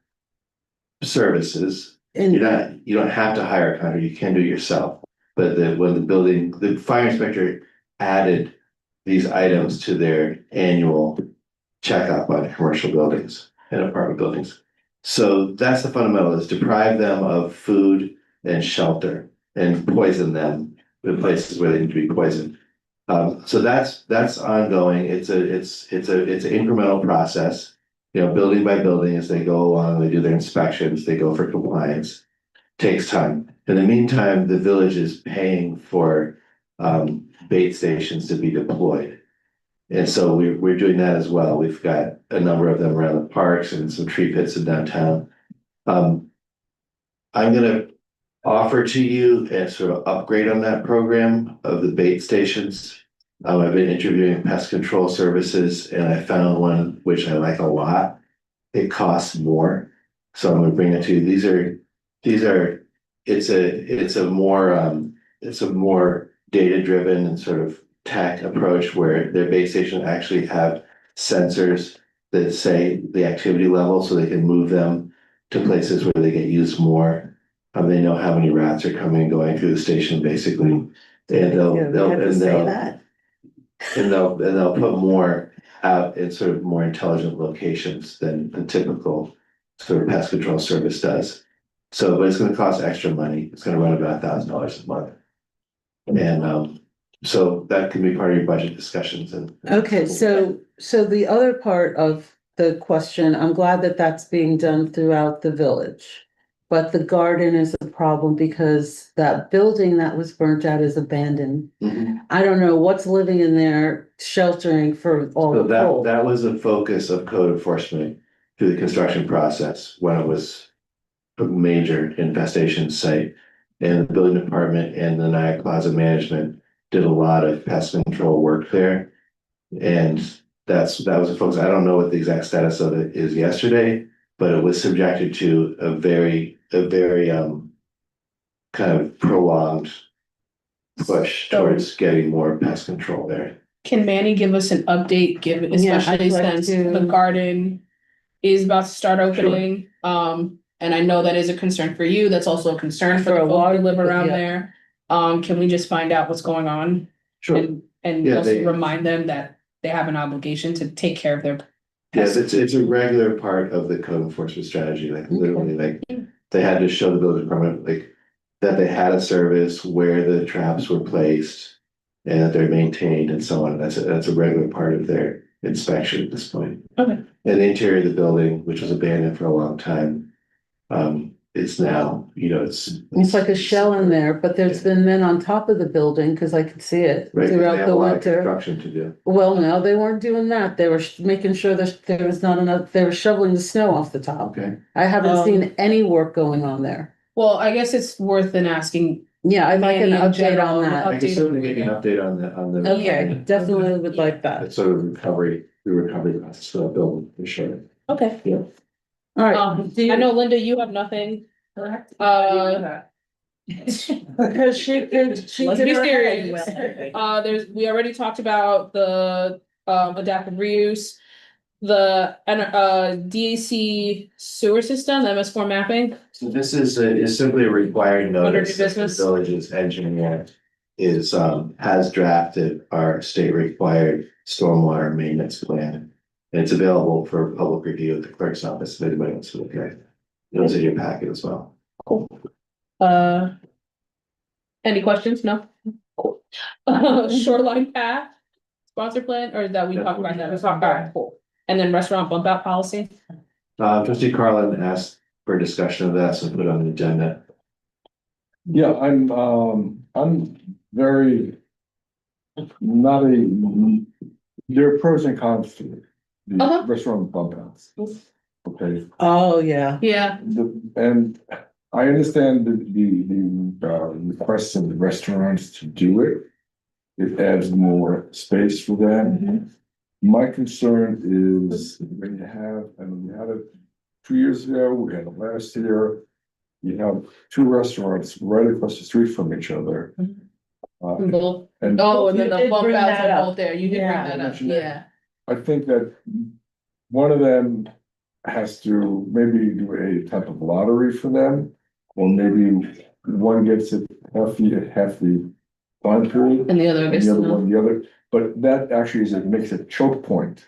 D: services. You don't have to hire a contractor, you can do it yourself. But when the fire inspector added these items to their annual checkup on commercial buildings and apartment buildings. So that's the fundamental, is deprive them of food and shelter and poison them in places where they need to be poisoned. So that's ongoing. It's an incremental process. Building by building, as they go along, they do their inspections, they go for compliance. Takes time. In the meantime, the village is paying for bait stations to be deployed. And so we're doing that as well. We've got a number of them around the parks and some tree pits in downtown. I'm gonna offer to you a sort of upgrade on that program of the bait stations. I've been interviewing pest control services and I found one which I like a lot. It costs more, so I'm gonna bring it to you. It's a more data-driven and sort of tech approach where their base station actually have sensors that say the activity level, so they can move them to places where they get used more. They know how many rats are coming and going through the station, basically. And they'll put more out in sort of more intelligent locations than the typical sort of pest control service does. So, but it's gonna cost extra money. It's gonna run about $1,000 a month. And so that can be part of your budget discussions and.
B: Okay, so the other part of the question, I'm glad that that's being done throughout the village. But the garden is a problem because that building that was burnt out is abandoned.
D: Mhm.
B: I don't know what's living in there, sheltering for all
D: So
B: the cold.
D: that was a focus of code enforcement. through the construction process when it was a major infestation site. And the building department and the Nyack Plaza management did a lot of pest control work there. And that was a focus. I don't know what the exact status of it is yesterday, but it was subjected to a very kind of prolonged push towards getting more pest control there.
E: Can Manny give us an update,
B: Yeah,
E: especially
B: I'd like
E: since
B: to.
E: the garden is about to start opening? And I know that is a concern for you, that's also a concern for
B: For
E: the
B: a
E: folks
B: lot
E: who
B: of
E: live
B: people,
E: around
B: yeah.
E: there. Can we just find out what's going on? And
D: Yeah,
E: also
D: they-
E: remind them that they have an obligation to take care of their.
D: Yes, it's a regular part of the code enforcement strategy, like literally, like, they had to show the building department, like, that they had a service, where the traps were placed, and that they're maintained and so on. That's a regular part of their inspection at this point.
E: Okay.
D: And the interior of the building, which was abandoned for a long time, it's now,
B: It's like a shell in there, but there's been men on top of the building, cause I could see it
D: Right, 'cause they
B: throughout
D: have
B: the
D: a lot of
B: winter.
D: construction to do.
B: Well, no, they weren't doing that. They were making sure that there was not enough, they were shoveling the snow off the top.
D: Okay.
B: I haven't
E: Um,
B: seen any work going on there.
E: Well, I guess it's worth an asking.
B: Yeah, I'd like an
E: Manny in
B: update
E: general,
B: on that.
D: I can certainly give you an update on the.
B: Okay, definitely would like that.
D: That sort of the recovery process for that building, for sure.
E: Okay.
B: Alright, do
E: I
B: you,
E: know, Linda, you have nothing.
J: Correct?
B: because she
E: Let's
B: did
E: be
B: her
E: serious.
B: head.
E: We already talked about the adaptive reuse. The DAC sewer system, the MS4 mapping.
D: So this is simply a required
E: Under new
D: notice that the
E: business?
D: village's engineer has drafted our state required stormwater maintenance plan. And it's available for public review at the clerk's office, if anybody wants to look at it. It was in your packet as well.
E: Cool. Any questions? No? Cool. Shoreline path, sponsor plan, or that we talked about that? Alright, cool. And then restaurant bump out policy?
D: Trustee Carlin asked for a discussion of that, so put it on the agenda.
C: Yeah, I'm very. Not there are pros and cons to
E: Uh-huh.
C: the restaurant bump outs. Okay,
B: Oh, yeah.
E: Yeah.
C: and I understand the requests of the restaurants to do it. It adds more space for them. My concern is when you have, and we had it 2 years ago, we had it last year. You have two restaurants right across the street from each other.
E: Both.
C: And
E: Oh, and then
B: You
E: the
B: did
E: bump
B: bring
E: outs
B: that
E: are
B: up.
E: both there. You did bring
B: Yeah.
E: that up,
C: Mentioned that.
E: yeah.
C: I think that one of them has to maybe do a type of lottery for them. Or maybe one gets it half the time period.
E: And the other, I
C: And
E: guess,
C: the other
E: no.
C: one, the other, but that actually makes a choke point.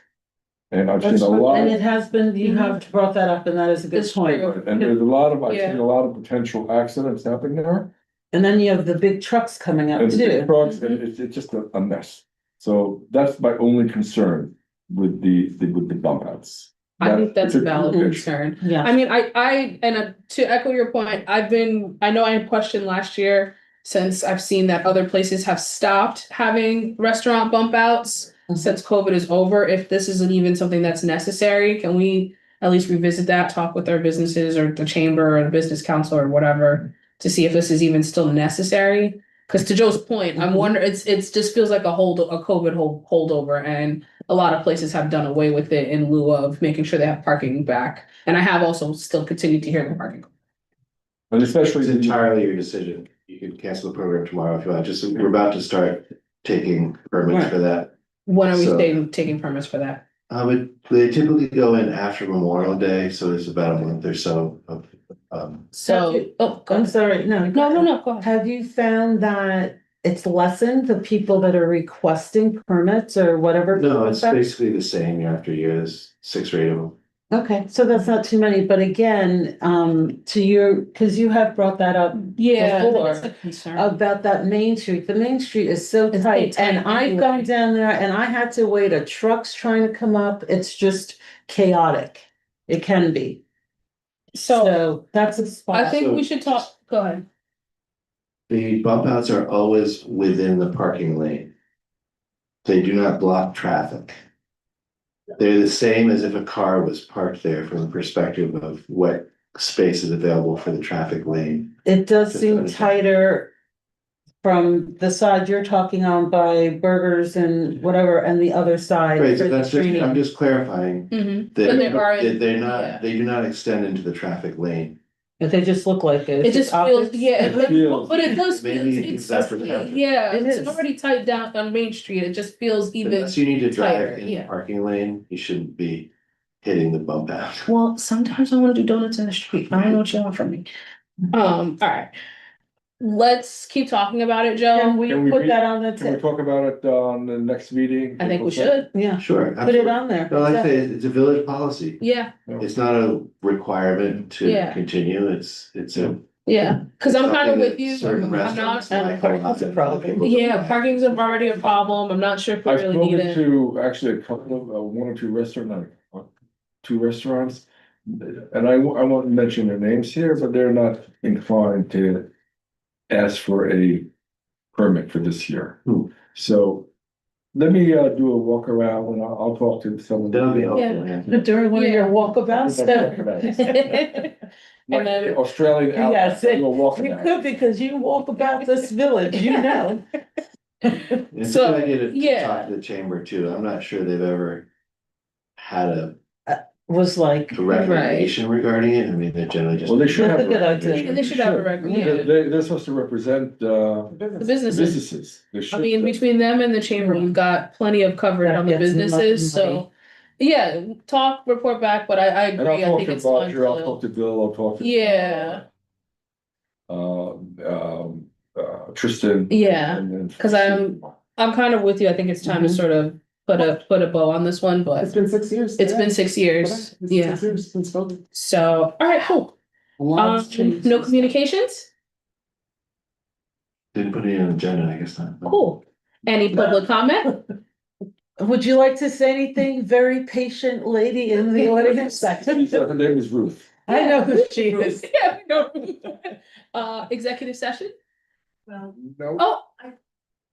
C: And I've seen
B: That's
C: a
B: fine.
C: lot,
B: And it has been, you have brought that up and that is a good
E: It's
B: point.
E: true.
C: and there's a lot of, I've
E: Yeah.
C: seen a lot of potential accidents happening there.
B: And then you have the big trucks coming up
C: And the big
B: too.
C: trucks, and it's just a mess. So that's my only concern with the bump outs.
E: I think that's a
C: particular
E: valid
C: issue.
E: concern.
B: Yeah.
E: I mean, to echo your point, I know I had questioned last year, since I've seen that other places have stopped having restaurant bump outs
B: Mhm.
E: since COVID is over, if this isn't even something that's necessary, can we at least revisit that, talk with our businesses or the chamber or the business council or whatever, to see if this is even still necessary? Cause to Joe's point, I'm
B: Mhm.
E: wondering, it's just feels like a COVID holdover, and a lot of places have done away with it in lieu of making sure they have parking back. And I have also still continued to hear the parking.
C: And especially.
D: It's entirely your decision. You can cancel the program tomorrow if you want. Just, we're about to start taking permits for that.
E: When are we
D: So-
E: taking permits for that?
D: But they typically go in after Memorial Day, so it's about a month or so of,
E: So, oh, go
B: I'm
E: ahead.
B: sorry, no.
E: No, go ahead.
B: Have you found that it's lessened the people that are requesting permits or whatever?
D: no, it's basically the same year after year. There's 6 or 8 of them.
B: Okay, so that's not too many, but again, cause you have brought that up
E: Yeah,
B: before,
E: that's a concern.
B: about that Main Street. The Main Street is so
E: It's
B: tight,
E: so tight
B: and I've
E: anyway.
B: gone down there and I had to wait, a truck's trying to come up. It's just chaotic. It can be.
E: So
B: So that's a spot.
E: I think we should talk, go ahead.
D: The bump outs are always within the parking lane. They do not block traffic. They're the same as if a car was parked there from the perspective of what space is available for the traffic lane.
B: It does
D: Just
B: seem
D: understand.
B: tighter from the side you're talking on by Burgers and whatever, and the other side.
D: Right,
B: for
D: so
B: the
D: that's just, I'm
B: training.
D: just clarifying.
E: Mhm.
D: That
E: But there are,
D: they're
E: yeah.
D: not, they do not extend into the traffic lane.
B: But they just look like it.
E: It just feels, yeah,
C: It feels-
E: but it does feel,
D: Maybe
E: it's,
D: that perception.
E: yeah,
B: It
E: it's
B: is.
E: already tight down on Main Street, it just feels even.
D: Unless you need to
E: tighter,
D: drive in the
E: yeah.
D: parking lane, you shouldn't be hitting the bump out.
E: Well, sometimes I wanna do donuts in the street, I don't know what you want from me. Alright. Let's keep talking about it,
B: Can
E: Joe.
B: we
C: Can we
B: put
C: meet-
B: that on the
C: Can we
B: tip?
C: talk about it on the next meeting?
E: I think we
C: April 2nd?
E: should,
B: Yeah,
D: Sure.
B: put it
D: absolutely.
B: on there.
D: No, like I say, it's a village policy.
E: yeah,
D: It's not a requirement to
E: Yeah.
D: continue, it's a.
E: yeah, cause I'm kinda
D: something
E: with
D: that
E: you,
D: certain
E: I'm
D: restaurants
E: not,
D: like
B: parking's a problem.
E: yeah, parking's already a problem, I'm not sure if we
C: I've
E: really need
C: spoken
E: it.
C: to actually a couple of, one or two two restaurants. And I won't mention their names here, but they're not inclined to ask for a permit for this year.
D: Hmm.
C: So let me do a walk around and I'll talk to some of
D: That'll be
C: them.
D: helpful, Anthony.
B: During one of your walkabouts.
E: And then-
C: Australian.
B: Yes,
C: outlet, we'll walk
B: You
C: about.
B: could, because you walk about this village, you know.
D: It's a
E: So,
D: good idea to
E: yeah.
D: talk to the chamber too, I'm not sure they've ever had a
B: Was like,
D: recommendation regarding it, I mean, they're generally just.
C: Well, they should
B: That's
C: have.
B: a good idea.
C: recommendation.
E: They should have a record, yeah.
C: They're supposed to represent
E: The businesses,
C: businesses. They
E: I
C: should.
E: mean, between them and the chamber, we've got plenty of coverage
B: That
E: on the
B: gets them
E: businesses,
B: money.
E: so. Yeah, talk, report back, but I
C: And I'll
E: agree, I
C: talk
E: think
C: to
E: it's time
C: Roger, I'll
E: to,
C: talk to Bill, I'll talk to.
E: yeah,
C: Tristan.
E: yeah.
C: and then-
E: 'Cause I'm kind of with you, I think it's time to
B: Mhm.
E: sort of put a bow on this one, but
J: It's been 6 years.
E: it's been 6 years,
J: It's been
E: yeah,
J: 6 years since COVID.
E: so, alright, cool. No communications?
D: Didn't put it on the agenda, I guess not.
E: Cool. Any public comment?
B: Would you like to say anything, very patient lady in the audience?
C: Her name is Ruth.
B: I know who she is.
E: Yeah, we know. Executive session?
J: Well,
C: No.
E: Oh,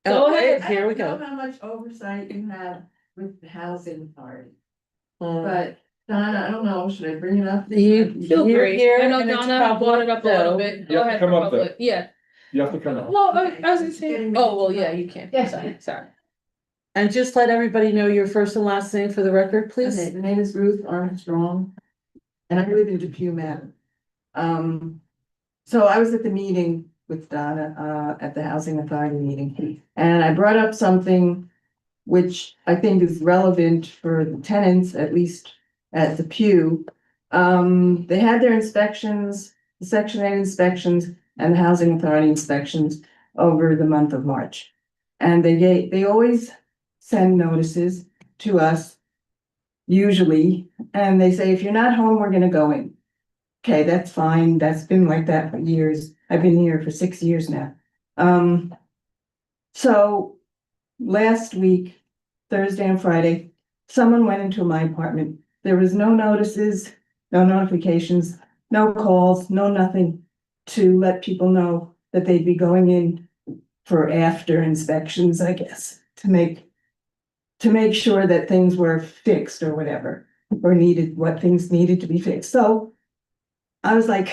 E: go
B: Okay,
E: ahead.
B: here we
K: I don't
B: go.
K: know how much oversight you have with the housing authority,
B: Mm.
K: but Donna, I don't know, should I bring it up?
B: You,
E: Feel
B: you're
E: free.
B: here
E: I know
B: and it's
E: Donna brought it up a little
B: public,
E: bit.
C: You
E: Go
C: have to
E: ahead
C: come
E: for
C: up there.
E: public. Yeah.
C: You have to come out.
E: Well, I was gonna say, oh, well, yeah, you can.
K: Yeah.
E: Sorry.
B: And just let everybody know your first and last name for the record,
K: Okay,
B: please.
K: the name is Ruth Armstrong, and I live in Depew, Mass. So I was at the meeting with Donna, at the Housing Authority meeting, and I brought up something which I think is relevant for the tenants, at least at Depew. They had their inspections, the Section 8 inspections and the Housing Authority inspections over the month of March. And they always send notices to us, usually, and they say, if you're not home, we're gonna go in. Okay, that's fine, that's been like that for years, I've been here for 6 years now. So last week, Thursday and Friday, someone went into my apartment, there was no notices, no notifications, no calls, no nothing to let people know that they'd be going in for after inspections, I guess, to make sure that things were fixed or whatever, or what things needed to be fixed. So I was like,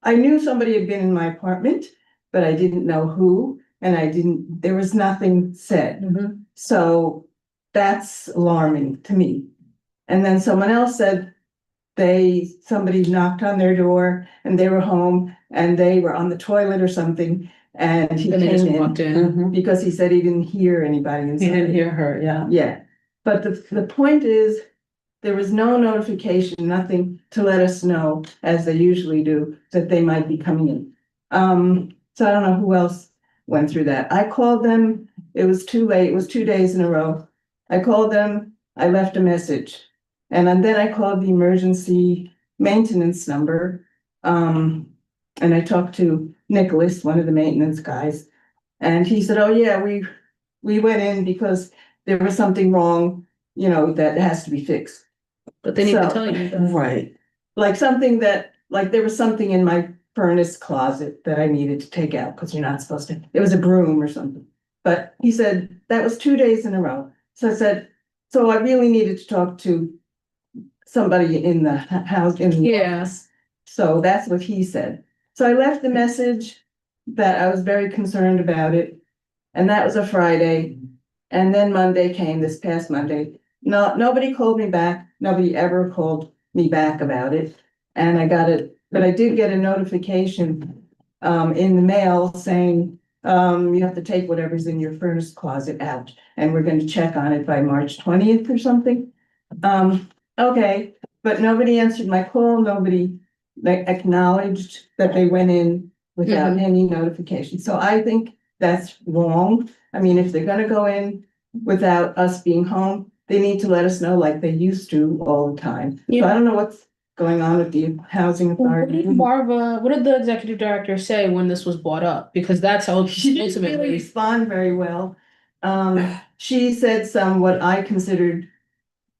K: I knew somebody had been in my apartment, but I didn't know who, and there was nothing said.
B: Mhm.
K: So that's alarming to me. And then someone else said somebody knocked on their door and they were home and they were on the toilet or something, and he
E: And they just
K: came
E: walked
K: in
E: in.
B: Mhm.
K: because he said he didn't hear anybody inside.
B: He didn't hear her, yeah.
K: Yeah, but the point is, there was no notification, nothing to let us know, as they usually do, that they might be coming in. So I don't know who else went through that. I called them, it was too late, it was 2 days in a row. I called them, I left a message. And then I called the emergency maintenance number. And I talked to Nicholas, one of the maintenance guys. And he said, oh yeah, we went in because there was something wrong, that has to be fixed.
E: But they need to
K: So-
E: tell you that.
B: Right.
K: Like there was something in my furnace closet that I needed to take out, because you're not supposed to, it was a broom or something. But he said, that was 2 days in a row. So I said, So I really needed to talk to somebody in the house, in the
E: Yeah.
K: office. So that's what he said. So I left the message that I was very concerned about it. And that was a Friday. And then Monday came, this past Monday. No, nobody called me back. Nobody ever called me back about it. And I got it, but I did get a notification in the mail saying, you have to take whatever's in your furnace closet out, and we're going to check on it by March 20th or something. Okay, but nobody answered my call. Nobody like acknowledged that they went in without any notification. So I think that's wrong. I mean, if they're gonna go in without us being home, they need to let us know like they used to all the time. So I don't know what's going on with the housing
E: What
K: authority.
E: did Marva, what did the executive director say when this was brought up? Because that's how
K: She didn't really
E: ultimately.
K: respond very well. She said some what I considered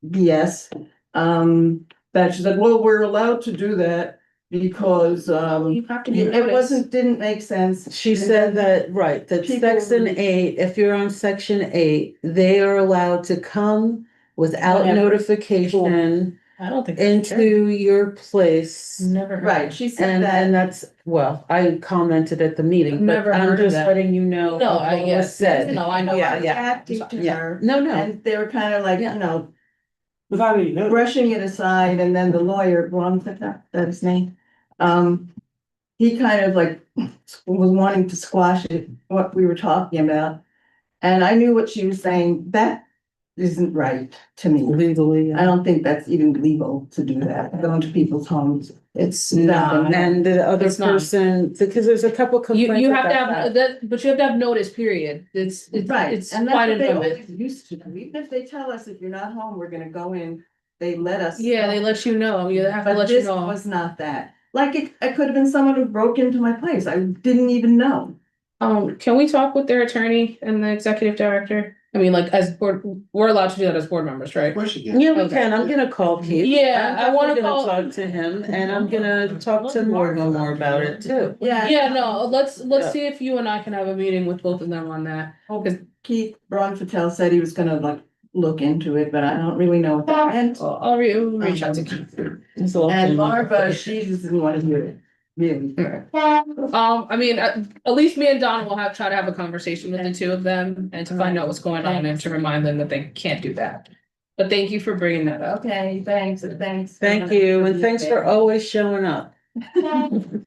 K: BS. That she said, well, we're allowed to do that because
E: You have to give
K: it
E: notice.
K: didn't make sense.
B: She said that, right, that
K: People-
B: section 8, if you're on section 8, they are allowed to come without
E: Whenever.
B: notification
E: I don't think.
B: into your place.
E: Never heard.
K: Right, she said
B: And
K: that.
B: that's, well, I commented at the meeting, but
E: Never
B: I'm
E: heard of
B: just
E: that.
B: letting you know
E: No,
B: of
E: I
B: what was
E: guess,
B: said.
E: no, I know.
B: Yeah,
K: Reacting to
B: Yeah,
K: her,
B: no, no,
K: and they were kind of like, you know,
I: Without any notice.
K: brushing it aside, and then the lawyer, Ron, that's his name. He kind of like was wanting to squash it, what we were talking about. And I knew what she was saying, that isn't right to me.
B: legally.
K: I don't think that's even legal to do that, go into people's homes.
B: It's
K: not.
B: And the other
E: It's not.
B: person, because there's a couple complaints
E: You have to
B: about
E: have
B: that.
E: that, but you have to have notice, period. It's
K: Right,
E: it's
K: and
E: quite
K: that's
E: a
K: what they
E: limit.
K: always used to do, even if they tell us if you're not home, we're gonna go in, they let us.
E: Yeah, they
K: know.
E: let you know. You have to
K: But
E: let you
K: this
E: know.
K: was not that, like it could have been someone who broke into my place, I didn't even know.
E: Can we talk with their attorney and the executive director? I mean, like, as board, we're allowed to do that as board members,
D: Of
E: right?
D: course you can.
B: Yeah, we
E: Okay.
B: can. I'm gonna call Keith.
E: Yeah,
B: I'm
E: I wanna
B: definitely
E: call-
B: Talk to him and I'm gonna talk to Morgan more about it too.
E: Yeah, no, let's
B: Yeah.
E: see if you and I can have a meeting with both of them on that.
K: Keith Braun Patel said he was gonna like look into it, but I don't really know. And
E: I'll reach out to Keith.
K: and Marva, she doesn't want to hear it, really.
E: I mean, at least me and Donna will try to have a conversation with the two of them and to find out what's going on and to remind them that they can't do that. But thank you for bringing that up.
K: Okay, thanks.
B: Thank you, and thanks for always showing up.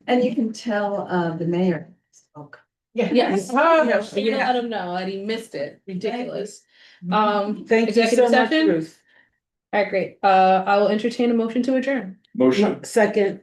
K: And you can tell the mayor spoke.
E: Yes.
K: Oh,
E: You
K: yeah.
E: let him know that he missed it. Ridiculous.
B: Thank you so
E: Executive
B: much,
E: session?
B: Ruth.
E: All right, great. I will entertain a motion to adjourn.
C: Motion.
B: Second.